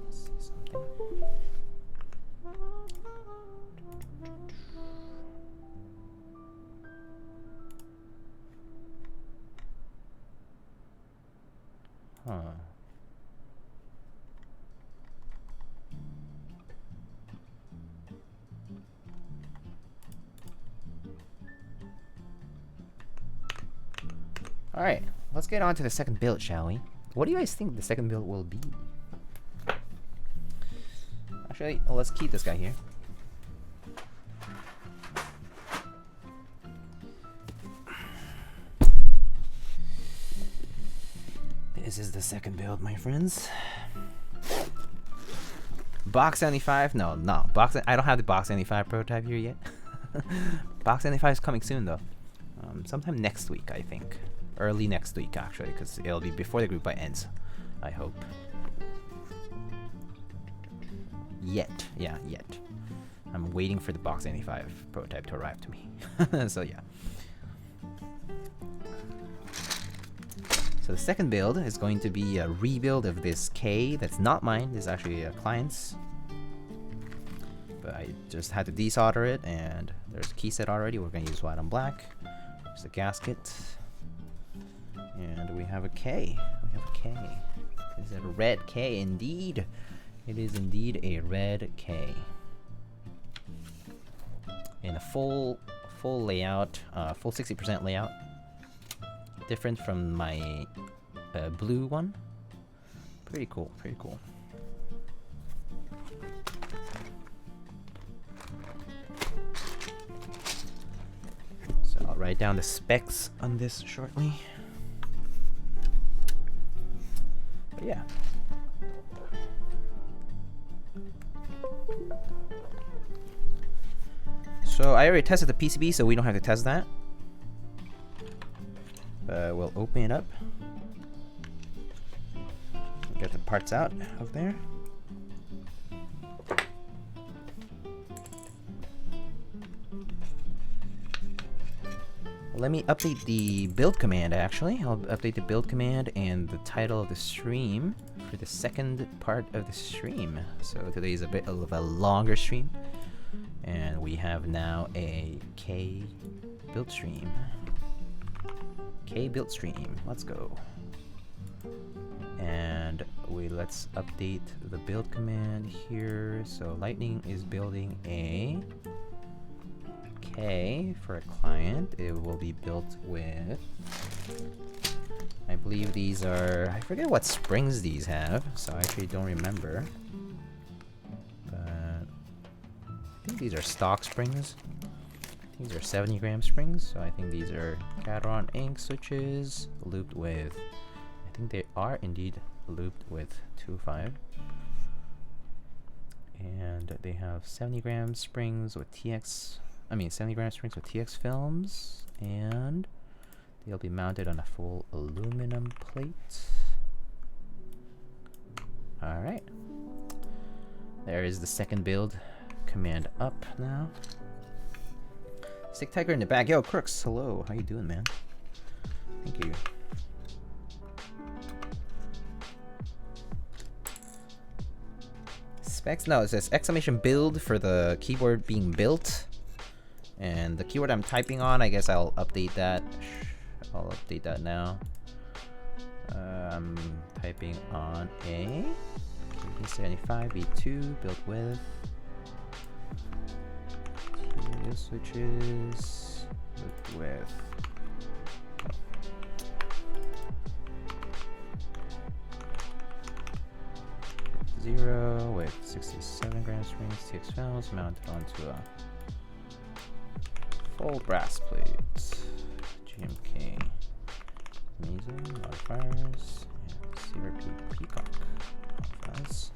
Let's see something. Huh. Alright, let's get on to the second build, shall we? What do you guys think the second build will be? Actually, let's keep this guy here. This is the second build, my friends. Box 75? No, I don't have the Box 75 prototype here yet. Box 75 is coming soon, though. Sometime next week, I think. Early next week, actually, because it'll be before the group buy ends, I hope. Yet. I'm waiting for the Box 75 prototype to arrive to me. So, yeah. So the second build is going to be a rebuild of this K. That's not mine. This is actually a client's. But I just had to desolder it, and there's a key set already. We're going to use white on black. There's a gasket. And we have a K. Is it a red K? Indeed. It is indeed a red K. In a full layout, full 60% layout. Different from my blue one. Pretty cool. So I'll write down the specs on this shortly. But yeah. So I already tested the PCB, so we don't have to test that. We'll open it up. Get the parts out of there. Let me update the build command, actually. I'll update the build command and the title of the stream for the second part of the stream. So today is a bit of a longer stream. And we have now a K build stream. K build stream. Let's go. And let's update the build command here. So Lightning is building a K for a client. It will be built with, I believe these are, I forget what springs these have, so I actually don't remember. But I think these are stock springs. These are 70-gram springs, so I think these are Gateron Ink switches looped with, I think they are indeed looped with 2.5. And they have 70-gram springs with 70-gram springs with TX films, and they'll be mounted on a full aluminum plate. Alright. There is the second build command up now. Stick Tiger in the back. Yo, Crooks, hello. How you doing, man? Thank you. Specs? No, it says exclamation build for the keyboard being built. And the keyword I'm typing on, I guess I'll update that. I'll update that now. I'm typing on a KBD75v2 built with Tealios switches with zero with 67-gram springs, TX films mounted onto a full brass plate. GMK Mizu modifiers and CRP Peacock modifiers.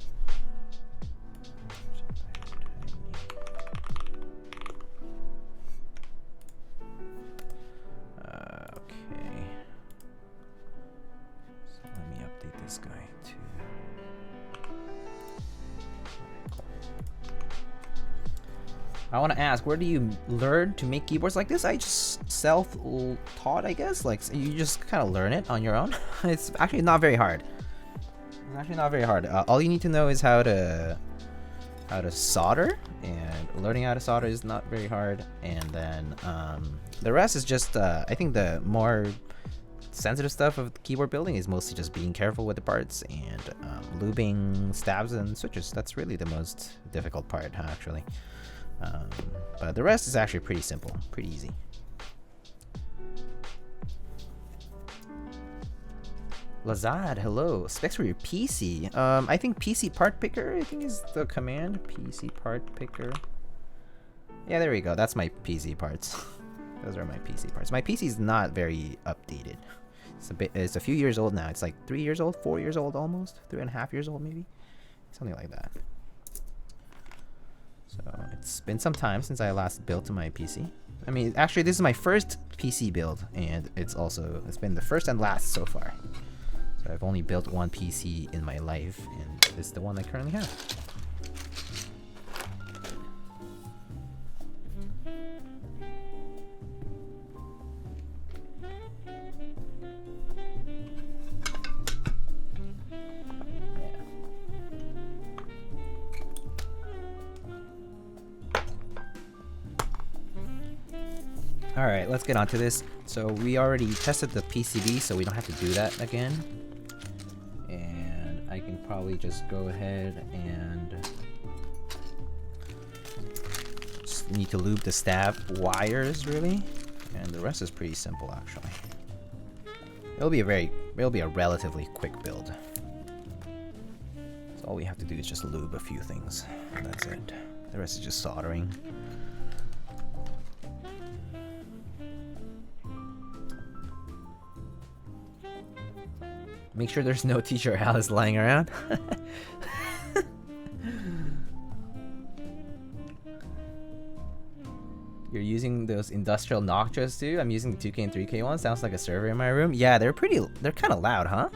Okay. So let me update this guy too. I want to ask, where do you learn to make keyboards like this? I just self-taught, I guess. Like, so you just kind of learn it on your own. It's actually not very hard. It's actually not very hard. All you need to know is how to solder, and learning how to solder is not very hard. And then the rest is just, I think the more sensitive stuff of keyboard building is mostly just being careful with the parts and lubing stabs and switches. That's really the most difficult part, actually. But the rest is actually pretty simple, pretty easy. Lazad, hello. Specs for your PC. I think PC part picker, I think is the command. PC part picker. Yeah, there we go. That's my PC parts. Those are my PC parts. My PC is not very updated. It's a few years old now. It's like 3 years old, 4 years old almost, 3.5 years old maybe, something like that. So it's been some time since I last built my PC. I mean, actually, this is my first PC build, and it's been the first and last so far. So I've only built one PC in my life, and this is the one I currently have. Alright, let's get on to this. So we already tested the PCB, so we don't have to do that again. And I can probably just go ahead and just need to lube the stab wires, really. And the rest is pretty simple, actually. It'll be a relatively quick build. So all we have to do is just lube a few things. And that's it. The rest is just soldering. Make sure there's no Teacher Alice lying around. You're using those industrial Noctras too? I'm using the 2K and 3K ones. Sounds like a server in my room. Yeah, they're kind of loud, huh?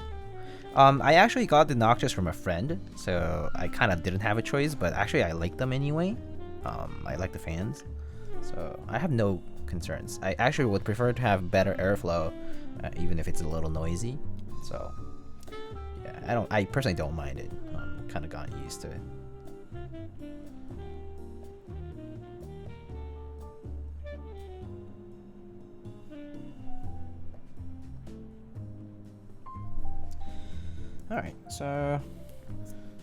I actually got the Noctras from a friend, so I kind of didn't have a choice, but actually I like them anyway. I like the fans, so I have no concerns. I actually would prefer to have better airflow, even if it's a little noisy. So yeah, I personally don't mind it. Kind of gotten used to it. All right,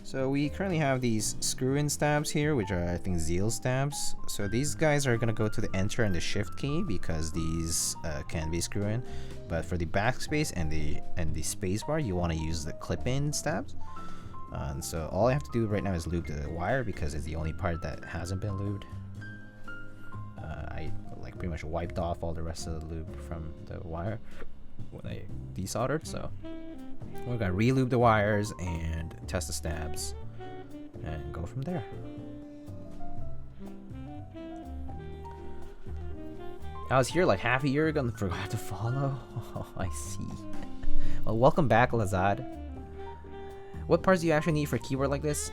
so we currently have these screw-in stabs here, which are, I think, Zeal stabs. So these guys are gonna go to the Enter and the Shift key because these can be screw-in. But for the backspace and the spacebar, you want to use the clip-in stabs. And so all I have to do right now is lube the wire because it's the only part that hasn't been lubed. I like pretty much wiped off all the rest of the lube from the wire when I desoldered. So we're gonna re-lube the wires and test the stabs and go from there. I was here like half a year ago and forgot to follow. Oh, I see. Well, welcome back, Lazad. What parts do you actually need for a keyboard like this?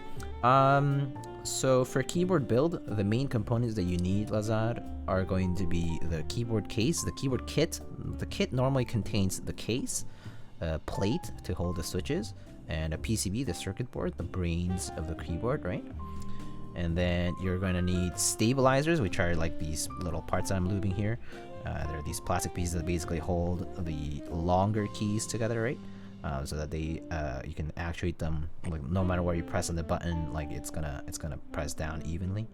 So for keyboard build, the main components that you need, Lazad, are going to be the keyboard case, the keyboard kit. The kit normally contains the case, a plate to hold the switches, and a PCB, the circuit board, the brains of the keyboard, right? And then you're going to need stabilizers, which are like these little parts that I'm lubing here. They're these plastic pieces that basically hold the longer keys together, right? So that they you can actuate them like no matter where you press on the button, like it's gonna press down evenly.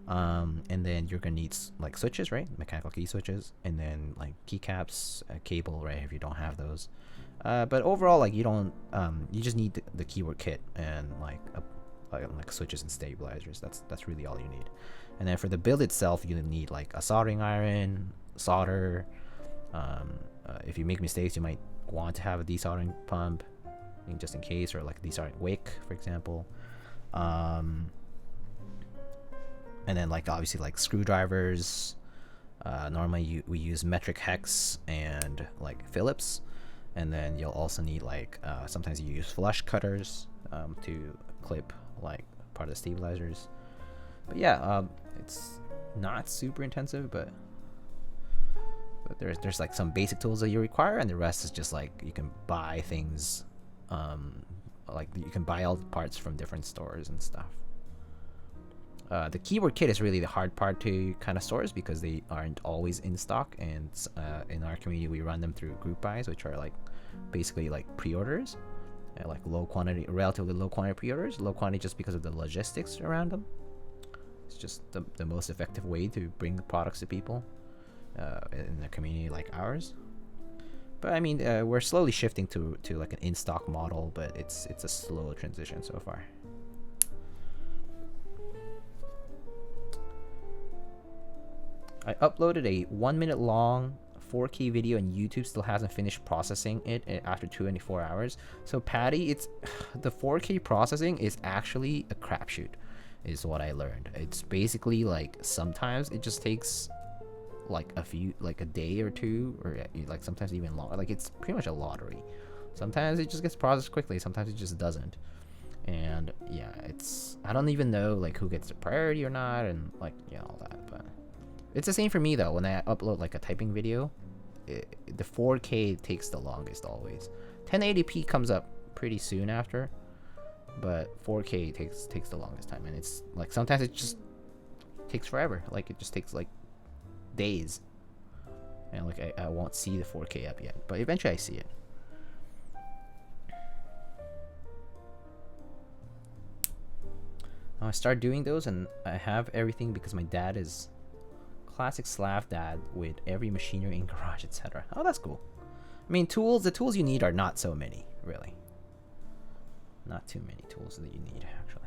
And then you're gonna need like switches, right? Mechanical key switches, and then like keycaps, a cable, right? If you don't have those. But overall, like you don't, you just need the keyboard kit and like switches and stabilizers. That's really all you need. And then for the build itself, you need like a soldering iron, solder. If you make mistakes, you might want to have a desoldering pump, just in case, or like a desoldering wick, for example. And then like obviously like screwdrivers. Normally we use metric hex and like Phillips. And then you'll also need like sometimes you use flush cutters to clip like part of the stabilizers. But yeah, it's not super intensive, but there's like some basic tools that you require, and the rest is just like you can buy things, like you can buy all the parts from different stores and stuff. The keyboard kit is really the hard part to kind of stores because they aren't always in stock, and in our community we run them through group buys, which are like basically like pre-orders, like relatively low quantity pre-orders. Low quantity just because of the logistics around them. It's just the most effective way to bring the products to people in a community like ours. But I mean, we're slowly shifting to like an in-stock model, but it's a slow transition so far. I uploaded a 1 minute long 4K video, and YouTube still hasn't finished processing it after 24 hours. So Patty, it's the 4K processing is actually a crapshoot, is what I learned. It's basically like sometimes it just takes like a day or two, or like sometimes even longer. Like it's pretty much a lottery. Sometimes it just gets processed quickly, sometimes it just doesn't. And yeah, I don't even know like who gets the priority or not, and like all that. But it's the same for me though. When I upload like a typing video, the 4K takes the longest always. 1080p comes up pretty soon after, but 4K takes the longest time, and it's like sometimes it just takes forever. Like it just takes like days, and like I won't see the 4K up yet, but eventually I see it. I start doing those, and I have everything because my dad is classic Slav dad with every machinery in garage, etc. Oh, that's cool. I mean, the tools you need are not so many, really. Not too many tools that you need, actually.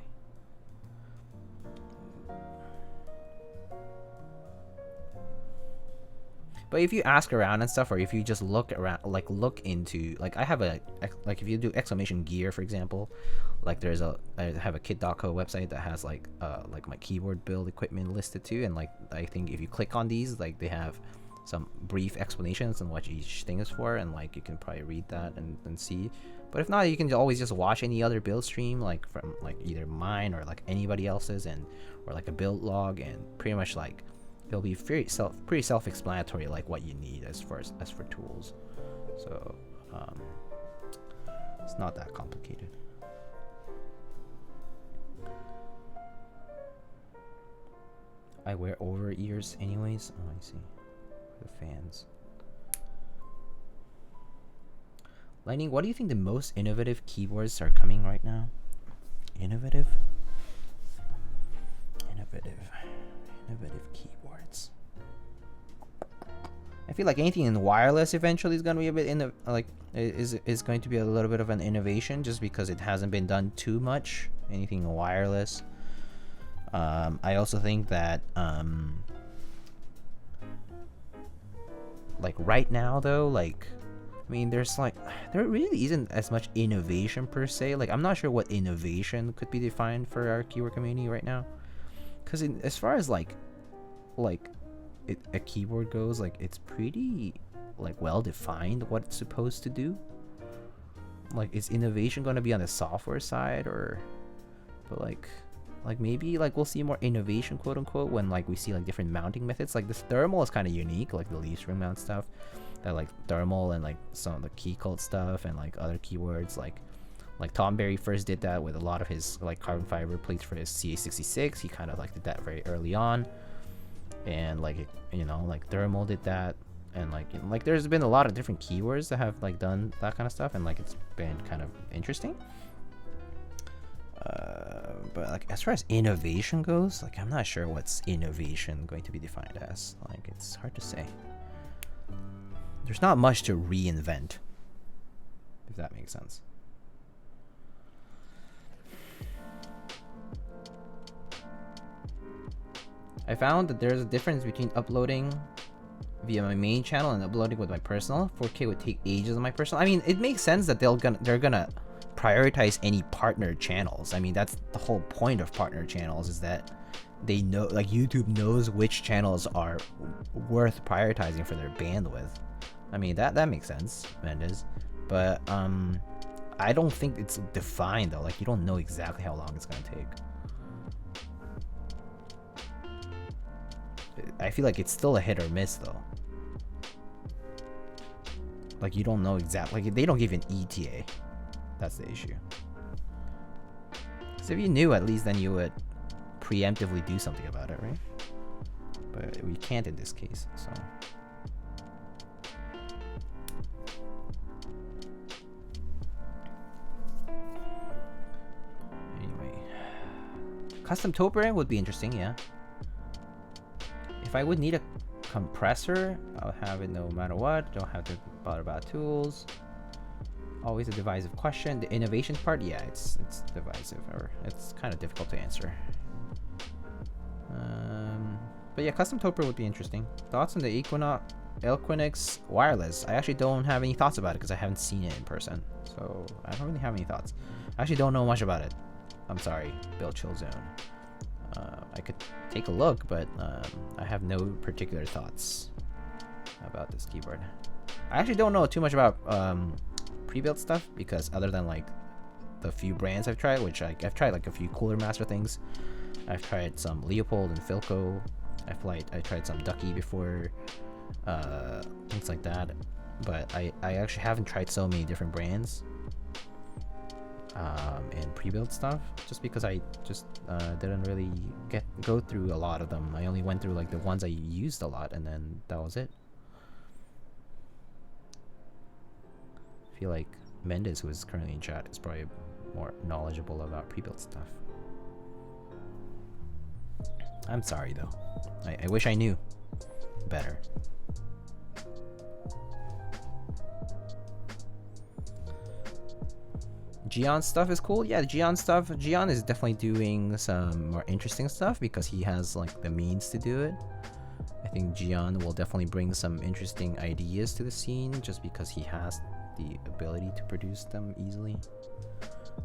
But if you ask around and stuff, or if you just look around, like look into, like I have like if you do exclamation gear, for example, like I have a kit.co website that has like my keyboard build equipment listed too, and like I think if you click on these, like they have some brief explanations on what each thing is for, and like you can probably read that and see. But if not, you can always just watch any other build stream, like from like either mine or like anybody else's, or like a build log, and pretty much like it'll be pretty self-explanatory, like what you need as for tools. So it's not that complicated. I wear over ears anyways. Oh, I see. The fans. Lightning, what do you think the most innovative keyboards are coming right now? Innovative keyboards. I feel like anything in wireless eventually is going to be a bit is going to be a little bit of an innovation, just because it hasn't been done too much. Anything wireless. I also think that like right now though, like I mean there really isn't as much innovation per se. Like I'm not sure what innovation could be defined for our keyboard community right now, because as far as like a keyboard goes, like it's pretty like well defined what it's supposed to do. Like is innovation going to be on the software side, but like maybe like we'll see more innovation, quote unquote, when like we see like different mounting methods. Like this thermal is kind of unique, like the leaf spring mount stuff, that like thermal, and like some of the key cult stuff, and like other keywords like Tom Berry first did that with a lot of his like carbon fiber plates for his CA66. He kind of like did that very early on, and like like thermal did that, and like there's been a lot of different keywords that have like done that kind of stuff, and like it's been kind of interesting. But like as far as innovation goes, like I'm not sure what's innovation going to be defined as. Like it's hard to say. There's not much to reinvent, if that makes sense. I found that there's a difference between uploading via my main channel and uploading with my personal. 4K would take ages on my personal. I mean, it makes sense that they're gonna prioritize any partner channels. I mean, that's the whole point of partner channels, is that they know, like YouTube knows which channels are worth prioritizing for their bandwidth. I mean, that makes sense, Mendes. But I don't think it's defined though. Like you don't know exactly how long it's gonna take. I feel like it's still a hit or miss though. Like you don't know exactly. Like they don't give you an ETA. That's the issue. So if you knew at least, then you would preemptively do something about it, right? But we can't in this case, so. Anyway, custom topering would be interesting, yeah. If I would need a compressor, I'll have it no matter what. Don't have to bother about tools. Always a divisive question. The innovation part, yeah, it's divisive, or it's kind of difficult to answer. But yeah, custom toper would be interesting. Thoughts on the Equinox wireless? I actually don't have any thoughts about it because I haven't seen it in person, so I don't really have any thoughts. I actually don't know much about it. I'm sorry, Bill Chill Zone. I could take a look, but I have no particular thoughts about this keyboard. I actually don't know too much about pre-built stuff, because other than like the few brands I've tried, which I've tried like a few Cooler Master things. I've tried some Leopold and Philco. I tried some Ducky before, things like that. But I actually haven't tried so many different brands and pre-built stuff, just because I just didn't really go through a lot of them. I only went through like the ones I used a lot, and then that was it. I feel like Mendes, who is currently in chat, is probably more knowledgeable about pre-built stuff. I'm sorry though. I wish I knew better. Gion stuff is cool. Yeah, Gion stuff. Gion is definitely doing some more interesting stuff because he has like the means to do it. I think Gion will definitely bring some interesting ideas to the scene just because he has the ability to produce them easily,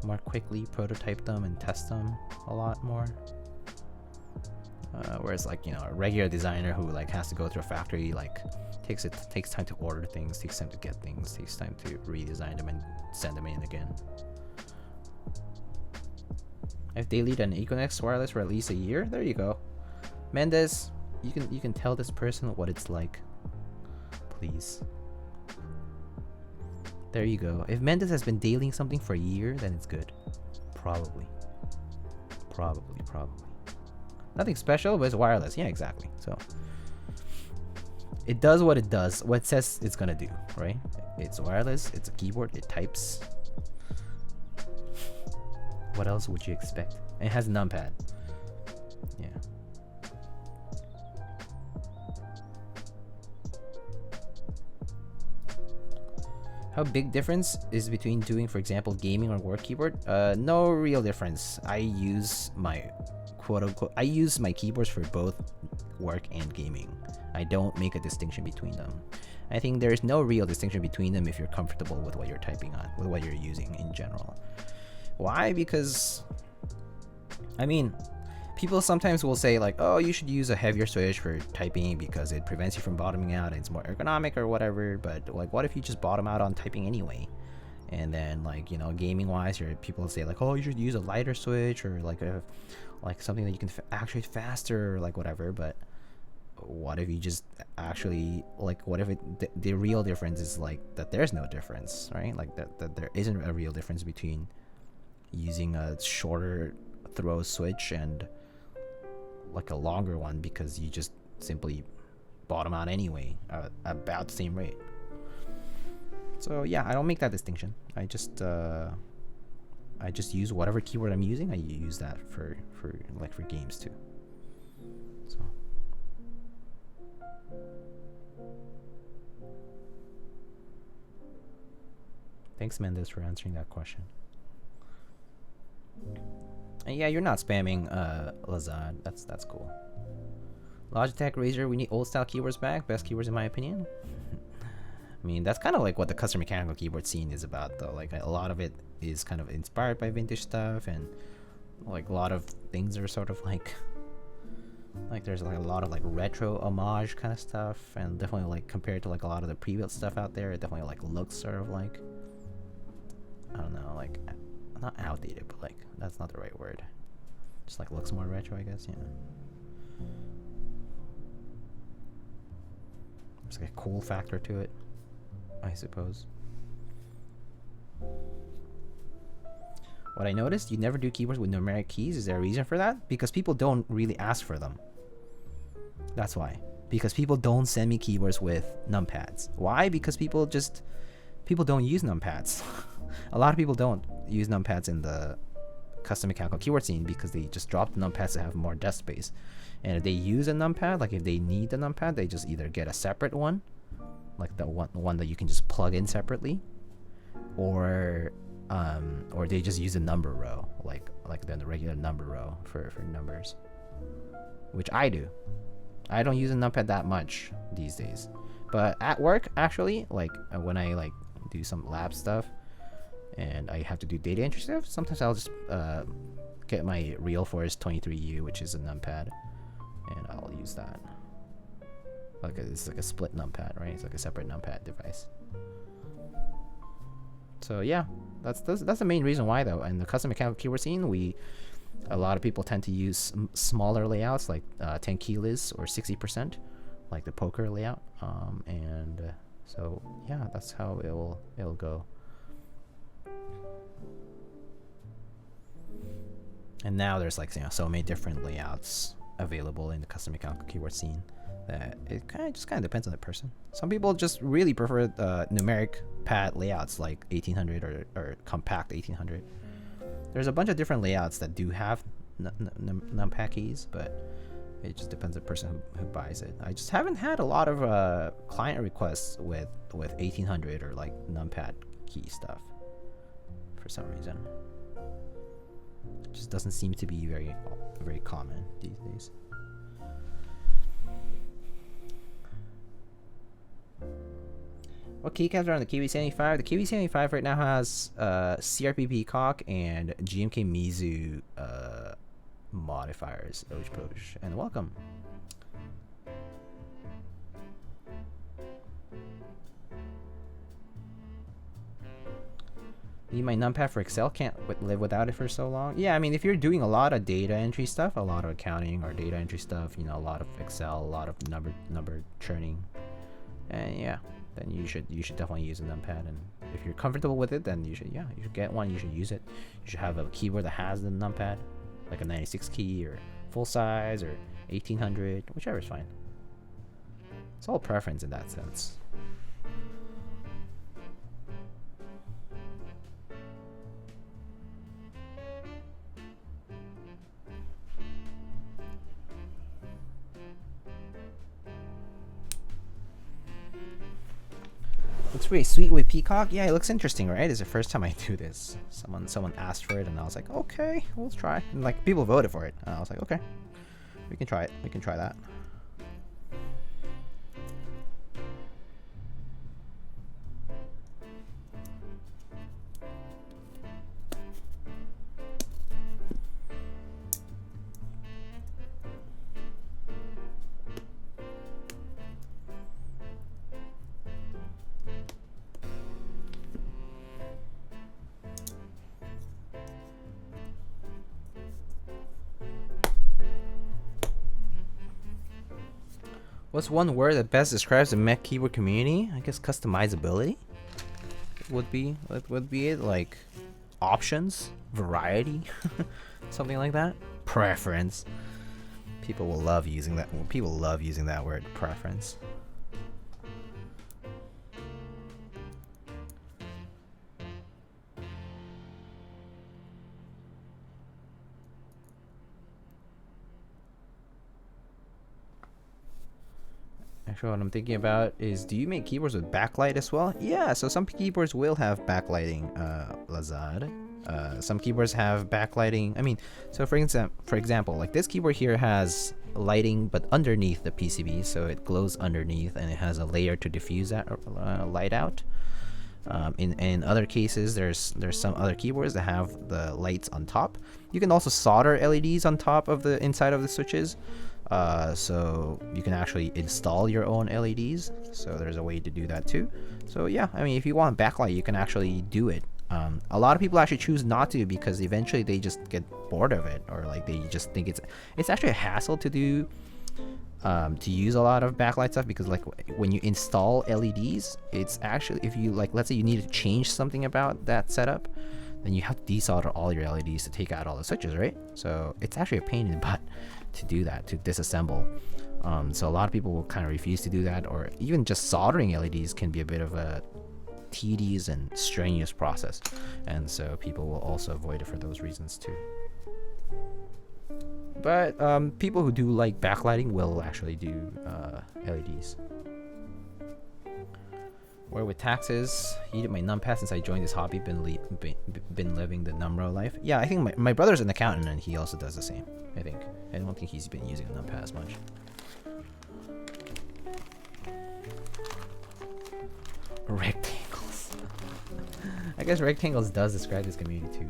more quickly, prototype them and test them a lot more. Whereas like, you know, a regular designer who like has to go through a factory, like takes time to order things, takes time to get things, takes time to redesign them and send them in again. If they lead an Equinox wireless for at least a year, there you go. Mendes, you can tell this person what it's like, please. There you go. If Mendes has been dealing something for a year, then it's good. Probably. Nothing special, but it's wireless. Yeah, exactly. So it does what it does, what it says it's gonna do, right? It's wireless, it's a keyboard, it types. What else would you expect? It has a numpad. Yeah. How big difference is between doing, for example, gaming or work keyboard? No real difference. I use my I use my keyboards for both work and gaming. I don't make a distinction between them. I think there is no real distinction between them if you're comfortable with what you're typing on, with what you're using in general. Why? Because, I mean, people sometimes will say like, oh, you should use a heavier switch for typing because it prevents you from bottoming out and it's more ergonomic or whatever. But like, what if you just bottom out on typing anyway? And then like, you know, gaming wise, people say like, oh, you should use a lighter switch or like something that you can actuate faster or like whatever. But what if you just actually like, what if the real difference is like that there's no difference, right? Like that there isn't a real difference between using a shorter throw switch and like a longer one because you just simply bottom out anyway about the same rate. So yeah, I don't make that distinction. I just use whatever keyboard I'm using. I use that for games too. So thanks, Mendes, for answering that question. And yeah, you're not spamming Lazad. That's cool. Logitech Razer, we need old style keyboards back. Best keyboards in my opinion. I mean, that's kind of like what the custom mechanical keyboard scene is about, though. Like a lot of it is kind of inspired by vintage stuff, and like a lot of things are sort of like there's like a lot of like retro homage kind of stuff, and definitely like compared to like a lot of the pre-built stuff out there, it definitely like looks sort of like, I don't know, like not outdated, but like that's not the right word. Just like looks more retro, I guess. Yeah. There's like a cool factor to it, I suppose. What I noticed, you never do keyboards with numeric keys. Is there a reason for that? Because people don't really ask for them. That's why. Because people don't send me keyboards with numpads. Why? Because people don't use numpads. A lot of people don't use numpads in the custom mechanical keyboard scene because they just drop the numpads to have more desk space. And if they use a numpad, like if they need the numpad, they just either get a separate one, like the one that you can just plug in separately, or they just use a number row, like the regular number row for numbers, which I do. I don't use a numpad that much these days, but at work, actually, like when I like do some lab stuff and I have to do data entry stuff, sometimes I'll just get my Realforce 23U, which is a numpad, and I'll use that. It's like a split numpad, right? It's like a separate numpad device. So yeah, that's the main reason why, though. In the custom mechanical keyboard scene, a lot of people tend to use smaller layouts, like 10 keyless or 60%, like the poker layout. So yeah, that's how it'll go. And now there's like, so many different layouts available in the custom mechanical keyboard scene that it kind of depends on the person. Some people just really prefer numeric pad layouts like 1800 or compact 1800. There's a bunch of different layouts that do have numpad keys, but it just depends on the person who buys it. I just haven't had a lot of client requests with 1800 or like numpad key stuff for some reason. It just doesn't seem to be very common these days. What keycaps are on the KBD75? The KBD75 right now has CRP Peacock and GMK Mizu modifiers. Push. And welcome. Need my numpad for Excel, can't live without it for so long. Yeah, I mean, if you're doing a lot of data entry stuff, a lot of accounting or data entry stuff, a lot of Excel, a lot of number churning, and yeah, then you should definitely use a numpad. And if you're comfortable with it, then you should get one. You should use it. You should have a keyboard that has the numpad, like a 96 key or full size or 1800, whichever is fine. It's all preference in that sense. Looks pretty sweet with Peacock. Yeah, it looks interesting, right? It's the first time I do this. Someone asked for it, and I was like, okay, we'll try. And like people voted for it, and I was like, okay, we can try it. We can try that. What's one word that best describes the mech keyboard community? I guess customizability would be it. Like options, variety, something like that. Preference. People will love using that. People love using that word, preference. Actually, what I'm thinking about is, do you make keyboards with backlight as well? Yeah, so some keyboards will have backlighting, Lazard. Some keyboards have backlighting. I mean, so for example, like this keyboard here has lighting, but underneath the PCB, so it glows underneath, and it has a layer to diffuse that light out. In other cases, there's some other keyboards that have the lights on top. You can also solder LEDs on top of the inside of the switches. So you can actually install your own LEDs, so there's a way to do that too. So yeah, I mean, if you want backlight, you can actually do it. A lot of people actually choose not to because eventually they just get bored of it, or like they just think it's actually a hassle to do to use a lot of backlight stuff, because like when you install LEDs, it's actually, if you like, let's say you need to change something about that setup, then you have to desolder all your LEDs to take out all the switches, right? So it's actually a pain in the butt to do that, to disassemble. So a lot of people will kind of refuse to do that, or even just soldering LEDs can be a bit of a tedious and strenuous process, and so people will also avoid it for those reasons too. But people who do like backlighting will actually do LEDs. Where with taxes, heated my numpad since I joined this hobby. Been living the numro life. Yeah, I think my brother's an accountant and he also does the same. I think. I don't think he's been using a numpad as much. Rectangles. I guess rectangles does describe this community too.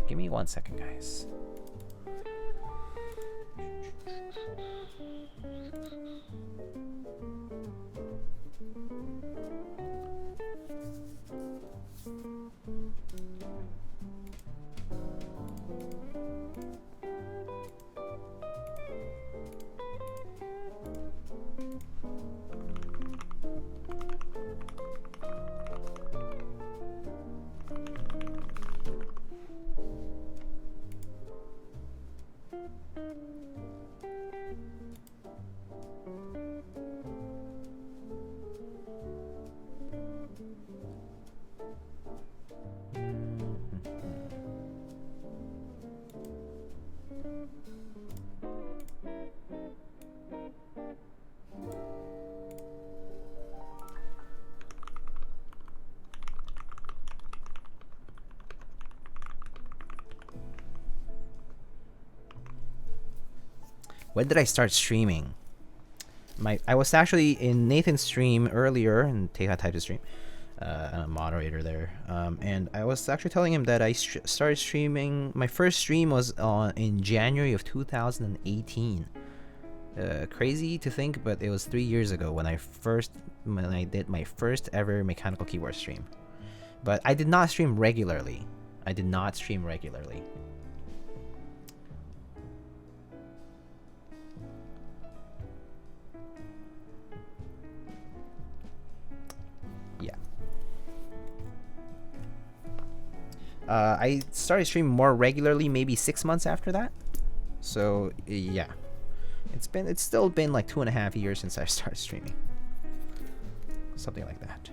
Give me 1 second, guys. When did I start streaming? I was actually in Nathan's stream earlier, and Teha typed the stream. I'm a moderator there, and I was actually telling him that I started streaming. My first stream was in January of 2018. Crazy to think, but it was 3 years ago when I did my first ever mechanical keyboard stream. But I did not stream regularly. I started streaming more regularly maybe 6 months after that. So yeah, it's still been like 2.5 years since I started streaming, something like that.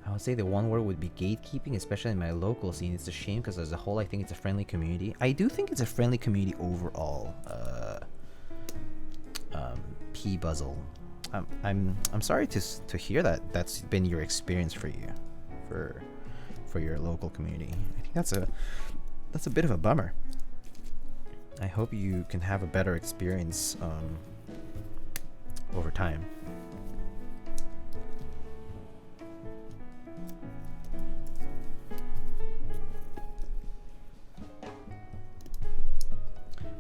I would say the one word would be gatekeeping, especially in my local scene. It's a shame because as a whole I think it's a friendly community. I do think it's a friendly community overall. P-Buzzle. I'm sorry to hear that that's been your experience for you, for your local community. I think that's a bit of a bummer. I hope you can have a better experience over time.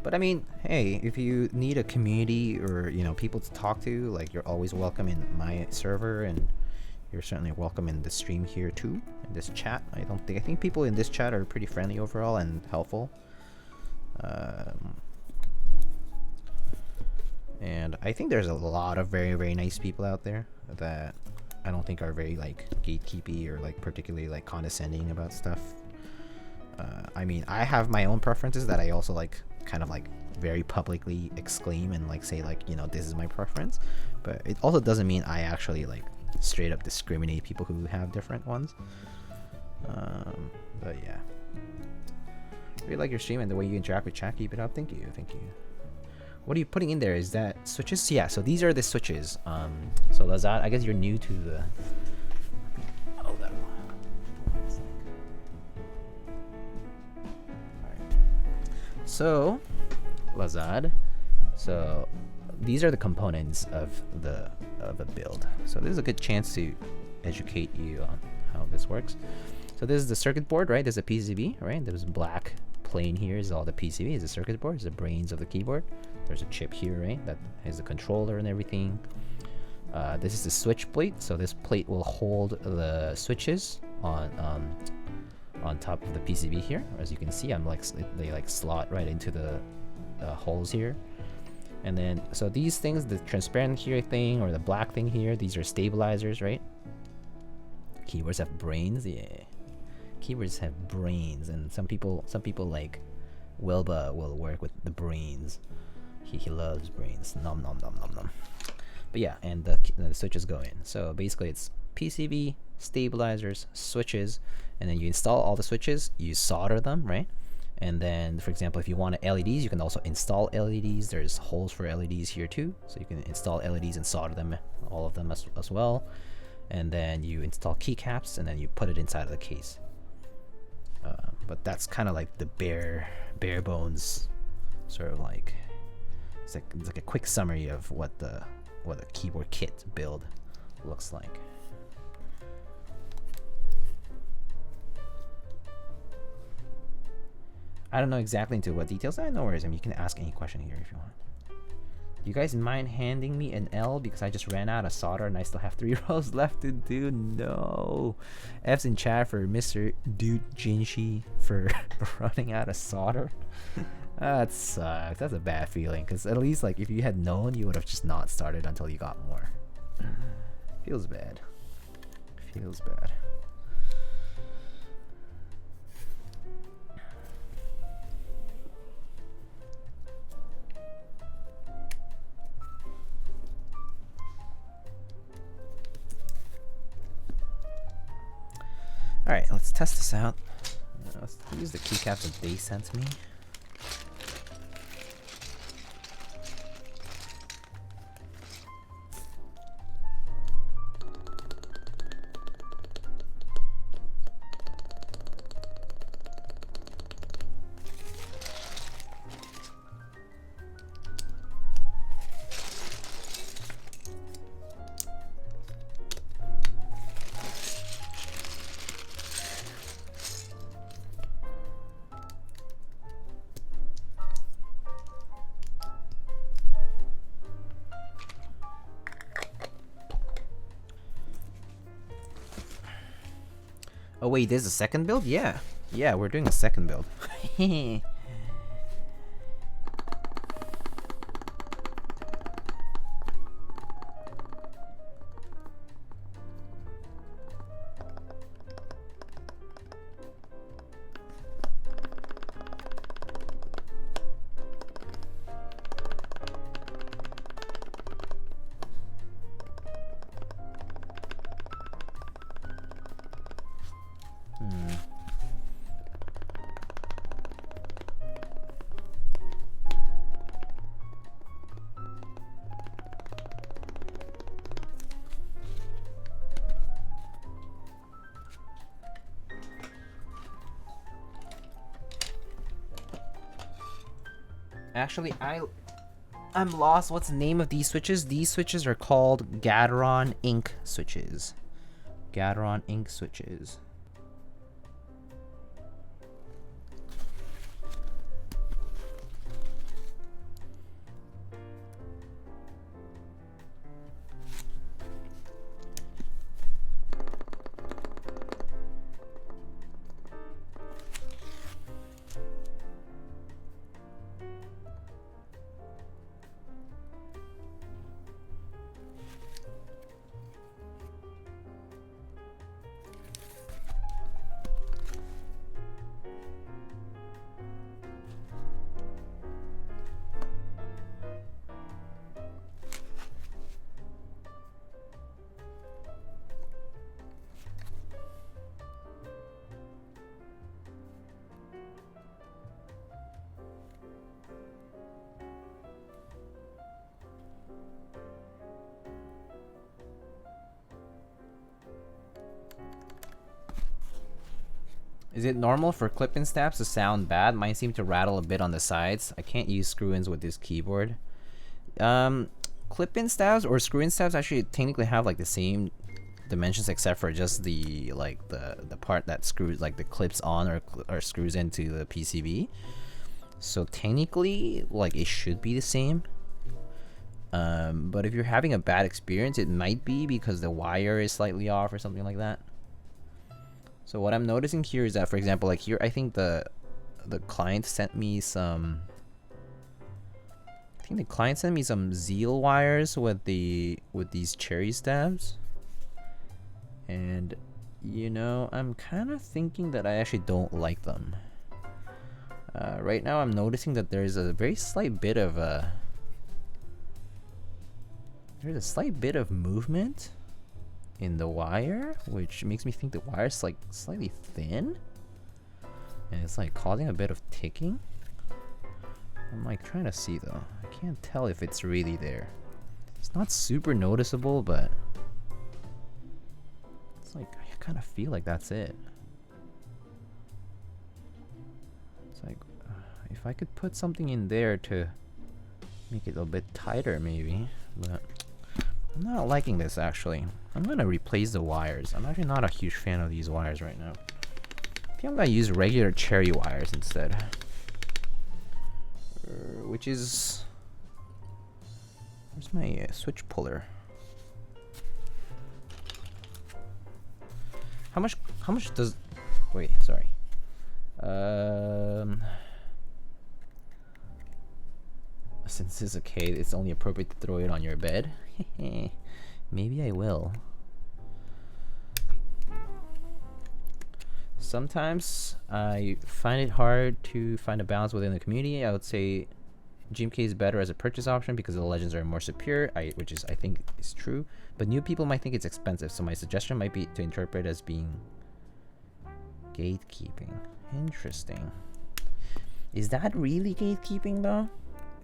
But I mean, hey, if you need a community or, you know, people to talk to, like, you're always welcome in my server, and you're certainly welcome in the stream here too, in this chat. I think people in this chat are pretty friendly overall and helpful. And I think there's a lot of very, very nice people out there that I don't think are very, like, gatekeepy or, like, particularly, like, condescending about stuff. I mean, I have my own preferences that I also, like, kind of like very publicly exclaim and like say, like, you know, this is my preference, but it also doesn't mean I actually like straight up discriminate people who have different ones. But yeah, I really like your stream and the way you interact with chat. Keep it up. Thank you. What are you putting in there? Is that switches? Yeah, so these are the switches. So Lazat, I guess you're new to the So, Lazad, so these are the components of a build. So this is a good chance to educate you on how this works. So this is the circuit board, right? There's a PCB, right? There's black plane here is all the PCB, is the circuit board, is the brains of the keyboard. There's a chip here, right? That has the controller and everything. This is the switch plate, so this plate will hold the switches on top of the PCB here. As you can see, they like slot right into the holes here. And then, so these things, the transparent here thing or the black thing here, these are stabilizers, right? Keyboards have brains, yeah. Keyboards have brains, and some people like Wilba will work with the brains. He loves brains. Nom nom nom nom nom. But yeah, and the switches go in. So basically, it's PCB, stabilizers, switches, and then you install all the switches. You solder them, right? And then, for example, if you want LEDs, you can also install LEDs. There's holes for LEDs here too, so you can install LEDs and solder them, all of them as well. And then you install keycaps, and then you put it inside of the case. But that's kind of like the bare bones, sort of like it's like a quick summary of what a keyboard kit build looks like. I don't know exactly into what details. No worries. I mean, you can ask any question here if you want. You guys mind handing me an L because I just ran out of solder and I still have 3 rows left to do? No. F's in chat for Mr. Dude Jinshi for running out of solder. That sucks. That's a bad feeling, because at least like if you had known, you would have just not started until you got more. Feels bad. Feels bad. Alright, let's test this out. Let's use the keycaps that they sent me. Oh wait, there's a second build? Yeah. Yeah, we're doing a second build. Actually, I'm lost. What's the name of these switches? These switches are called Gateron Ink switches. Gateron Ink switches. Is it normal for clip-in stabs to sound bad? Mine seem to rattle a bit on the sides. I can't use screw-ins with this keyboard. Clip-in stabs or screw-in stabs actually technically have like the same dimensions except for just the the part that screws, like the clips on or screws into the PCB. So technically, like, it should be the same. But if you're having a bad experience, it might be because the wire is slightly off or something like that. So what I'm noticing here is that, for example, like here, I think the client sent me some. I think the client sent me some Zeal wires with these cherry stabs. And you know, I'm kind of thinking that I actually don't like them. Right now, I'm noticing that there's a very slight bit of movement in the wire, which makes me think the wire's like slightly thin, and it's like causing a bit of ticking. I'm like trying to see though. I can't tell if it's really there. It's not super noticeable, but it's like I kind of feel like that's it. It's like if I could put something in there to make it a bit tighter maybe, but I'm not liking this actually. I'm gonna replace the wires. I'm actually not a huge fan of these wires right now. I think I'm gonna use regular cherry wires instead. Which is... Where's my switch puller? How much does... Wait, sorry. Since it's okay, it's only appropriate to throw it on your bed. Maybe I will. Sometimes I find it hard to find a balance within the community. I would say GMK is better as a purchase option because the legends are more superior, which is, I think, is true. But new people might think it's expensive, so my suggestion might be to interpret it as being gatekeeping. Interesting. Is that really gatekeeping though?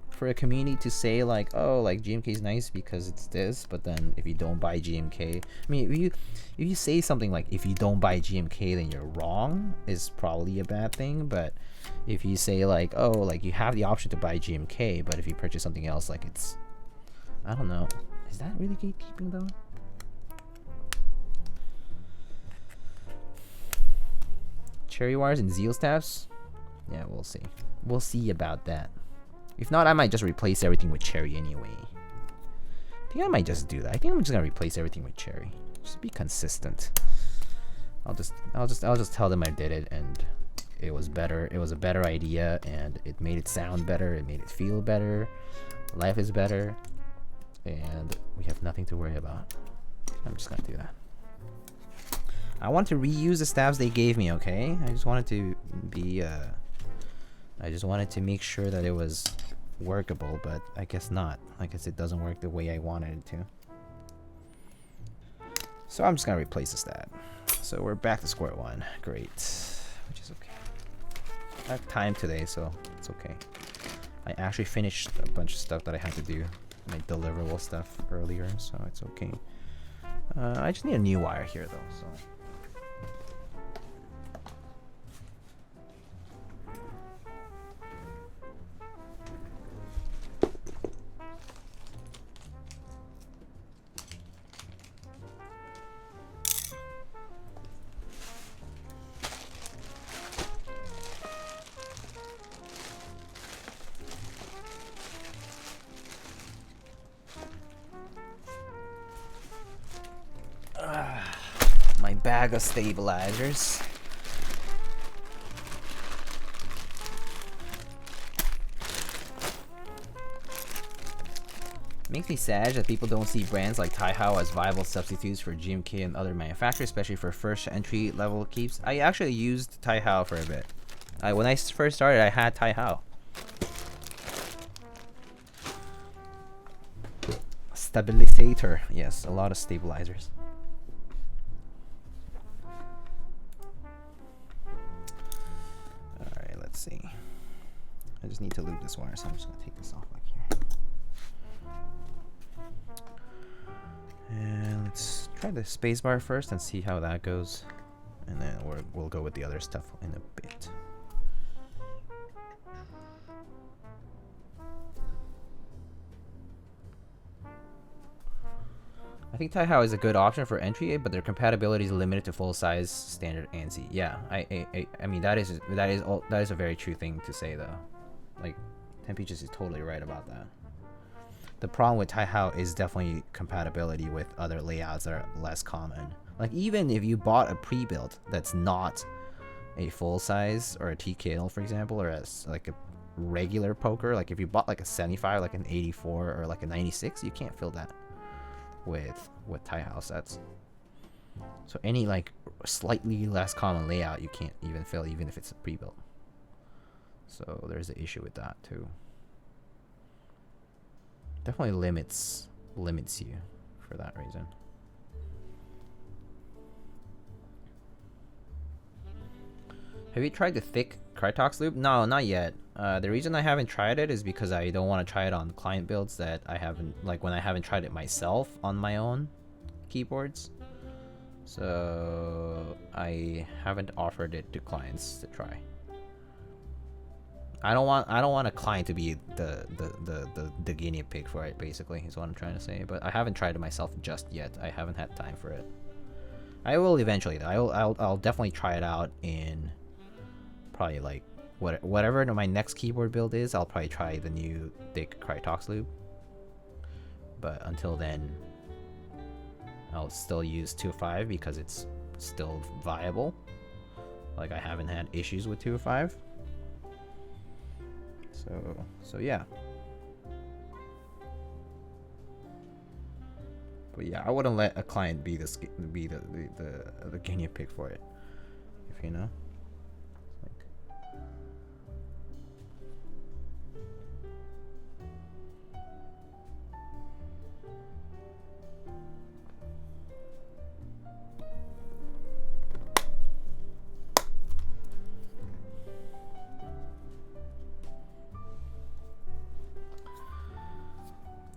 For a community to say like, oh, like GMK is nice because it's this, but then if you don't buy GMK, I mean, if you say something like if you don't buy GMK then you're wrong, is probably a bad thing. But if you say like, oh, like you have the option to buy GMK, but if you purchase something else, like it's, I don't know, is that really gatekeeping though? Cherry wires and Zeal staffs? Yeah, we'll see. We'll see about that. If not, I might just replace everything with cherry anyway. I think I might just do that. I think I'm just gonna replace everything with cherry. Just be consistent. I'll just tell them I did it and it was better. It was a better idea and it made it sound better. It made it feel better. Life is better, and we have nothing to worry about. I'm just gonna do that. I want to reuse the stabs they gave me. Okay, I just wanted to be. I just wanted to make sure that it was workable, but I guess not. I guess it doesn't work the way I wanted it to. So I'm just gonna replace the stab. So we're back to square one. Great, which is okay. I have time today, so it's okay. I actually finished a bunch of stuff that I had to do, my deliverable stuff earlier, so it's okay. I just need a new wire here though, so. My bag of stabilizers. Makes me sad that people don't see brands like Taihao as viable substitutes for GMK and other manufacturers, especially for first entry level keeps. I actually used Taihao for a bit. When I first started, I had Taihao. Stabilizer, yes, a lot of stabilizers. Alright, let's see. I just need to lube this wire, so I'm just gonna take this off like here. And let's try the spacebar first and see how that goes. And then we'll go with the other stuff in a bit. I think Taihao is a good option for entry, but their compatibility is limited to full size, standard, and Z. Yeah, I mean that is a very true thing to say though. Like, 10 Peaches is totally right about that. The problem with Taihao is definitely compatibility with other layouts that are less common. Like, even if you bought a pre-built that's not a full size or a TKL, for example, or as like a regular poker, like if you bought like a 75, like an 84, or like a 96, you can't fill that with Taihao sets. So any like slightly less common layout you can't even fill, even if it's a pre-built. So there's an issue with that too. Definitely limits you for that reason. Have you tried the thick Krytox lube? No, not yet. The reason I haven't tried it is because I don't want to try it on client builds that I haven't, like when I haven't tried it myself on my own keyboards. So I haven't offered it to clients to try. I don't want a client to be the guinea pig for it, basically, is what I'm trying to say. But I haven't tried it myself just yet. I haven't had time for it. I will eventually though. I'll definitely try it out in probably like whatever my next keyboard build is. I'll probably try the new thick Krytox lube. But until then, I'll still use 2.5 because it's still viable. Like, I haven't had issues with 2.5. So yeah. But yeah, I wouldn't let a client be the guinea pig for it, if you know.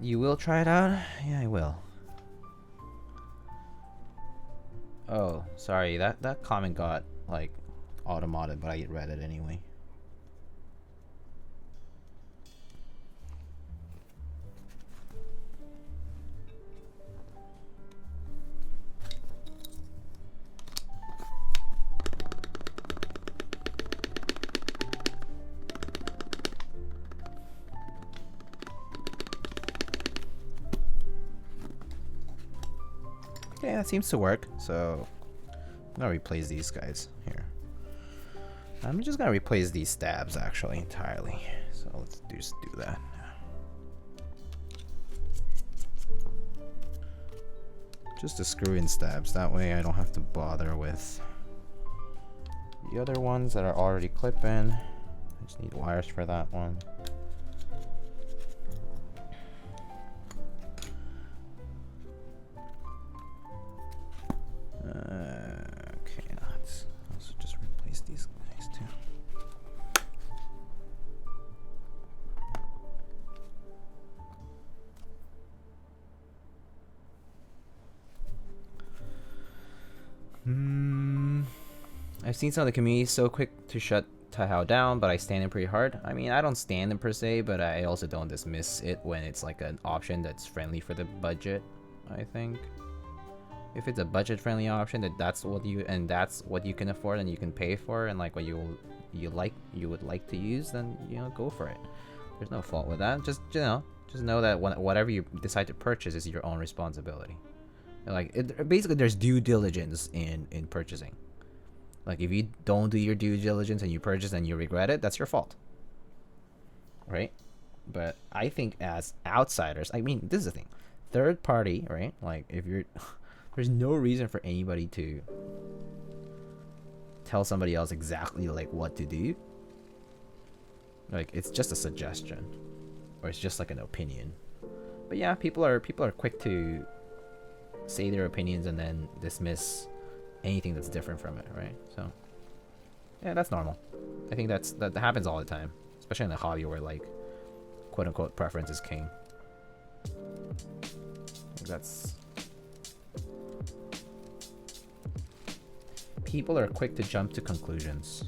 You will try it out? Yeah, I will. Oh, sorry, that comment got like automated, but I read it anyway. Yeah, that seems to work. So I'm gonna replace these guys here. I'm just gonna replace these stabs actually entirely. So let's just do that. Just the screw-in stabs. That way I don't have to bother with the other ones that are already clip-in. I just need wires for that one. Okay, let's also just replace these guys too. I've seen some of the community so quick to shut Taihao down, but I stand in pretty hard. I mean, I don't stand in per se, but I also don't dismiss it when it's like an option that's friendly for the budget, I think. If it's a budget-friendly option that's what you can afford and you can pay for, and like what you would like to use, then go for it. There's no fault with that. Just know that whatever you decide to purchase is your own responsibility. Like basically, there's due diligence in purchasing. Like if you don't do your due diligence and you purchase and you regret it, that's your fault, right? But I think as outsiders, I mean, this is the thing, third party, right? Like if you're there's no reason for anybody to tell somebody else exactly like what to do. Like it's just a suggestion, or it's just like an opinion. But yeah, people are quick to say their opinions and then dismiss anything that's different from it, right? So yeah, that's normal. I think that happens all the time, especially in the hobby where like quote unquote preference is king. That's people are quick to jump to conclusions.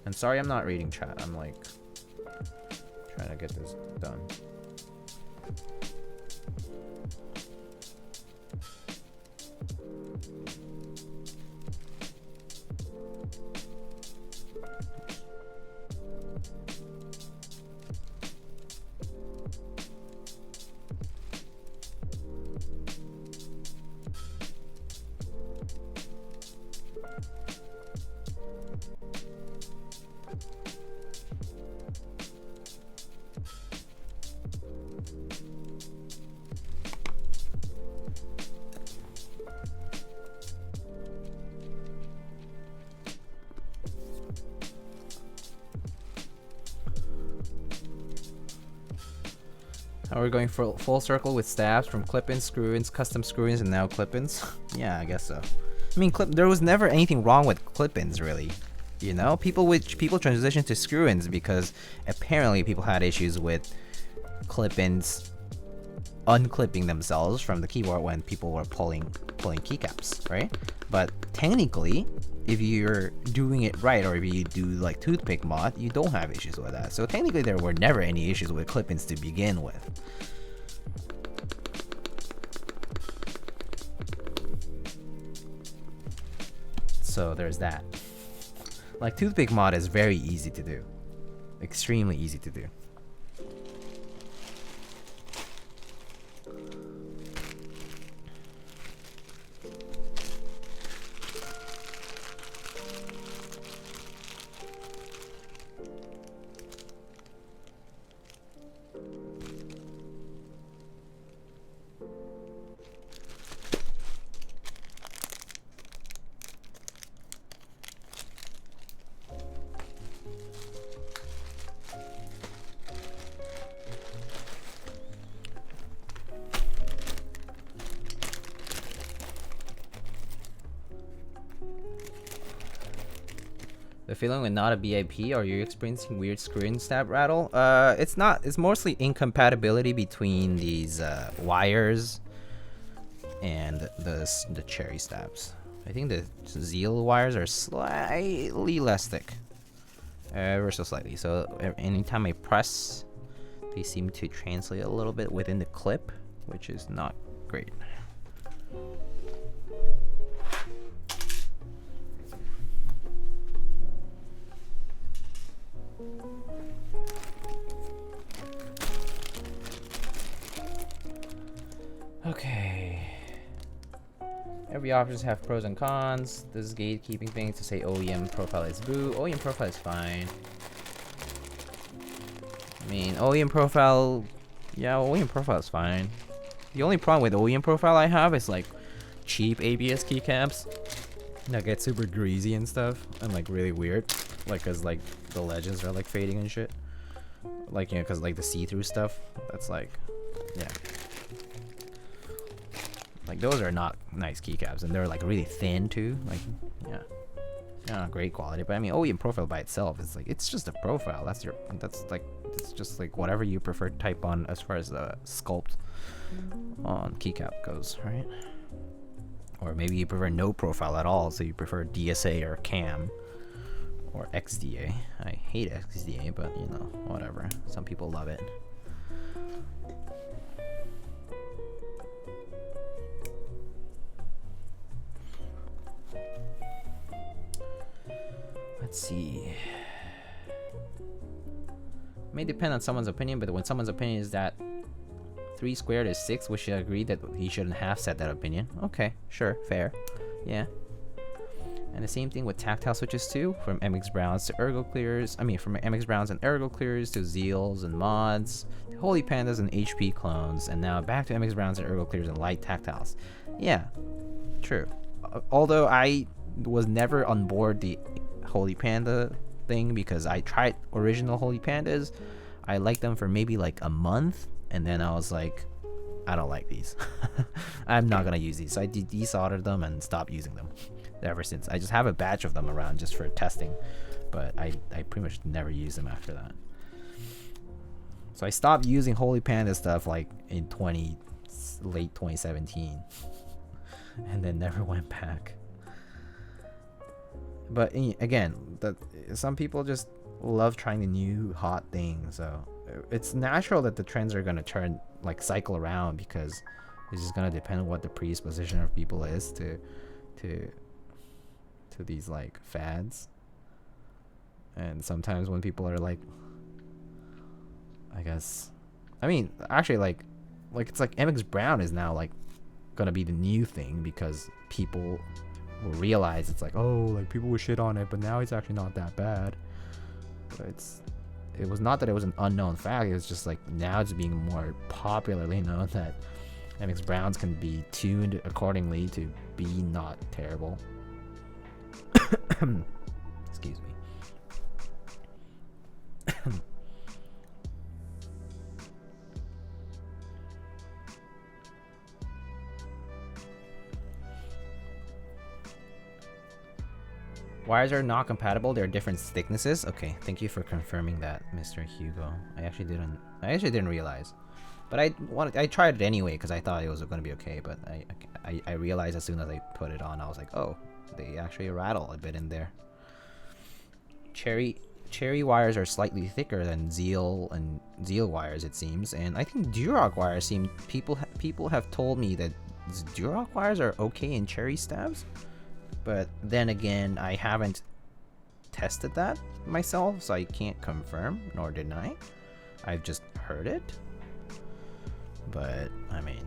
And sorry, I'm not reading chat. I'm like trying to get this done. Now we're going full circle with stabs from clip-ins, screw-ins, custom screw-ins, and now clip-ins. Yeah, I guess so. I mean, there was never anything wrong with clip-ins, really. You know, people transitioned to screw-ins because apparently people had issues with clip-ins unclipping themselves from the keyboard when people were pulling keycaps, right? But technically, if you're doing it right, or if you do like toothpick mod, you don't have issues with that. So technically, there were never any issues with clip-ins to begin with. So there's that. Like, toothpick mod is very easy to do. Extremely easy to do. The feeling when not a BIP, are you experiencing weird screen stab rattle? It's not. It's mostly incompatibility between these wires and the cherry stabs. I think the Zeal wires are slightly less thick, ever so slightly. So anytime I press, they seem to translate a little bit within the clip, which is not great. Okay. Every options have pros and cons. This is gatekeeping thing to say OEM profile is boo. OEM profile is fine. I mean, OEM profile, yeah, OEM profile is fine. The only problem with OEM profile I have is like cheap ABS keycaps that get super greasy and stuff and like really weird, like cause like the legends are like fading and shit. Like, you know, cause like the see-through stuff, that's like, yeah. Like, those are not nice keycaps, and they're like really thin too. Like, yeah, not great quality. But I mean, OEM profile by itself is like, it's just a profile. That's like, it's just like whatever you prefer to type on as far as the sculpt on keycap goes, right? Or maybe you prefer no profile at all, so you prefer DSA or CAM or XDA. I hate XDA, but you know, whatever. Some people love it. Let's see. May depend on someone's opinion, but when someone's opinion is that 3 squared is 6, we should agree that he shouldn't have said that opinion. Okay, sure, fair. Yeah. And the same thing with tactile switches too, from MX Browns to Ergo Clears. I mean, from MX Browns and Ergo Clears to Zeals and mods, to Holy Pandas and HP clones, and now back to MX Browns and Ergo Clears and light tactiles. Yeah, true. Although I was never on board the Holy Panda thing because I tried original Holy Pandas. I liked them for maybe like a month, and then I was like, I don't like these. I'm not gonna use these. So I desoldered them and stopped using them ever since. I just have a batch of them around just for testing, but I pretty much never use them after that. So I stopped using Holy Panda stuff like in late 2017 and then never went back. But again, some people just love trying the new hot thing, so it's natural that the trends are gonna cycle around, because it's just gonna depend on what the predisposition of people is to these like fads. And sometimes when people are like, I guess, I mean, actually like it's like MX Brown is now like gonna be the new thing, because people will realize it's like, oh, like people will shit on it, but now it's actually not that bad. But it was not that it was an unknown fact. It was just like now it's being more popularly known that MX Browns can be tuned accordingly to be not terrible. Excuse me. Wires are not compatible. They're different thicknesses. Okay, thank you for confirming that, Mr. Hugo. I actually didn't realize. But I tried it anyway because I thought it was going to be okay. But I realized as soon as I put it on, I was like, oh, they actually rattle a bit in there. Cherry wires are slightly thicker than Zeal and Zeal wires, it seems, and I think Duroc wires seem people have told me that Duroc wires are okay in cherry stabs, but then again, I haven't tested that myself, so I can't confirm nor deny. I've just heard it, but I mean,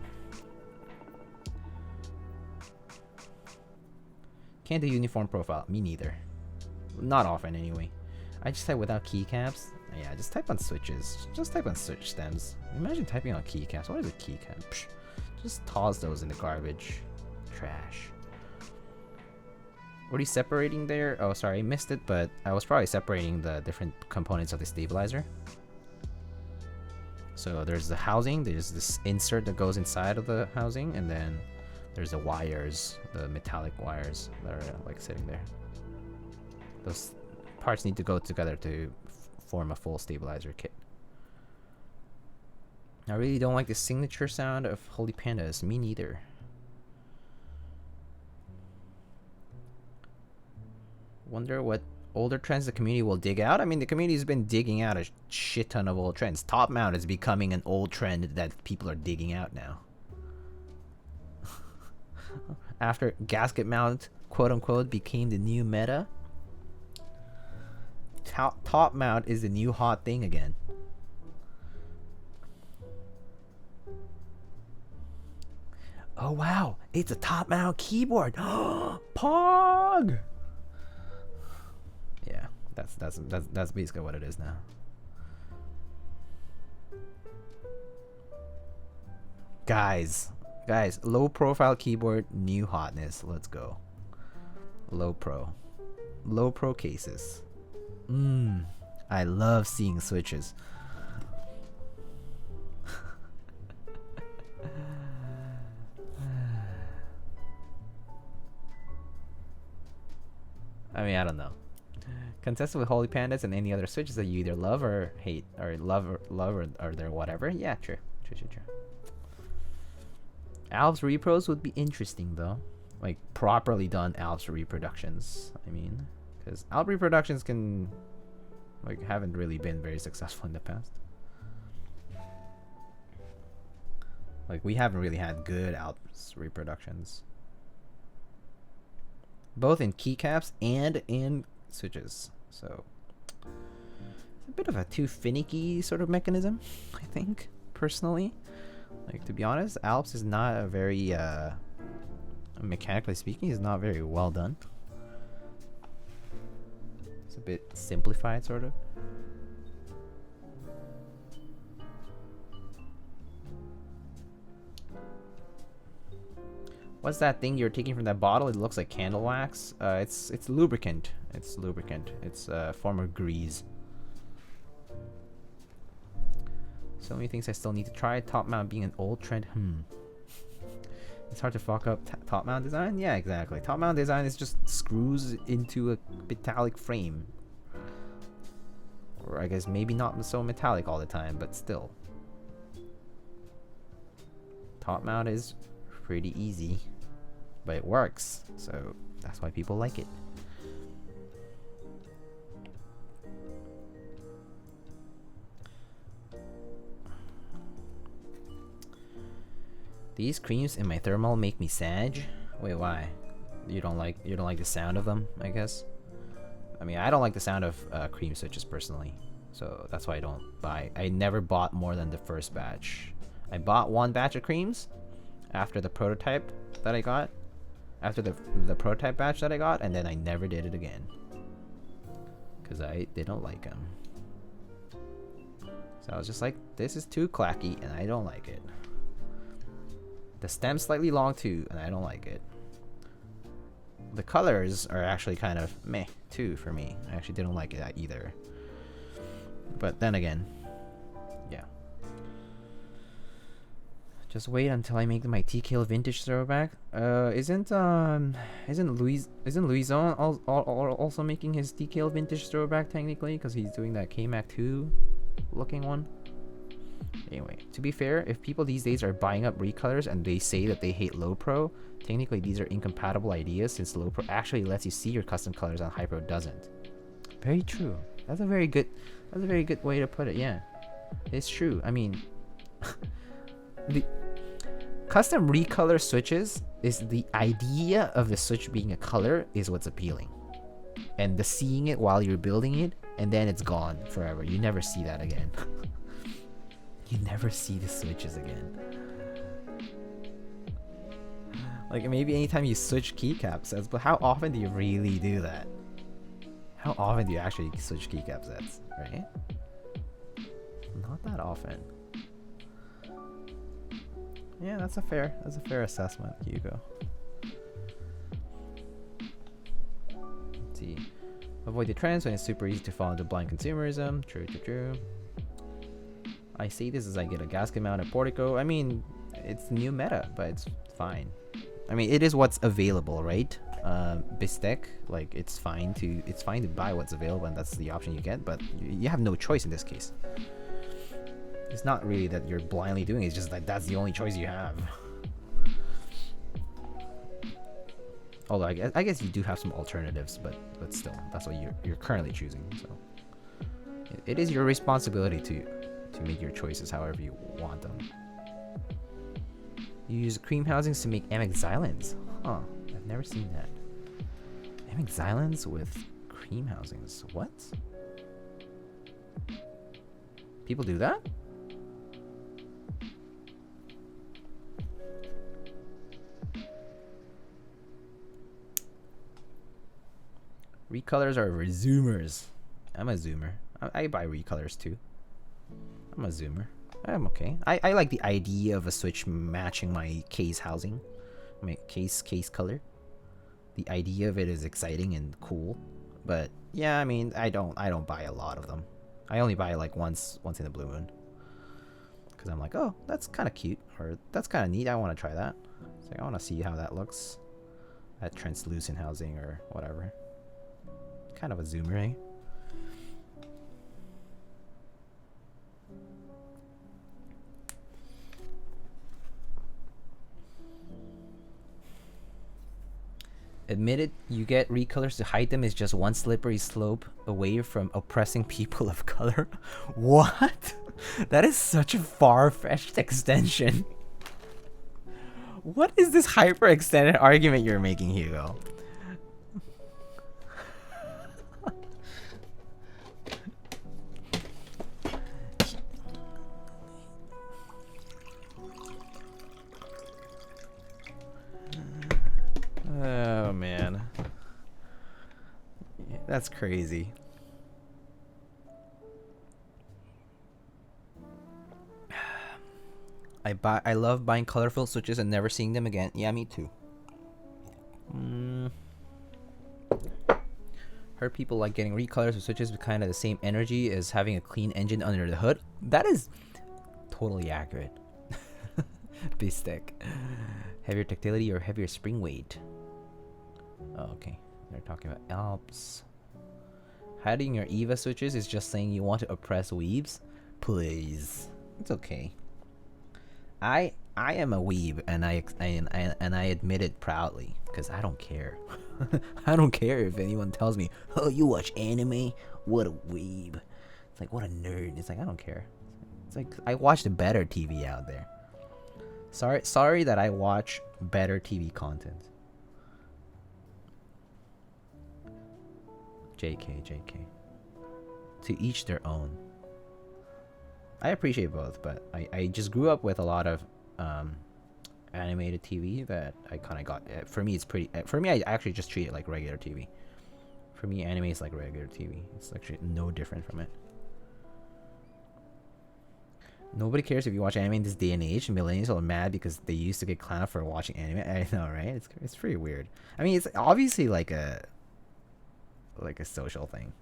can't do uniform profile. Me neither. Not often anyway. I just type without keycaps. Yeah, just type on switches. Just type on switch stems. Imagine typing on keycaps. What is a keycap? Psh, just toss those in the garbage. Trash. What are you separating there? Oh, sorry, I missed it, but I was probably separating the different components of the stabilizer. So there's the housing, there's this insert that goes inside of the housing, and then there's the wires, the metallic wires that are like sitting there. Those parts need to go together to form a full stabilizer kit. I really don't like the signature sound of Holy Pandas. Me neither. Wonder what older trends the community will dig out. I mean, the community's been digging out a shit ton of old trends. Top mount is becoming an old trend that people are digging out now. After gasket mount, quote unquote, became the new meta, top mount is the new hot thing again. Oh wow, it's a top mount keyboard. Pog. Yeah, that's basically what it is now. Guys, low profile keyboard, new hotness. Let's go. Low pro cases. I love seeing switches. I mean, I don't know. Contested with Holy Pandas and any other switches that you either love or hate, or love or they're whatever. Yeah, true. Alps repros would be interesting though, like properly done Alps reproductions. I mean, because Alps reproductions can haven't really been very successful in the past. Like we haven't really had good Alps reproductions, both in keycaps and in switches. So it's a bit of a too finicky sort of mechanism, I think, personally. Like, to be honest, Alps is not a very mechanically speaking, is not very well done. It's a bit simplified, sort of. What's that thing you're taking from that bottle? It looks like candle wax. It's lubricant. It's lubricant. It's a form of grease. So many things I still need to try. Top mount being an old trend. It's hard to fuck up top mount design. Yeah, exactly. Top mount design is just screws into a metallic frame. Or I guess maybe not so metallic all the time, but still. Top mount is pretty easy, but it works. So that's why people like it. These creams in my thermal make me sag. Wait, why? You don't like the sound of them, I guess? I mean, I don't like the sound of cream switches personally. So that's why I don't buy. I never bought more than the first batch. I bought one batch of creams after the prototype that I got. After the prototype batch that I got, and then I never did it again. Cause I didn't like them. So I was just like, this is too clacky and I don't like it. The stem's slightly long too, and I don't like it. The colors are actually kind of meh too for me. I actually didn't like it either. But then again, yeah. Just wait until I make my TKL vintage throwback. Isn't Louison also making his TKL vintage throwback technically, because he's doing that KMAC 2 looking one. Anyway, to be fair, if people these days are buying up recolors and they say that they hate Low Pro, technically these are incompatible ideas, since Low Pro actually lets you see your custom colors and High Pro doesn't. Very true. That's a very good way to put it. Yeah, it's true. I mean, the custom recolor switches is the idea of the switch being a color is what's appealing, and the seeing it while you're building it and then it's gone forever. You never see that again. You never see the switches again. Like maybe anytime you switch keycap sets, but how often do you really do that? How often do you actually switch keycap sets, right? Not that often. Yeah, that's a fair assessment, Hugo. Let's see. Avoid the trends when it's super easy to fall into blind consumerism. True. I see this as I get a gasket mounted portico. I mean, it's new meta, but it's fine. I mean, it is what's available, right? Bistek, like it's fine to buy what's available, and that's the option you get. But you have no choice in this case. It's not really that you're blindly doing it. It's just that that's the only choice you have. Although I guess you do have some alternatives, but still, that's what you're currently choosing. So it is your responsibility to make your choices however you want them. You use cream housings to make MX Xylens. Huh, I've never seen that. MX Xylens with cream housings. What? People do that? Recolors are resumers. I'm a zoomer. I buy recolors too. I'm a zoomer. I'm okay. I like the idea of a switch matching my case housing, my case color. The idea of it is exciting and cool, but yeah, I mean, I don't buy a lot of them. I only buy like once in a blue moon, because I'm like, oh, that's kind of cute, or that's kind of neat. I want to try that. So I want to see how that looks. That translucent housing or whatever. Kind of a zoomer, eh? Admit it, you get recolors to hide them is just one slippery slope away from oppressing people of color. What? That is such a far-fetched extension. What is this hyper-extended argument you're making, Hugo? Oh man, yeah, that's crazy. I love buying colorful switches and never seeing them again. Yeah, me too. Heard people like getting recolors of switches with kind of the same energy as having a clean engine under the hood. That is totally accurate. Bistek. Heavier tactility or heavier spring weight. Oh, okay. They're talking about Alps. Hiding your EVA switches is just saying you want to oppress weebs? Please. It's okay. I am a weeb, and I admit it proudly, because I don't care. I don't care if anyone tells me, oh, you watch anime? What a weeb. It's like, what a nerd. It's like, I don't care. It's like, I watch the better TV out there. Sorry that I watch better TV content. JK. To each their own. I appreciate both, but I just grew up with a lot of animated TV that I kind of got. For me, it's pretty. For me, I actually just treat it like regular TV. For me, anime is like regular TV. It's actually no different from it. Nobody cares if you watch anime in this day and age. Millennials are mad because they used to get clowned for watching anime. I know, right? It's pretty weird. I mean, it's obviously like a social thing.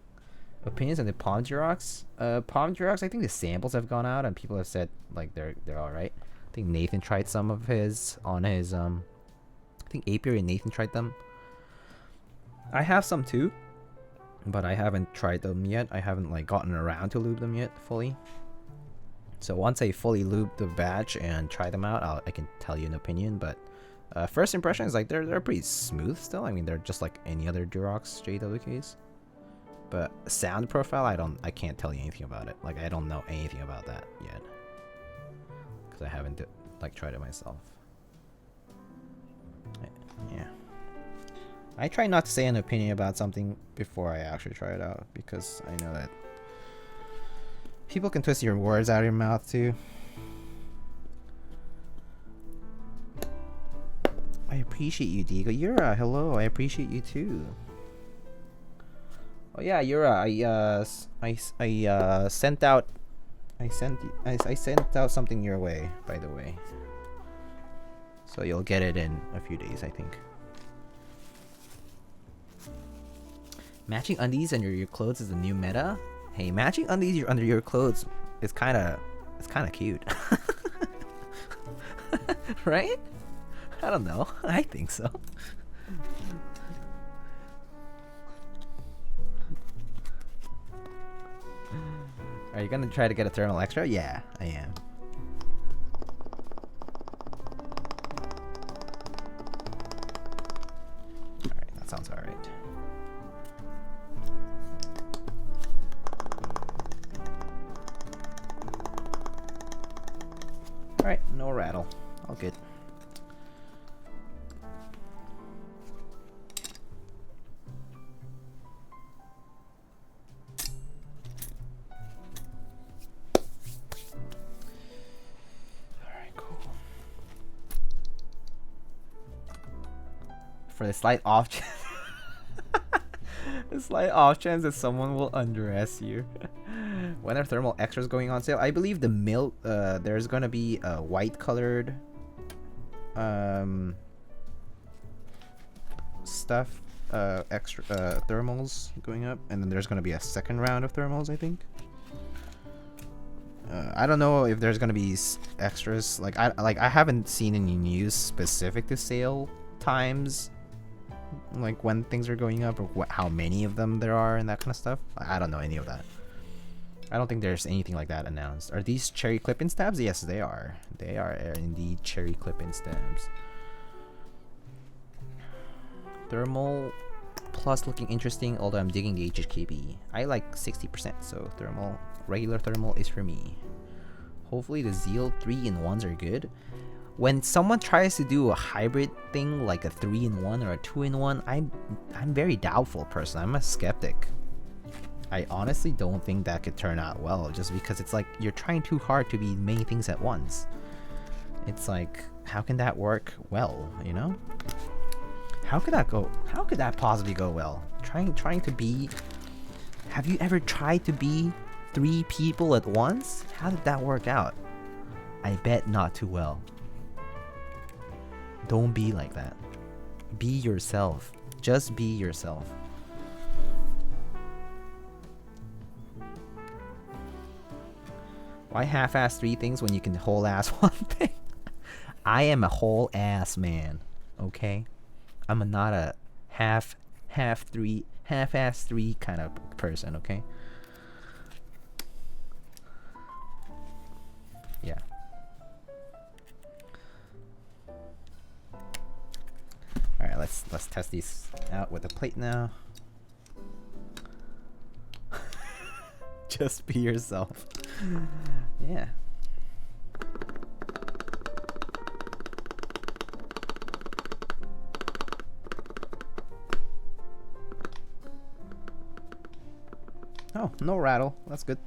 Opinions on the Palm Xerox? Palm Xerox, I think the samples have gone out and people have said like they're all right. think Nathan tried some of his on his I think Apiary and Nathan tried them. I have some too, but I haven't tried them yet. I haven't like gotten around to lube them yet fully. So once I fully lube the batch and try them out, I can tell you an opinion. But first impression is like they're pretty smooth still. I mean, they're just like any other Durox JWKs. But sound profile, I can't tell you anything about it. Like I don't know anything about that yet because I haven't like tried it myself. Yeah. I try not to say an opinion about something before I actually try it out because I know that people can twist your words out of your mouth too. I appreciate you, Diego. Yura, hello. I appreciate you too. Oh yeah, Yura. I sent out something your way, by the way. So you'll get it in a few days, I think. Matching undies under your clothes is the new meta. Hey, matching undies under your clothes is kind of cute. Right? I don't know. I think so. Are you gonna try to get a thermal extra? Yeah, I am. Alright, that sounds alright. Alright, no rattle. All good. For the slight off chance the slight off chance that someone will undress you. When are thermal extras going on sale? I believe the milk there's gonna be a white colored stuff extra thermals going up, and then there's gonna be a second round of thermals, I think. I don't know if there's gonna be extras. I haven't seen any news specific to sale times, like when things are going up, or how many of them there are and that kind of stuff. I don't know any of that. I don't think there's anything like that announced. Are these cherry clip-in stabs? Yes, they are. They are indeed cherry clip-in stabs. Thermal plus looking interesting, although I'm digging the HHKB. I like 60%, so thermal, regular thermal is for me. Hopefully the Zeal 3-in-1s are good. When someone tries to do a hybrid thing like a 3-in-1 or a 2-in-1, I'm very doubtful person. I'm a skeptic. I honestly don't think that could turn out well, just because it's like you're trying too hard to be many things at once. It's like, how can that work well, you know? How could that go? How could that possibly go well? Trying to be... Have you ever tried to be 3 people at once? How did that work out? I bet not too well. Don't be like that. Be yourself. Just be yourself. Why half-ass 3 things when you can whole-ass 1 thing? I am a whole-ass man, okay? I'm not a half-ass 3 kind of person, okay? Yeah. Alright, let's test these out with a plate now. Just be yourself. Yeah. Oh, no rattle. That's good.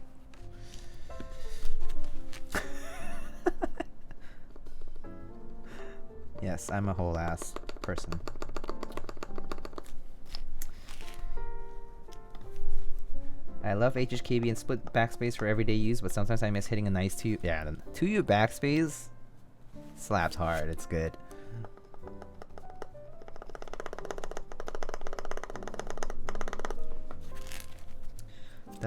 Yes, I'm a whole ass person. I love HHKB and split backspace for everyday use, but sometimes I miss hitting a nice 2U. Yeah, the 2U backspace slaps hard. It's good.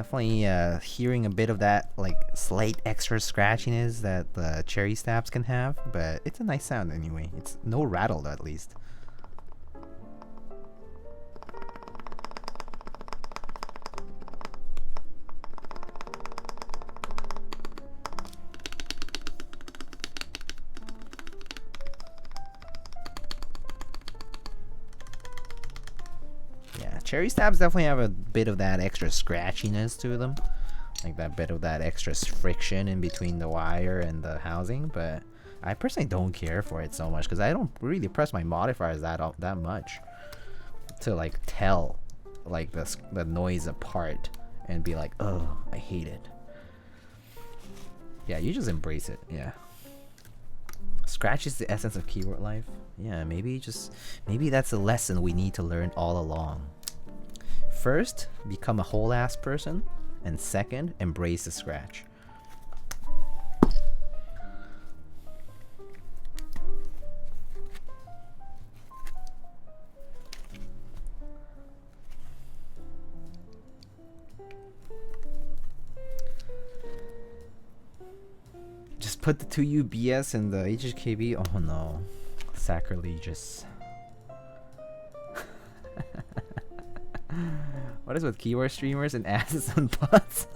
Definitely hearing a bit of that like slight extra scratchiness that the cherry stabs can have, but it's a nice sound anyway. It's no rattle at least. Cherry stabs definitely have a bit of that extra scratchiness to them, like that bit of that extra friction in between the wire and the housing, but I personally don't care for it so much because I don't really press my modifiers that much to like tell like the noise apart and be like, oh, I hate it. Yeah, you just embrace it. Yeah, scratch is the essence of keyboard life. Yeah, maybe that's a lesson we need to learn all along. First, become a whole ass person, and second, embrace the scratch. Just put the 2U BS in the HHKB. Oh no, sacrilegious. What is with keyboard streamers and asses and butts?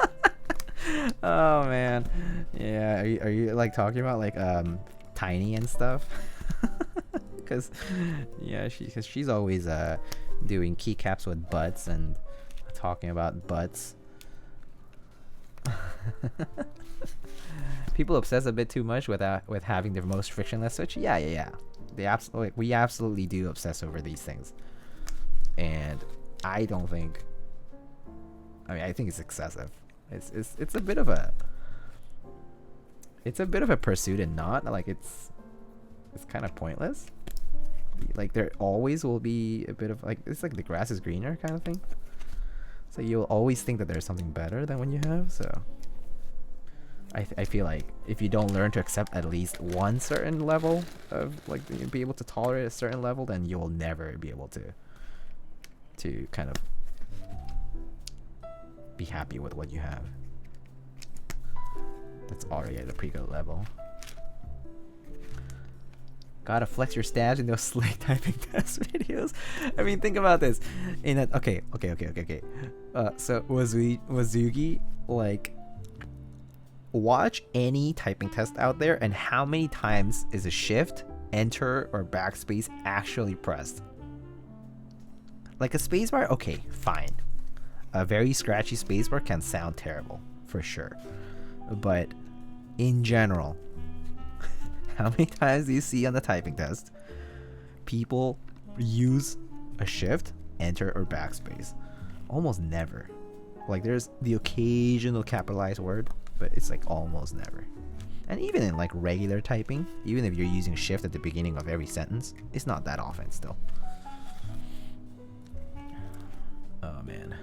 Oh man, yeah. Are you like talking about like Tiny and stuff? Because yeah, she's always doing keycaps with butts and talking about butts. People obsess a bit too much with having the most frictionless switch. Yeah. We absolutely do obsess over these things, and I don't think. I mean, I think it's excessive. It's a bit of a pursuit and not like it's kind of pointless. Like there always will be a bit of like it's like the grass is greener kind of thing. So you'll always think that there's something better than what you have. So I feel like if you don't learn to accept at least one certain level of like be able to tolerate a certain level, then you'll never be able to kind of be happy with what you have. That's already at a pretty good level. Gotta flex your stabs in those slick typing test videos. I mean, think about this. Okay. So Wazugi, like, watch any typing test out there, and how many times is a shift, enter, or backspace actually pressed? Like a spacebar, okay, fine. A very scratchy spacebar can sound terrible, for sure. But in general, how many times do you see on the typing test people use a shift, enter, or backspace? Almost never. Like there's the occasional capitalized word, but it's like almost never. And even in like regular typing, even if you're using shift at the beginning of every sentence, it's not that often still. Oh man.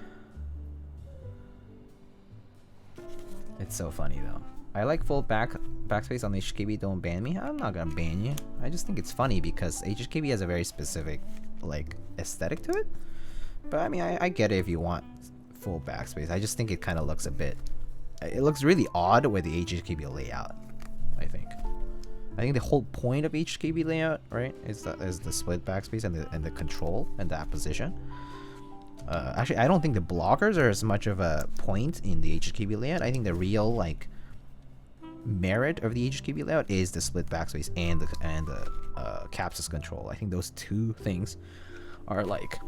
It's so funny though. I like full backspace on HKB. Don't ban me. I'm not gonna ban you. I just think it's funny because HKB has a very specific like aesthetic to it. But I mean, I get it if you want full backspace. I just think it kind of looks a bit. It looks really odd with the HKB layout. I think the whole point of HKB layout, right, is the split backspace and the control and that position. Actually, I don't think the blockers are as much of a point in the HKB layout. I think the real like merit of the HKB layout is the split backspace and the capsus control. I think those two things are like,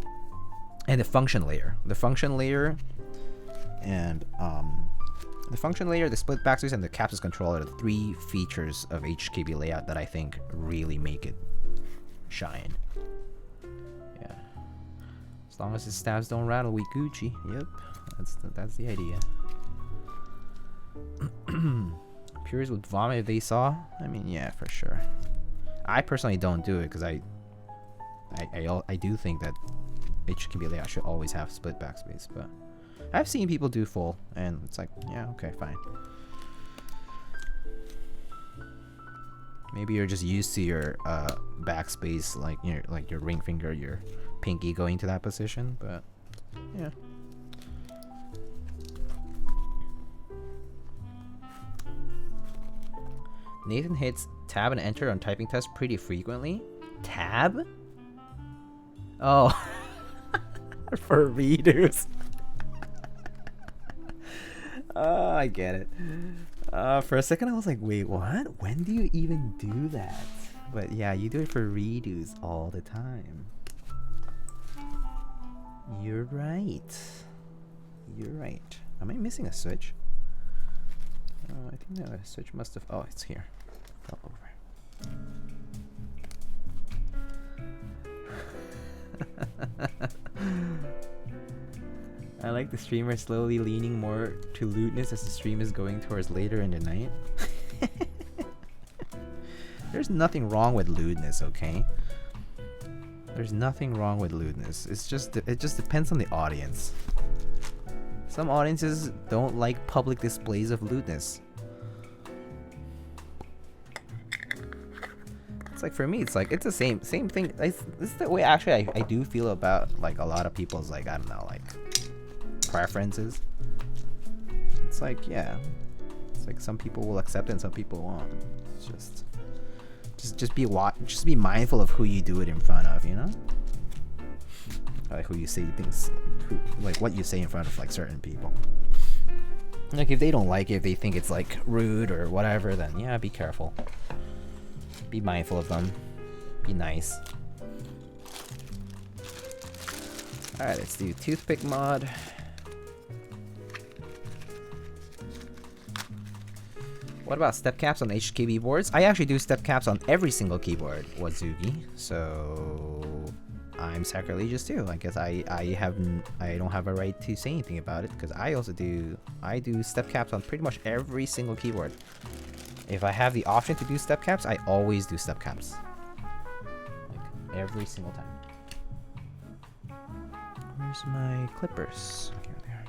and the function layer, the function layer, the split backspace, and the capsus control are the three features of HKB layout that I think really make it shine. Yeah. As long as his stabs don't rattle, we Gucci. Yep, that's the idea. Purists would vomit if they saw. I mean, yeah, for sure. I personally don't do it because I do think that HKB layout should always have split backspace, but I've seen people do full, and it's like, yeah, okay, fine. Maybe you're just used to your backspace, like your ring finger, your pinky going to that position, but yeah. Nathan hits tab and enter on typing test pretty frequently. Tab? Oh. For readers. Oh, I get it. For a second I was like, wait, what? When do you even do that? But yeah, you do it for redos all the time. You're right. You're right. Am I missing a switch? I think that switch must have... Oh, it's here. Fell over. I like the streamer slowly leaning more to lewdness as the stream is going towards later in the night. There's nothing wrong with lewdness, okay? There's nothing wrong with lewdness. It's just it just depends on the audience. Some audiences don't like public displays of lewdness. It's like for me, it's like it's the same thing. This is the way actually I do feel about like a lot of people's like I don't know like preferences. It's like yeah, it's like some people will accept it and some people won't. It's just be mindful of who you do it in front of, you know? Like who you say things, like what you say in front of like certain people. Like if they don't like it, if they think it's like rude or whatever, then yeah, be careful. Be mindful of them. Be nice. Alright, let's do toothpick mod. What about step caps on HKB boards? I actually do step caps on every single keyboard, Wazugi. So I'm sacrilegious too. I guess I don't have a right to say anything about it because I do step caps on pretty much every single keyboard. If I have the option to do step caps, I always do step caps. Like every single time. Where's my clippers? Here they are.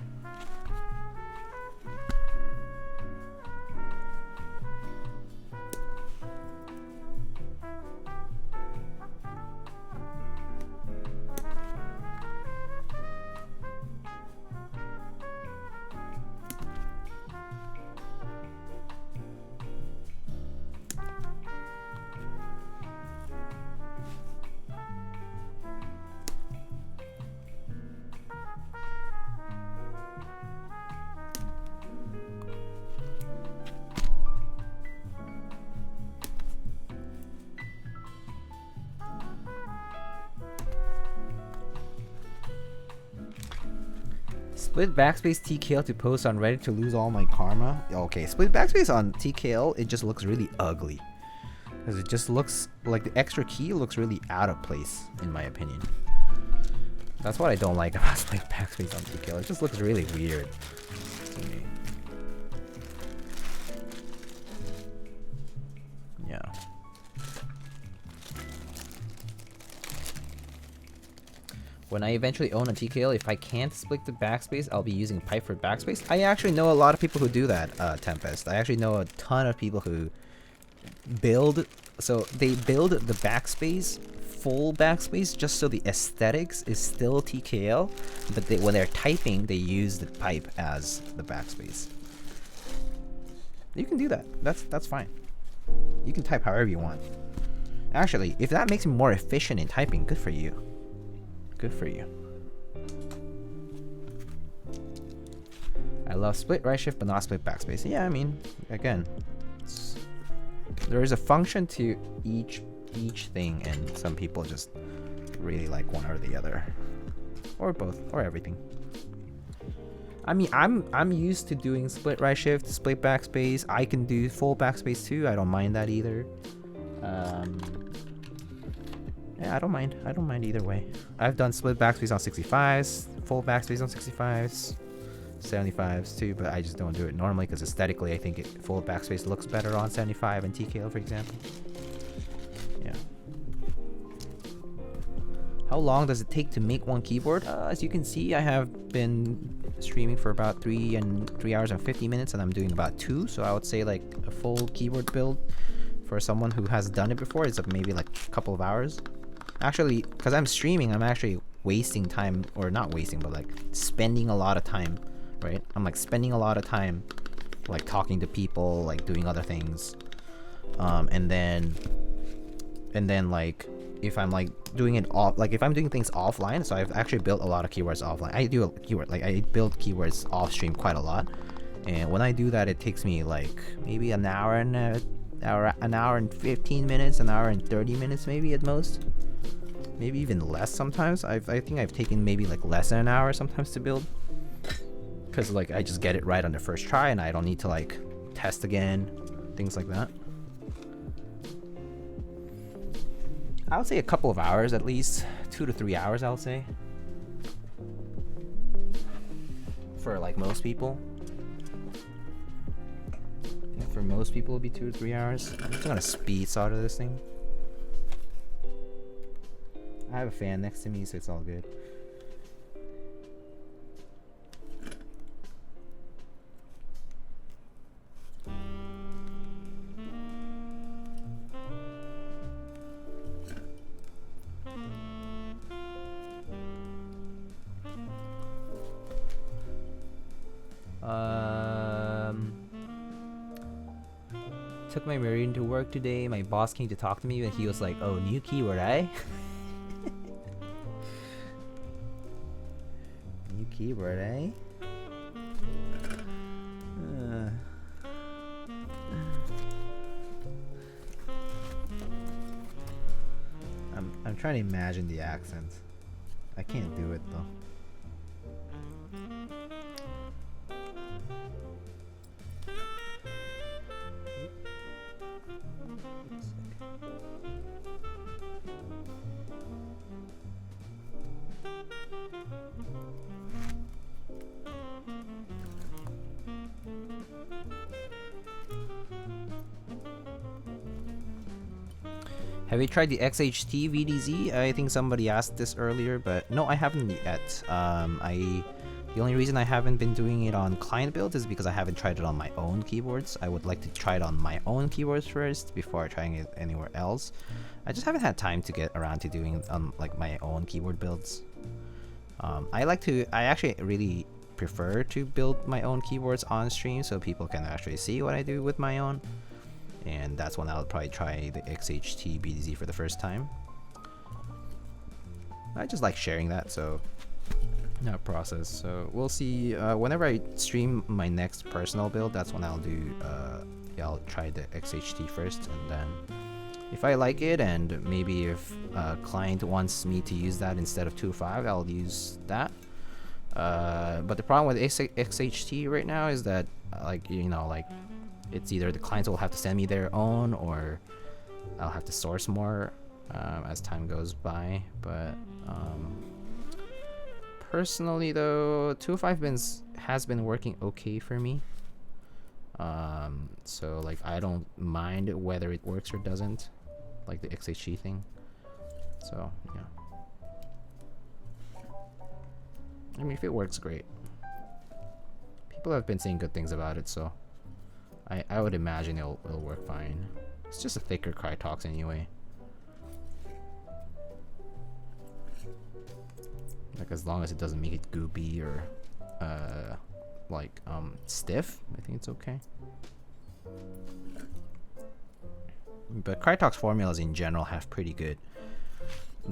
Split backspace TKL to post on Reddit to lose all my karma. Okay, split backspace on TKL, it just looks really ugly. Because it just looks like the extra key looks really out of place, in my opinion. That's what I don't like about split backspace on TKL. It just looks really weird to me. Yeah. When I eventually own a TKL, if I can't split the backspace, I'll be using pipe for backspace. I actually know a lot of people who do that, Tempest. I actually know a ton of people who build... So they build the backspace, full backspace, just so the aesthetics is still TKL, but when they're typing, they use the pipe as the backspace. You can do that. That's fine. You can type however you want. Actually, if that makes you more efficient in typing, good for you. Good for you. I love split right shift but not split backspace. Yeah, I mean, again, there is a function to each thing, and some people just really like one or the other, or both, or everything. I mean, I'm used to doing split right shift, split backspace. I can do full backspace too. I don't mind that either. Yeah, I don't mind. I don't mind either way. I've done split backspace on 65s, full backspace on 65s, 75s too, but I just don't do it normally because aesthetically I think full backspace looks better on 75 and TKL, for example. Yeah. How long does it take to make one keyboard? As you can see, I have been streaming for about 3 hours and 50 minutes, and I'm doing about 2, so I would say like a full keyboard build for someone who has done it before is maybe like a couple of hours. Actually, because I'm streaming, I'm actually wasting time, or not wasting, but like spending a lot of time, right? I'm like spending a lot of time like talking to people, like doing other things. and then like if I'm like doing it off, like if I'm doing things offline, so I've actually built a lot of keywords offline. I do a keyword, like I build keywords off stream quite a lot, and when I do that, it takes me like maybe an hour and 15 minutes, an hour and 30 minutes maybe at most, maybe even less sometimes. I think I've taken maybe like less than an hour sometimes to build, because like I just get it right on the first try and I don't need to like test again, things like that. I would say a couple of hours at least, 2 to 3 hours I would say, for like most people. Yeah, for most people it'll be 2 to 3 hours. I'm just gonna speed solder this thing. I have a fan next to me, so it's all good. Took my Marine to work today. My boss came to talk to me and he was like, "Oh, new keyword, eh?" New keyword, eh? I'm trying to imagine the accent. I can't do it though. Have you tried the XHT VDZ? I think somebody asked this earlier, but no, I haven't yet. The only reason I haven't been doing it on client builds is because I haven't tried it on my own keyboards. I would like to try it on my own keyboards first before trying it anywhere else. I just haven't had time to get around to doing like my own keyboard builds. I actually really prefer to build my own keyboards on stream so people can actually see what I do with my own. And that's when I'll probably try the XHT BDZ for the first time. I just like sharing that, so that process. So we'll see. Whenever I stream my next personal build, that's when I'll do. I'll try the XHT first, and then if I like it, and maybe if a client wants me to use that instead of 2.5, I'll use that. But the problem with XHT right now is that, like, you know, like, it's either the clients will have to send me their own, or I'll have to source more as time goes by. But personally, though, 2.5 has been working okay for me. So like I don't mind whether it works or doesn't, like the XHG thing. So yeah, I mean, if it works, great. People have been saying good things about it, so I would imagine it'll work fine. It's just a thicker Krytox anyway. Like, as long as it doesn't make it goopy or like stiff, I think it's okay. But Krytox formulas in general have pretty good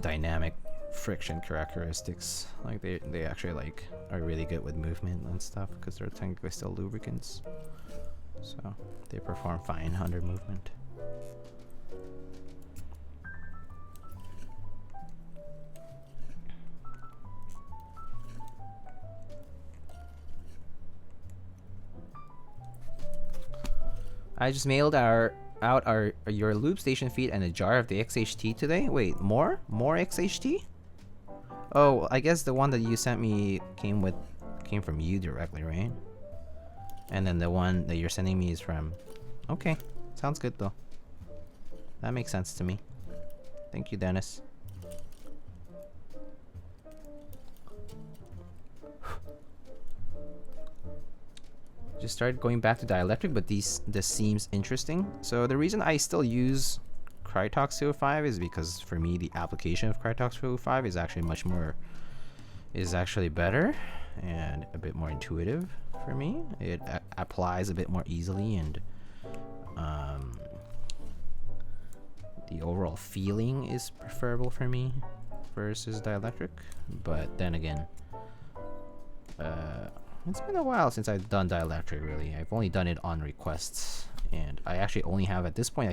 dynamic friction characteristics. Like they actually like are really good with movement and stuff because they're technically still lubricants. So they perform fine under movement. I just mailed out your Lube station feed and a jar of the XHT today. Wait, more XHT? Oh, I guess the one that you sent me came from you directly, right? And then the one that you're sending me is from... Okay, sounds good though. That makes sense to me. Thank you, Dennis. Just started going back to dielectric, but this seems interesting. So the reason I still use Krytox 205 is because for me the application of Krytox 205 is actually better and a bit more intuitive for me. It applies a bit more easily, and the overall feeling is preferable for me versus dielectric. But then again, it's been a while since I've done dielectric. Really, I've only done it on requests, and I actually only have at this point. I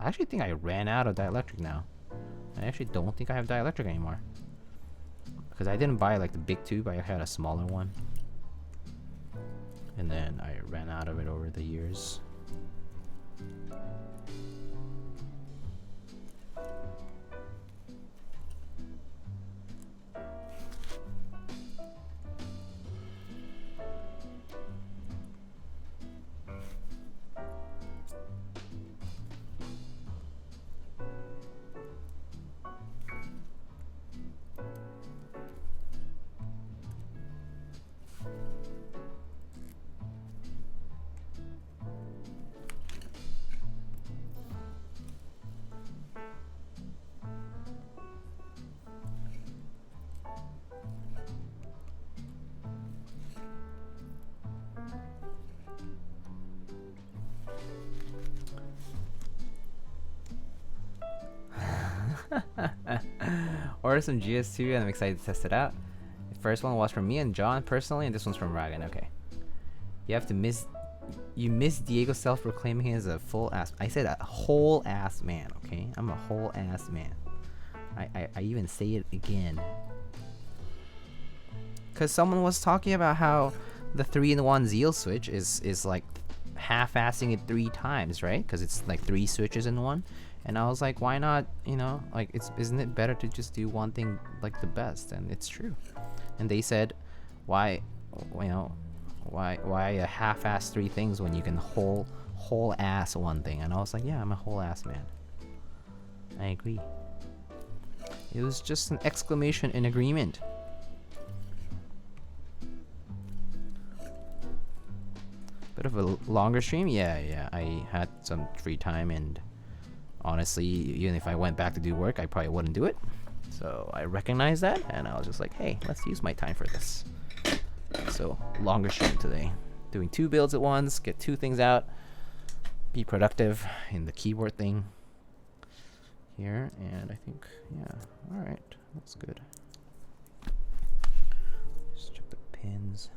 actually think I ran out of dielectric now. I actually don't think I have dielectric anymore because I didn't buy like the big tube. I had a smaller one, and then I ran out of it over the years. Order some GS2 and I'm excited to test it out. The first one was from me and John personally, and this one's from Ragan. Okay. You miss Diego self-proclaiming him as a full ass. I said a whole ass man, okay? I'm a whole ass man. I even say it again. Cause someone was talking about how the 3-in-1 Zeal switch is like half-assing it 3 times, right? Cause it's like 3 switches in one. And I was like, why not, you know, like, isn't it better to just do one thing like the best? And it's true. And they said, why a half-ass 3 things when you can whole ass one thing? And I was like, yeah, I'm a whole ass man. I agree. It was just an exclamation in agreement. Bit of a longer stream, yeah. I had some free time, and honestly, even if I went back to do work, I probably wouldn't do it. So I recognized that, and I was just like, hey, let's use my time for this. So, longer stream today. Doing 2 builds at once, get 2 things out, be productive in the keyboard thing here, and I think, yeah, alright, that's good. Just check the pins.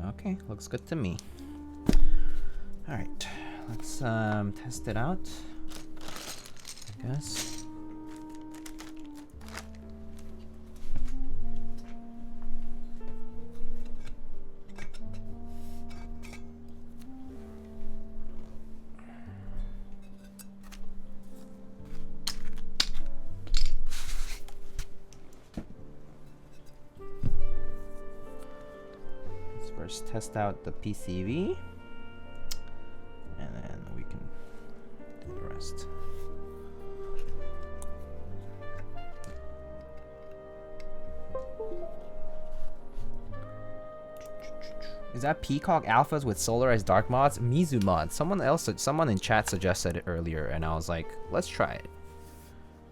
Okay, looks good to me. Alright, let's test it out, I guess. First test out the PCV, and then we can do the rest. Is that Peacock alphas with solarized dark mods? Mizu mod. Someone in chat suggested it earlier, and I was like, let's try it.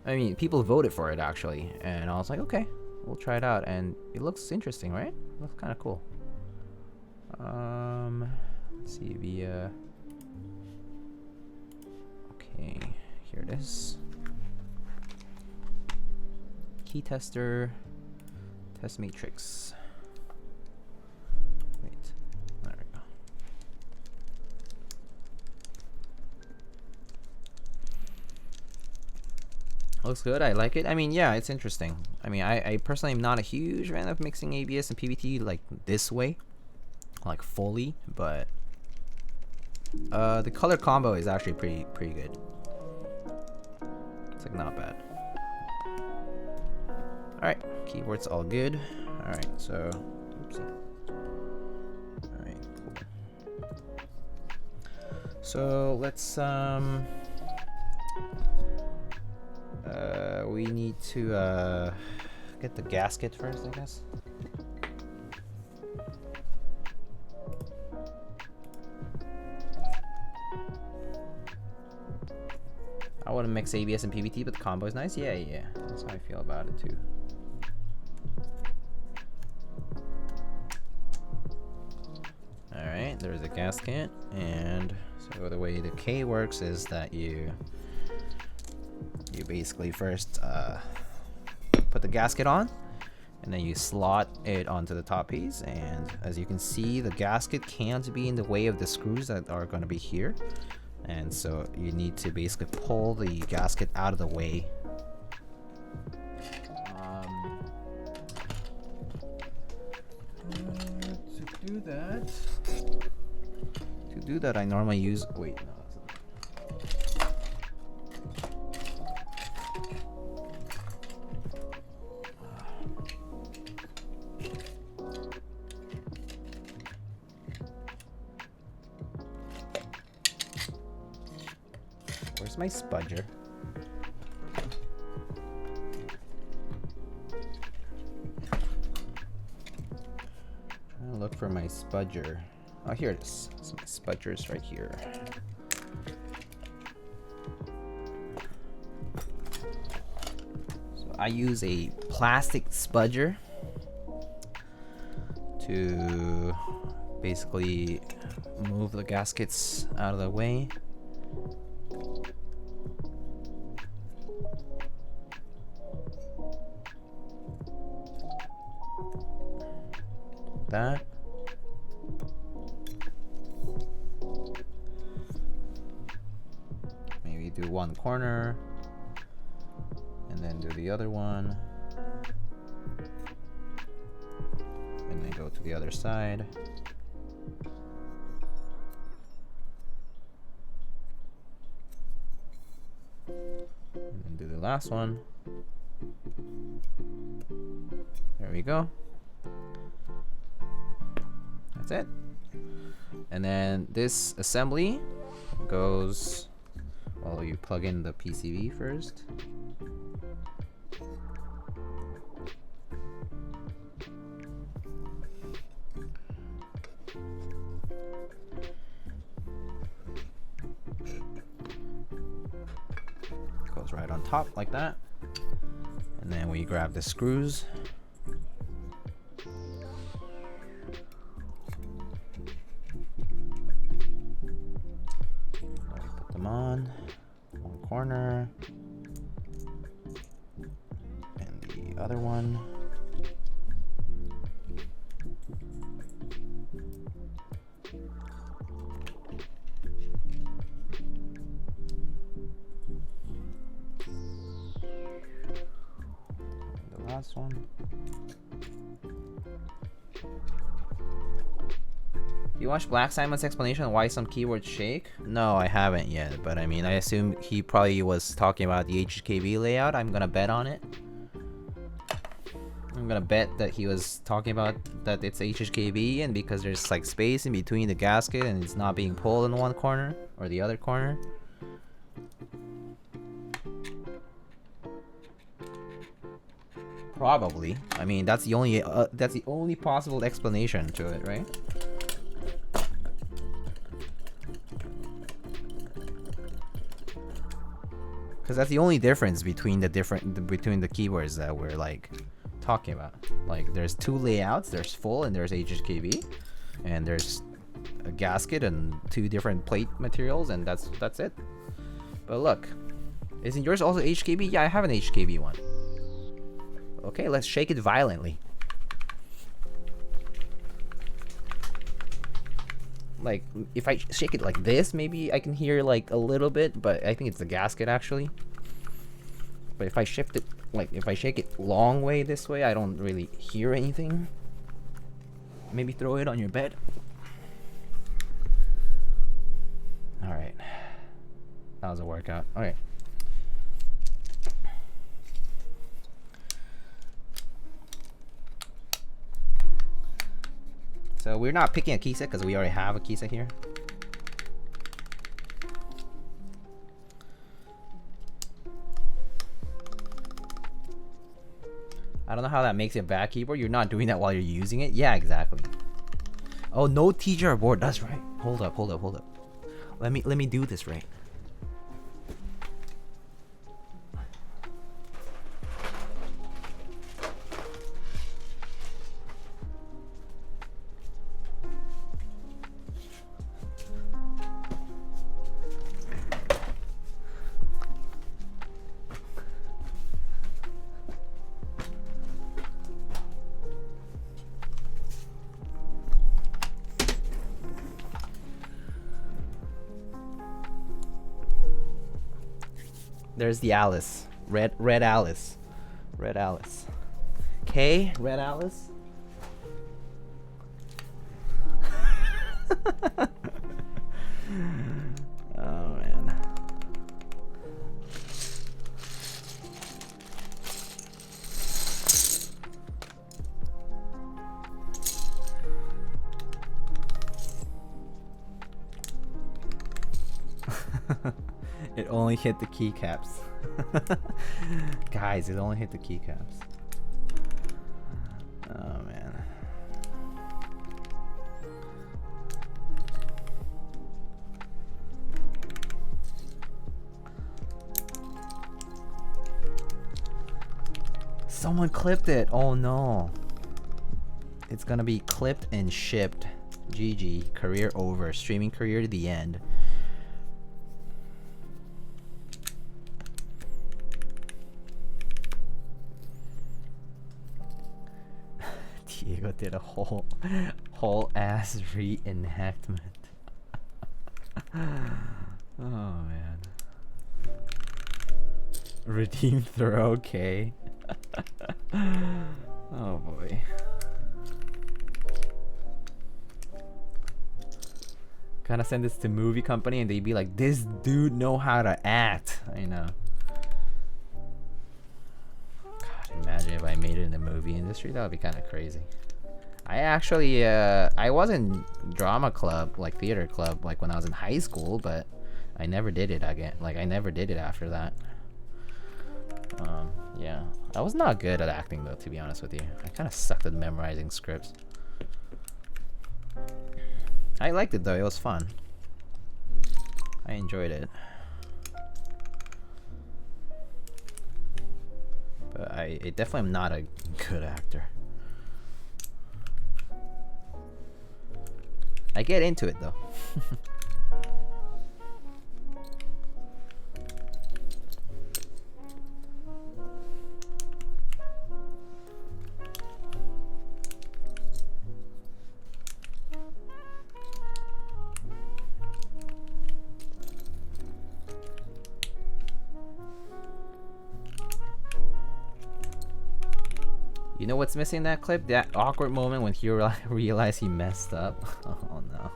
I mean, people voted for it actually, and I was like, okay, we'll try it out, and it looks interesting, right? It looks kind of cool. Let's see via. Okay, here it is. Key tester, test matrix. Wait, there we go. Looks good. I like it. I mean, yeah, it's interesting. I mean, I personally am not a huge fan of mixing ABS and PBT like this way, like fully, but the color combo is actually pretty good. It's like not bad. All right, keyboard's all good. All right, so oops. All right, cool. So let's we need to get the gasket first, I guess. wouldn't mix ABS and PBT, but the combo is nice. Yeah, yeah. That's how I feel about it too. Alright, there's the gasket. And so the way the K works is that you basically first put the gasket on, and then you slot it onto the top piece. And as you can see, the gasket can't be in the way of the screws that are going to be here, and so you need to basically pull the gasket out of the way. To do that I normally use, wait, no, where's my spudger? Trying to look for my spudger. Oh, here it is. So my spudger's right here. So I use a plastic spudger to basically move the gaskets out of the way. That. Maybe do one corner and then do the other one, and then go to the other side. And then do the last one. There we go. That's it. And then this assembly goes, well, you plug in the PCB first. Goes right on top like that. And then we grab the screws. On one corner and the other one, and the last one. You watched Black Simon's explanation on why some keywords shake? No, I haven't yet, but I mean, I assume he probably was talking about the HKB layout. I'm gonna bet on it. I'm gonna bet that he was talking about that it's HKB, and because there's like space in between the gasket and it's not being pulled in one corner or the other corner. Probably. I mean, that's the only possible explanation to it, right? Because that's the only difference between the keywords that we're like talking about. Like, there's two layouts. There's full and there's HKB, and there's a gasket and two different plate materials, and that's it. But look, isn't yours also HKB? Yeah, I have an HKB one. Okay, let's shake it violently. Like, if I shake it like this, maybe I can hear like a little bit, but I think it's the gasket actually. But if I shift it, like if I shake it long way this way, I don't really hear anything. Maybe throw it on your bed. All right, that was a workout. Okay. So we're not picking a key set because we already have a key set here. I don't know how that makes it a bad keyboard. You're not doing that while you're using it. Yeah, exactly. Oh, no TGR board. That's right. Hold up. Let me do this right. There's the Alice. Red Alice. Red Alice. K, Red Alice. Oh man. It only hit the keycaps. Guys, it only hit the keycaps. Oh man. Someone clipped it. Oh no. It's gonna be clipped and shipped. GG. Career over. Streaming career to the end. Diego did a whole ass reenactment. Oh man. Redeem throw, okay. Oh boy. Kinda send this to movie company and they'd be like, this dude know how to act. I know. God, imagine if I made it in the movie industry. That would be kind of crazy. I actually, I was in drama club, like theater club, like when I was in high school, but I never did it again. Like I never did it after that. Yeah. I was not good at acting though, to be honest with you. I kind of sucked at memorizing scripts. I liked it though, it was fun. I enjoyed it. But I definitely am not a good actor. I get into it though. You know what's missing in that clip? That awkward moment when he realized he messed up. Oh no.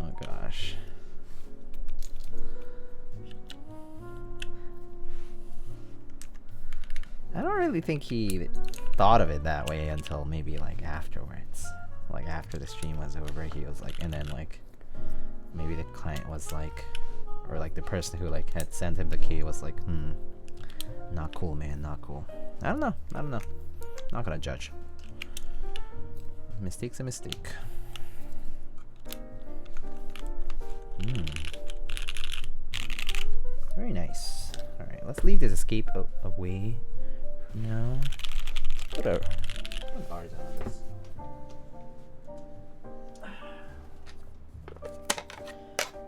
Oh gosh. I don't really think he thought of it that way until maybe like afterwards. Like after the stream was over, he was like, and then like maybe the client was like, or like the person who like had sent him the key was like, not cool, man, not cool. I don't know. Not gonna judge. Mistake's a mistake. Very nice. Alright, let's leave this escape away for now. Put an artisan on this.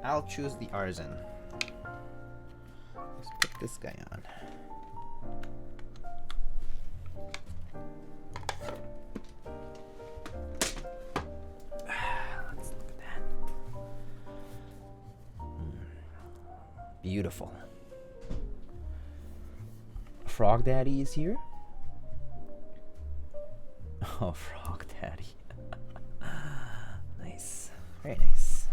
I'll choose the artisan. Let's put this guy on. Beautiful. Frog Daddy is here. Oh, Frog Daddy. Nice. Very nice.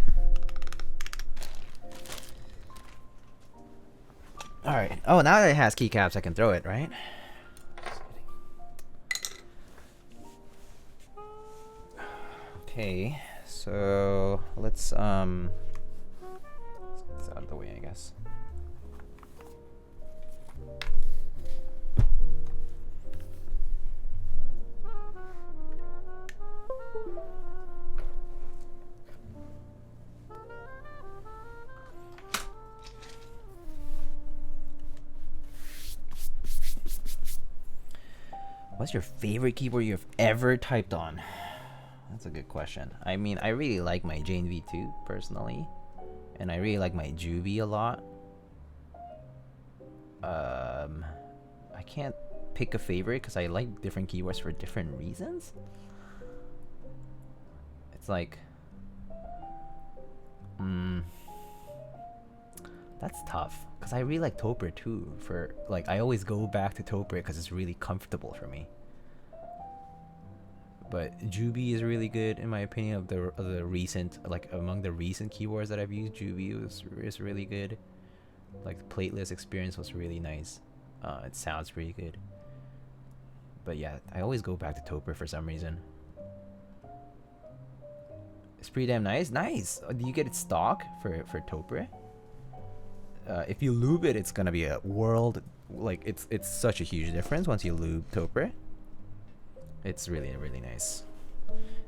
Alright. Oh, now that it has keycaps, I can throw it, right? Okay. So, let's get this out of the way, I guess. What's your favorite keyboard you've ever typed on? That's a good question. I mean, I really like my Jane V2 personally, and I really like my Juvie a lot. I can't pick a favorite because I like different keyboards for different reasons. It's like, That's tough, because I really like Topre too. For like, I always go back to Topre because it's really comfortable for me. But Juby is really good in my opinion. Of the recent, like among the recent keyboards that I've used, Juby is really good. Like the plateless experience was really nice. It sounds pretty good. But yeah, I always go back to Topre for some reason. It's pretty damn nice. Nice. Do you get it stock for Topre? If you lube it, it's gonna be a world. Like it's such a huge difference once you lube Topre. It's really nice.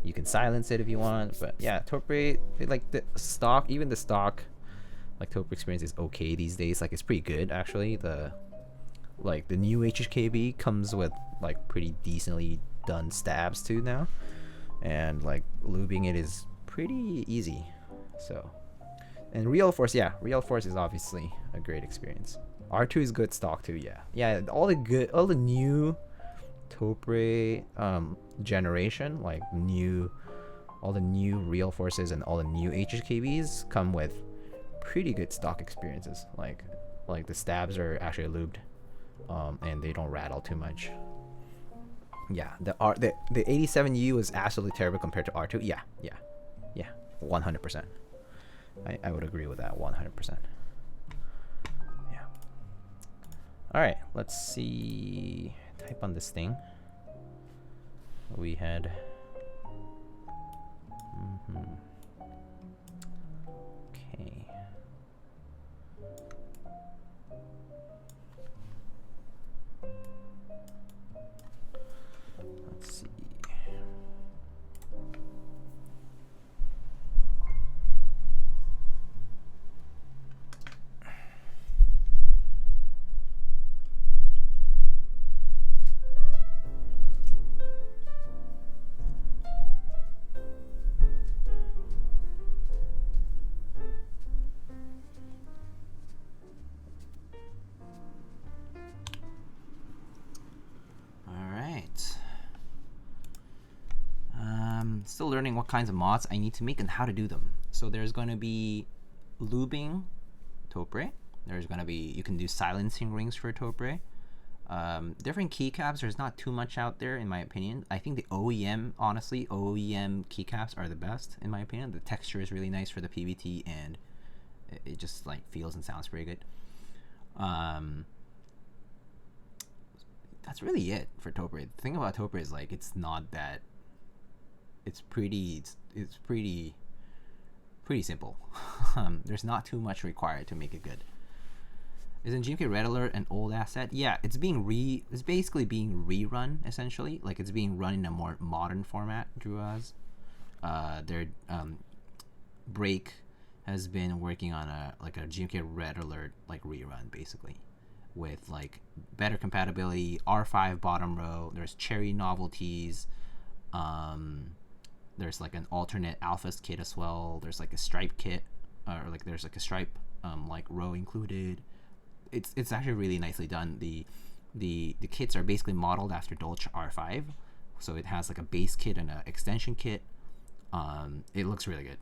You can silence it if you want, but yeah, Topre, like the stock, even the stock, like Topre experience is okay these days. Like it's pretty good actually. The new HHKB comes with like pretty decently done stabs too now, and like lubing it is pretty easy. So, and Real Force, yeah, Real Force is obviously a great experience. R2 is good stock too, yeah. All the new Topre generation, like all the new Real Forces and all the new HHKBs come with pretty good stock experiences. Like the stabs are actually lubed, and they don't rattle too much. Yeah, the 87U is absolutely terrible compared to R2. Yeah, 100%. I would agree with that 100%. Yeah. All right, let's see. Type on this thing. We had. Okay. Let's see. Still learning what kinds of mods I need to make and how to do them. So there's going to be lubing Topre. There's going to be, you can do silencing rings for Topre. Different keycaps, there's not too much out there in my opinion. I think the OEM, honestly, OEM keycaps are the best in my opinion. The texture is really nice for the PBT and it just like feels and sounds pretty good. That's really it for Topre. The thing about Topre is like it's not that. It's pretty simple. There's not too much required to make it good. Isn't GMK Red Alert an old asset? Yeah, it's basically being rerun essentially. Like it's being run in a more modern format. Druaz, their Break has been working on a GMK Red Alert like rerun basically, with like better compatibility. R5 bottom row. There's cherry novelties. There's like an alternate alphas kit as well. There's like a stripe kit, or like there's like a stripe like row included. It's actually really nicely done. The kits are basically modeled after Dolce R5, so it has like a base kit and an extension kit. It looks really good.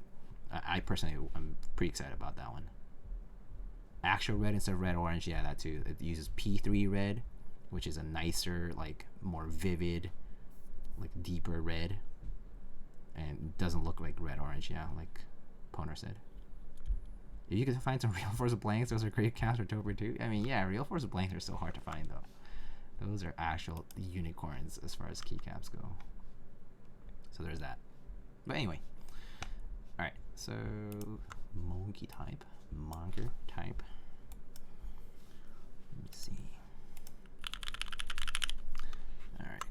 I personally I'm pretty excited about that one. Actual red instead of red orange, yeah, that too. It uses P3 red, which is a nicer, like more vivid, like deeper red. And doesn't look like red orange, yeah, like Poner said. If you can find some Real Force blanks, those are great caps for Topre too. I mean, yeah, Real Force blanks are so hard to find though. Those are actual unicorns as far as keycaps go. So there's that. But anyway, all right. So monkey type. Let me see. All right.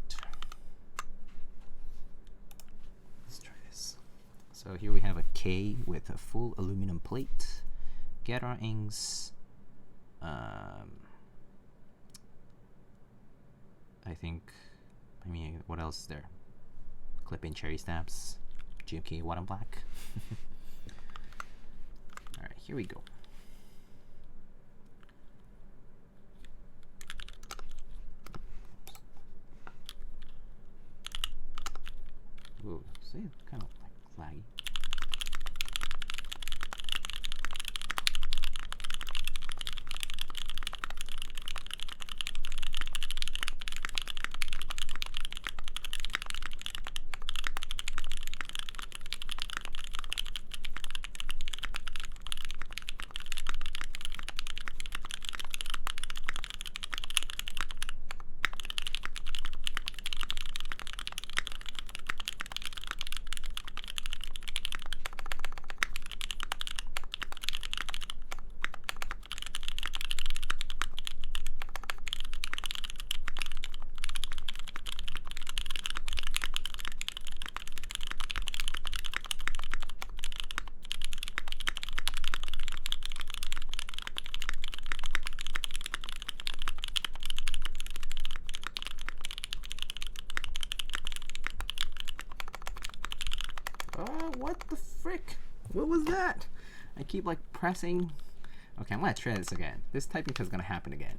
So here we have a K with a full aluminum plate, Gateron inks, I mean, what else is there? Clip-in cherry stamps, GMK white and black. Alright, here we go. Ooh, see, kind of like laggy. What the frick? What was that? I keep like pressing. Okay, I'm gonna try this again. This typing test is gonna happen again.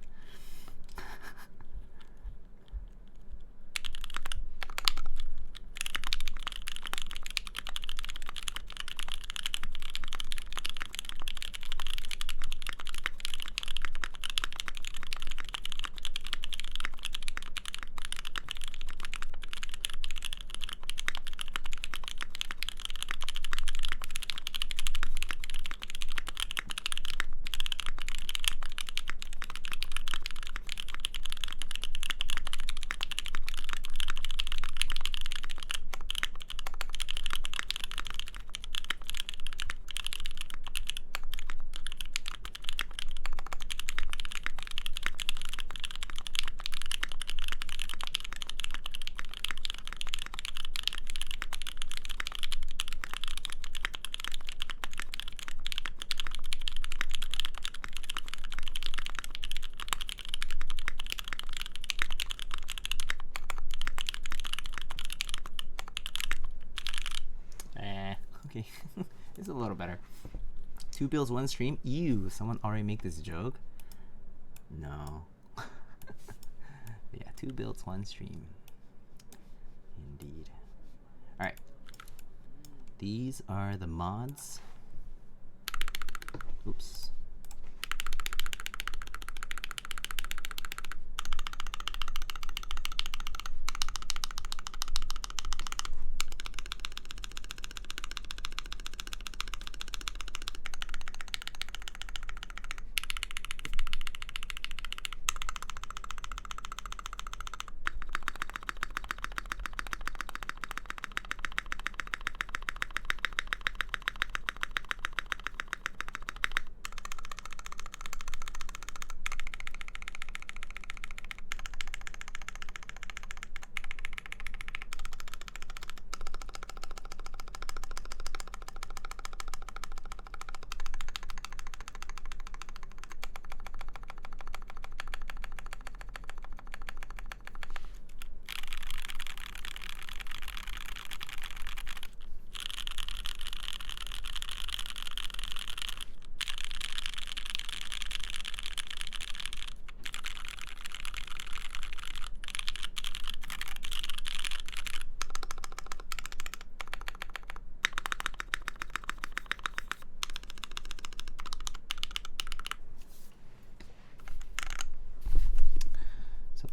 Okay, it's a little better. 2 builds, 1 stream. Ew, someone already make this joke? No. Yeah, 2 builds, 1 stream. Indeed. Alright. These are the mods. Oops.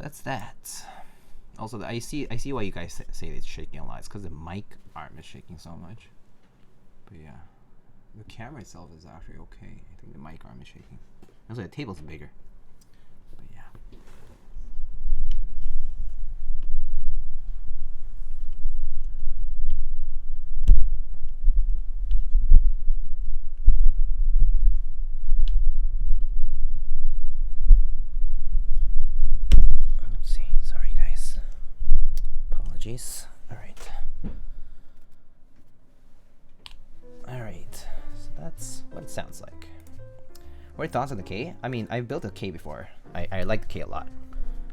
That's that. Also, I see why you guys say it's shaking a lot. It's because the mic arm is shaking so much. But yeah, the camera itself is actually okay. I think the mic arm is shaking. Also, the table's bigger. But yeah. Alright, so that's what it sounds like. What are your thoughts on the K? I mean, I've built a K before. I like the K a lot.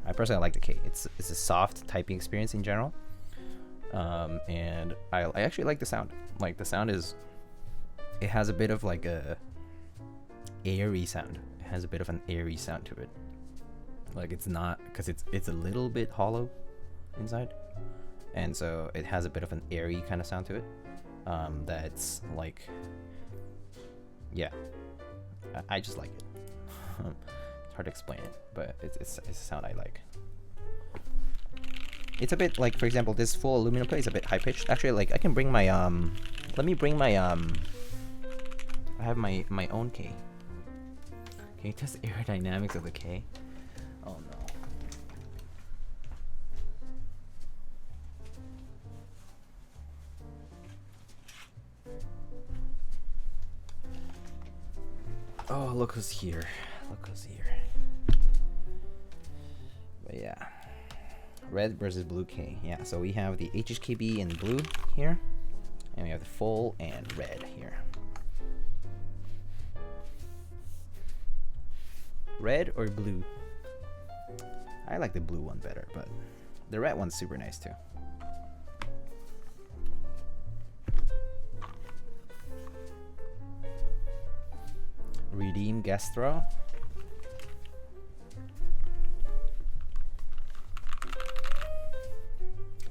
I personally like the K. It's a soft typing experience in general. And I actually like the sound. Like, the sound is, it has a bit of like a airy sound. It has a bit of an airy sound to it. Like, it's not, because it's a little bit hollow inside. And so it has a bit of an airy kind of sound to it. That's like, yeah, I just like it. It's hard to explain it, but it's a sound I like. It's a bit like, for example, this full aluminum plate is a bit high pitched. Actually, like, I can bring my let me bring my I have my own K. Can you test the aerodynamics of the K? Oh no. Oh, look who's here. Look who's here. But yeah. Red versus blue K. Yeah, so we have the HHKB in blue here. And we have the full and red here. Red or blue? I like the blue one better, but the red one's super nice too. redeem guest throw.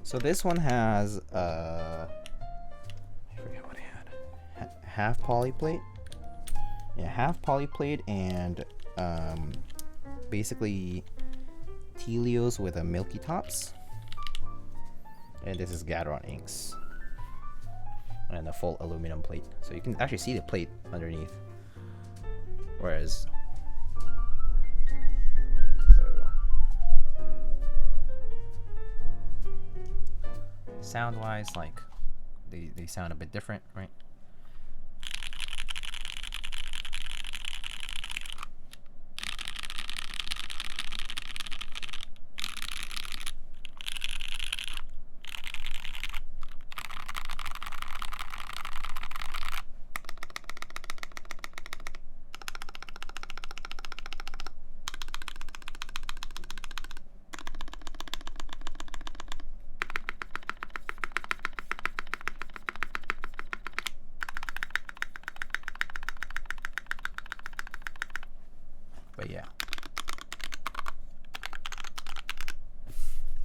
So this one has I forget what I had. Half polyplate. Yeah, half polyplate and basically Tealios with a milky tops. And this is Gateron Inks. And a full aluminum plate. So you can actually see the plate underneath. Whereas sound wise, like they sound a bit different, right? But yeah,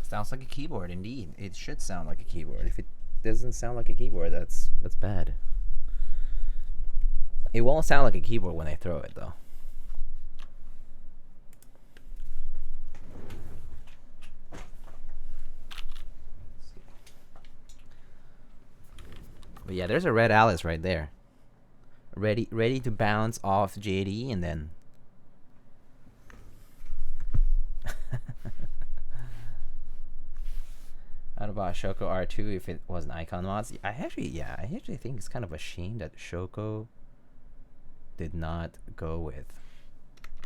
sounds like a keyboard. Indeed, it should sound like a keyboard. If it doesn't sound like a keyboard, that's bad. It won't sound like a keyboard when I throw it, though. But yeah, there's a red Alice right there, ready to bounce off JD, and then. What about Shoko R2 if it wasn't Icon mods? I actually think it's kind of a shame that Shoko did not go with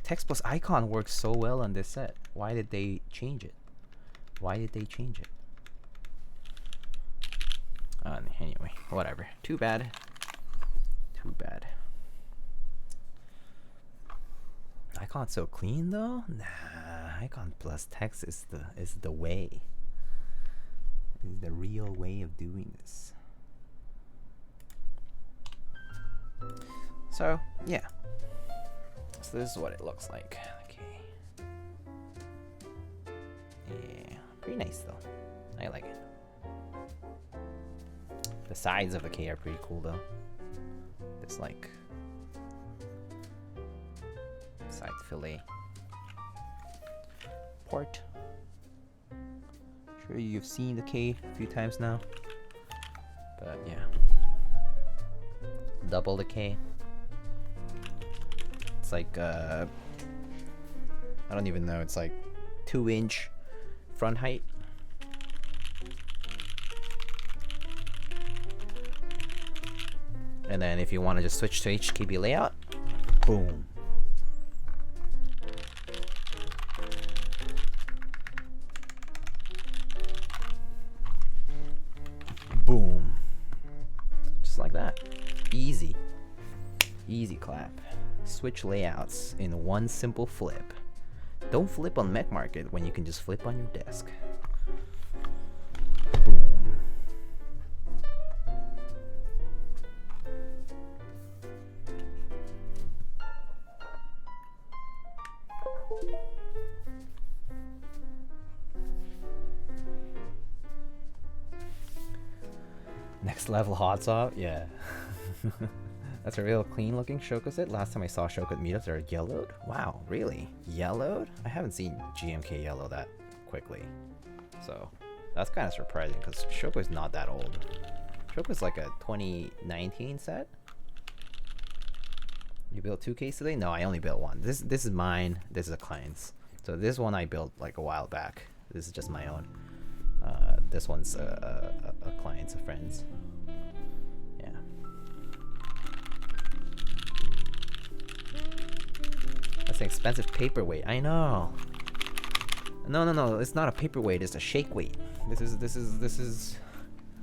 text plus icon. Works so well on this set. Why did they change it? Anyway, whatever. Too bad. Icon's so clean though. Nah, icon plus text is the way. Is the real way of doing this. So yeah, so this is what it looks like. Okay, yeah, pretty nice though. I like it. The sides of the K are pretty cool though. This like side fillet port. Sure, you've seen the K a few times now, but yeah, double the K. It's like I don't even know. It's like 2-inch front height. And then if you want to just switch to HKB layout, boom. Boom. Just like that. Easy. Easy clap. Switch layouts in one simple flip. Don't flip on Mech Market when you can just flip on your desk. Boom. Next level hot saw, yeah. That's a real clean looking Shoko set. Last time I saw Shoko at meetups, they're yellowed. Wow, really? Yellowed? I haven't seen GMK yellow that quickly. So that's kind of surprising because Shoko is not that old. Shoko is like a 2019 set. You built 2 Ks today? No, I only built one. This is mine. This is a client's. So this one I built like a while back. This is just my own. This one's a client's, a friend's. Yeah. That's an expensive paperweight. I know. No. It's not a paperweight. It's a shake weight. This is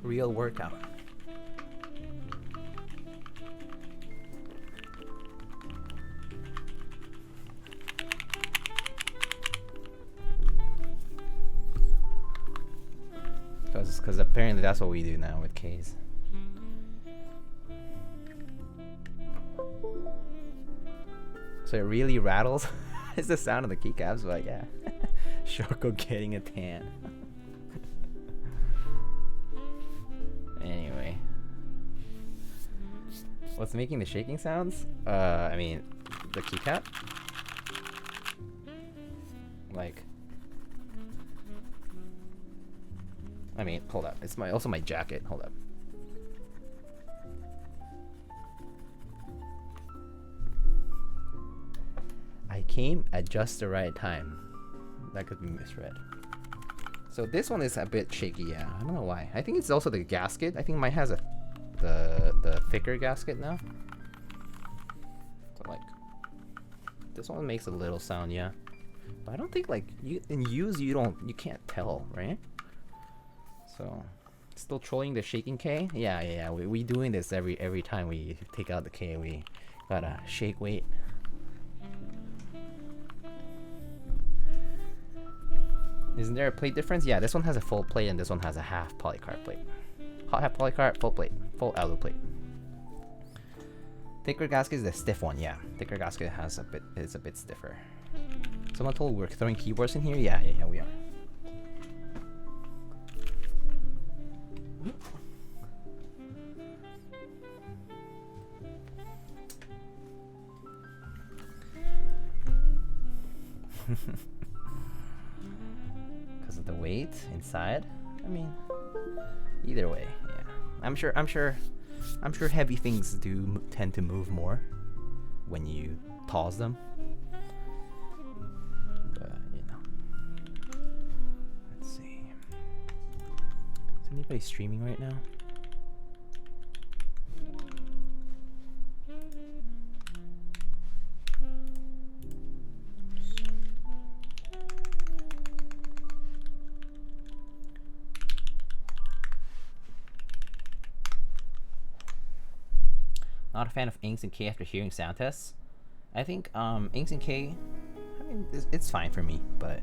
real workout. Because apparently that's what we do now with Ks. So it really rattles. It's the sound of the keycaps, but yeah. Shoko getting a tan. Anyway. What's making the shaking sounds? I mean, the keycap. Like, I mean, hold up. It's also my jacket. Hold up. I came at just the right time. That could be misread. So this one is a bit shaky, yeah. I don't know why. I think it's also the gasket. I think mine has the thicker gasket now. So like, this one makes a little sound, yeah. But I don't think like you can't tell, right? So still trolling the shaking K. Yeah. We doing this every time we take out the K. We gotta shake weight. Isn't there a plate difference? Yeah, this one has a full plate and this one has a half polycarb plate. Half polycarb, full plate, full alu plate. Thicker gasket is the stiff one, yeah. Thicker gasket is a bit stiffer. Someone told we're throwing keyboards in here? Yeah, we are. Because of the weight inside? I mean, either way, yeah. I'm sure heavy things do tend to move more when you toss them. But, you know. Let's see. Is anybody streaming right now? Not a fan of Inks and K after hearing sound tests. I think Inks and K, I mean, it's fine for me, but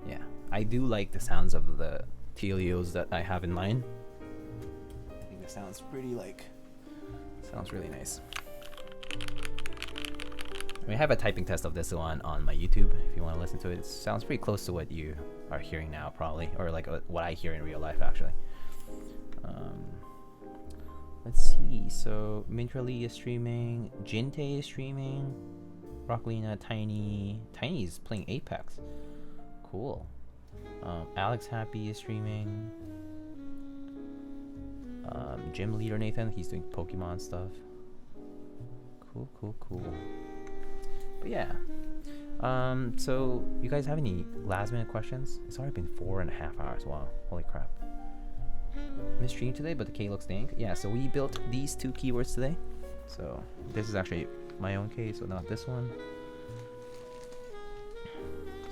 yeah, I do like the sounds of the Tealios that I have in mind. I think it sounds pretty sounds really nice. I have a typing test of this one on my YouTube if you want to listen to it. It sounds pretty close to what you are hearing now, probably, or like what I hear in real life, actually. Let's see. So Mintrali is streaming, Jinte is streaming, Rocklina, Tiny is playing Apex. Cool. Alex Happy is streaming. Gym Leader Nathan, he's doing Pokemon stuff. Cool. But yeah. So you guys have any last minute questions? It's already been 4.5 hours. Wow, holy crap. Missed stream today, but the K looks dank. Yeah, so we built these two keywords today. So this is actually my own K, so not this one.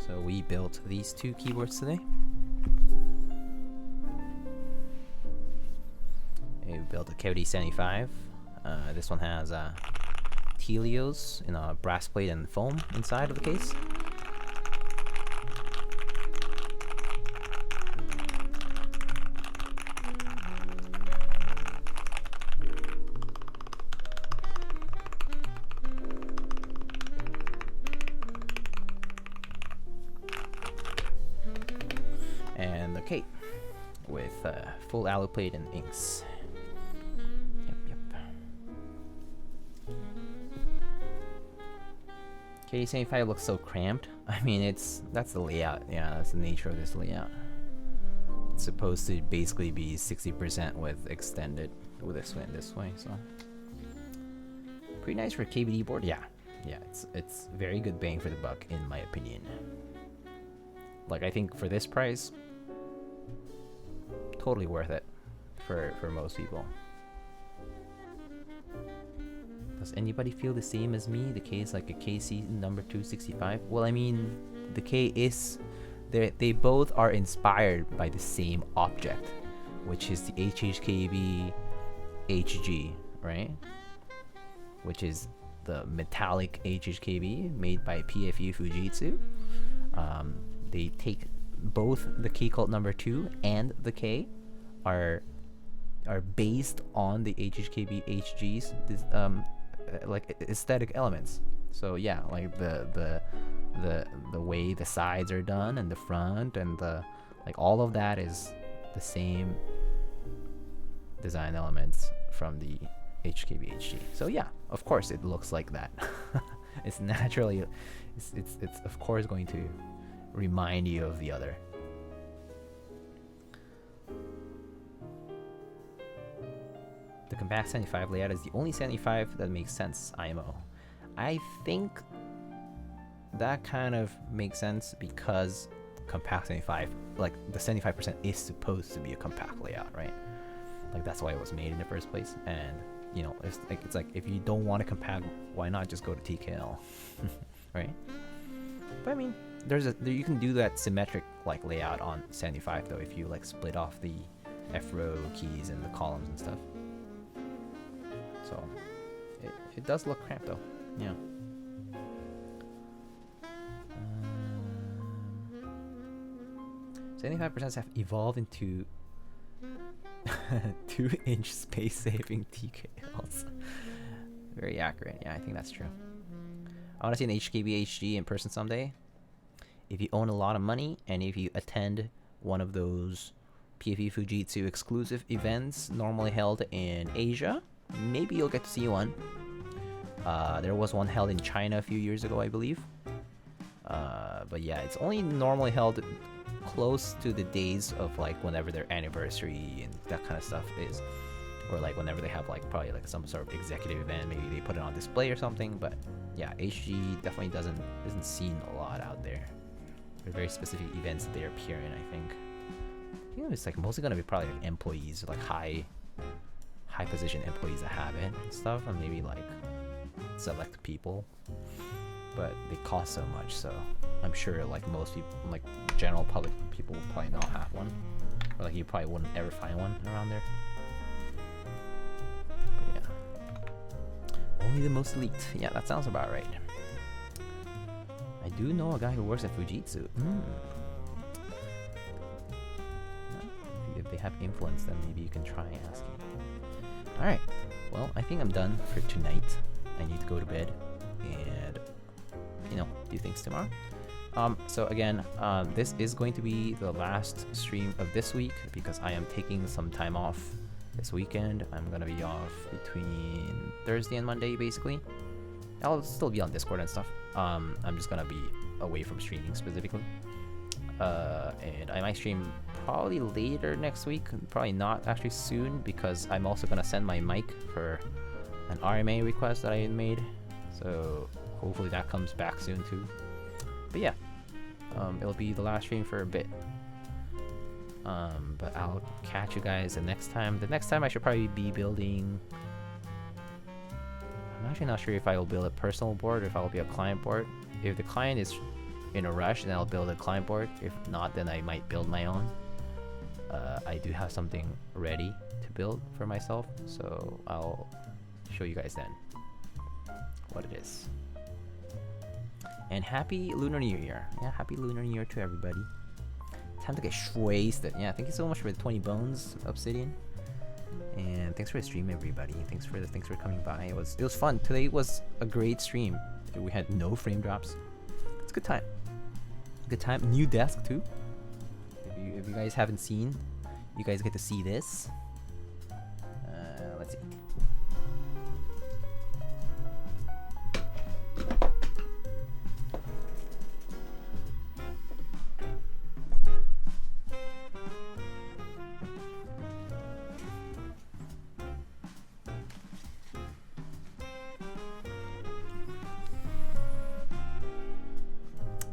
So we built these two keywords today. We built a KBD75. This one has Tealios in a brass plate and foam inside of the case. And the K with full alu plate and inks. Yep. K75 looks so cramped. I mean, that's the layout. Yeah, that's the nature of this layout. It's supposed to basically be 60% with extended with this way and this way. So pretty nice for a KBD board. Yeah, it's very good bang for the buck in my opinion. Like, I think for this price, totally worth it for most people. Does anybody feel the same as me? The K is like a KC number 265? Well, I mean, the K is... They both are inspired by the same object, which is the HHKB HG, right? Which is the metallic HHKB made by PFU Fujitsu. They take both the K cult number 2 and the K are based on the HHKB HG's like aesthetic elements, So yeah, like the way the sides are done and the front and the like, all of that is the same design elements from the HKBHG. So yeah, of course it looks like that. It's naturally, it's of course going to remind you of the other. The compact 75 layout is the only 75 that makes sense, IMO. I think that kind of makes sense because compact 75, like the 75% is supposed to be a compact layout, right? Like that's why it was made in the first place. And you know, it's like if you don't want to compact, why not just go to TKL, right? But I mean, you can do that symmetric like layout on 75 though, if you like split off the F row keys and the columns and stuff. So it does look cramped though, yeah. 75% have evolved into 2-inch space-saving TKLs. Very accurate. Yeah, I think that's true. I want to see an HKBHG in person someday. If you own a lot of money and if you attend one of those PFE Fujitsu exclusive events normally held in Asia, maybe you'll get to see one. There was one held in China a few years ago, I believe. But yeah, it's only normally held close to the days of like whenever their anniversary and that kind of stuff is, or like whenever they have like probably like some sort of executive event, maybe they put it on display or something. But yeah, HG definitely isn't seen a lot out there. There are very specific events that they appear in, I think. I think it's like mostly gonna be probably like employees, like high position employees that have it and stuff, and maybe like select people. But they cost so much, so I'm sure like most people, like general public people, will probably not have one, or like you probably wouldn't ever find one around there. But yeah, only the most elite. Yeah, that sounds about right. I do know a guy who works at Fujitsu. If they have influence, then maybe you can try asking. All right. Well, I think I'm done for tonight. I need to go to bed and, you know, do things tomorrow. So again, this is going to be the last stream of this week because I am taking some time off this weekend. I'm gonna be off between Thursday and Monday, basically. I'll still be on Discord and stuff. I'm just gonna be away from streaming specifically. And I might stream probably later next week, probably not actually soon, because I'm also gonna send my mic for an RMA request that I made. So hopefully that comes back soon too. But yeah, it'll be the last stream for a bit. But I'll catch you guys the next time. The next time I should probably be building... I'm actually not sure if I will build a personal board or if I will be a client board. If the client is in a rush, then I'll build a client board. If not, then I might build my own. I do have something ready to build for myself, so I'll show you guys then what it is. And happy Lunar New Year. Yeah, happy Lunar New Year to everybody. Time to get wasted. Yeah, thank you so much for the 20 bones, Obsidian. And thanks for the stream, everybody. Thanks for coming by. It was fun. Today was a great stream. We had no frame drops. It's a good time. Good time. New desk too. If you guys haven't seen, you guys get to see this. Let's see.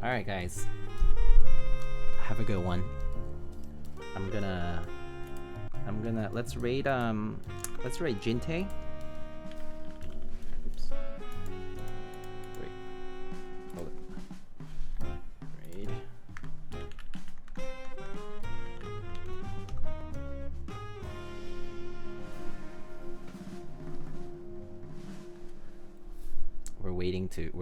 Alright guys, have a good one. I'm gonna let's raid Jinte. Oops. Wait. Hold it. Raid. We're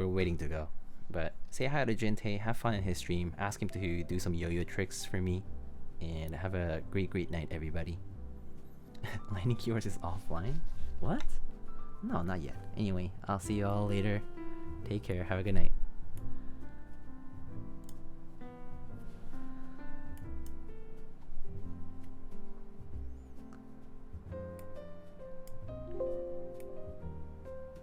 waiting to go. But say hi to Jinte, have fun in his stream, ask him to do some yo-yo tricks for me, and have a great night, everybody. Lightning keywords is offline? What? No, not yet. Anyway, I'll see you all later. Take care. Have a good night.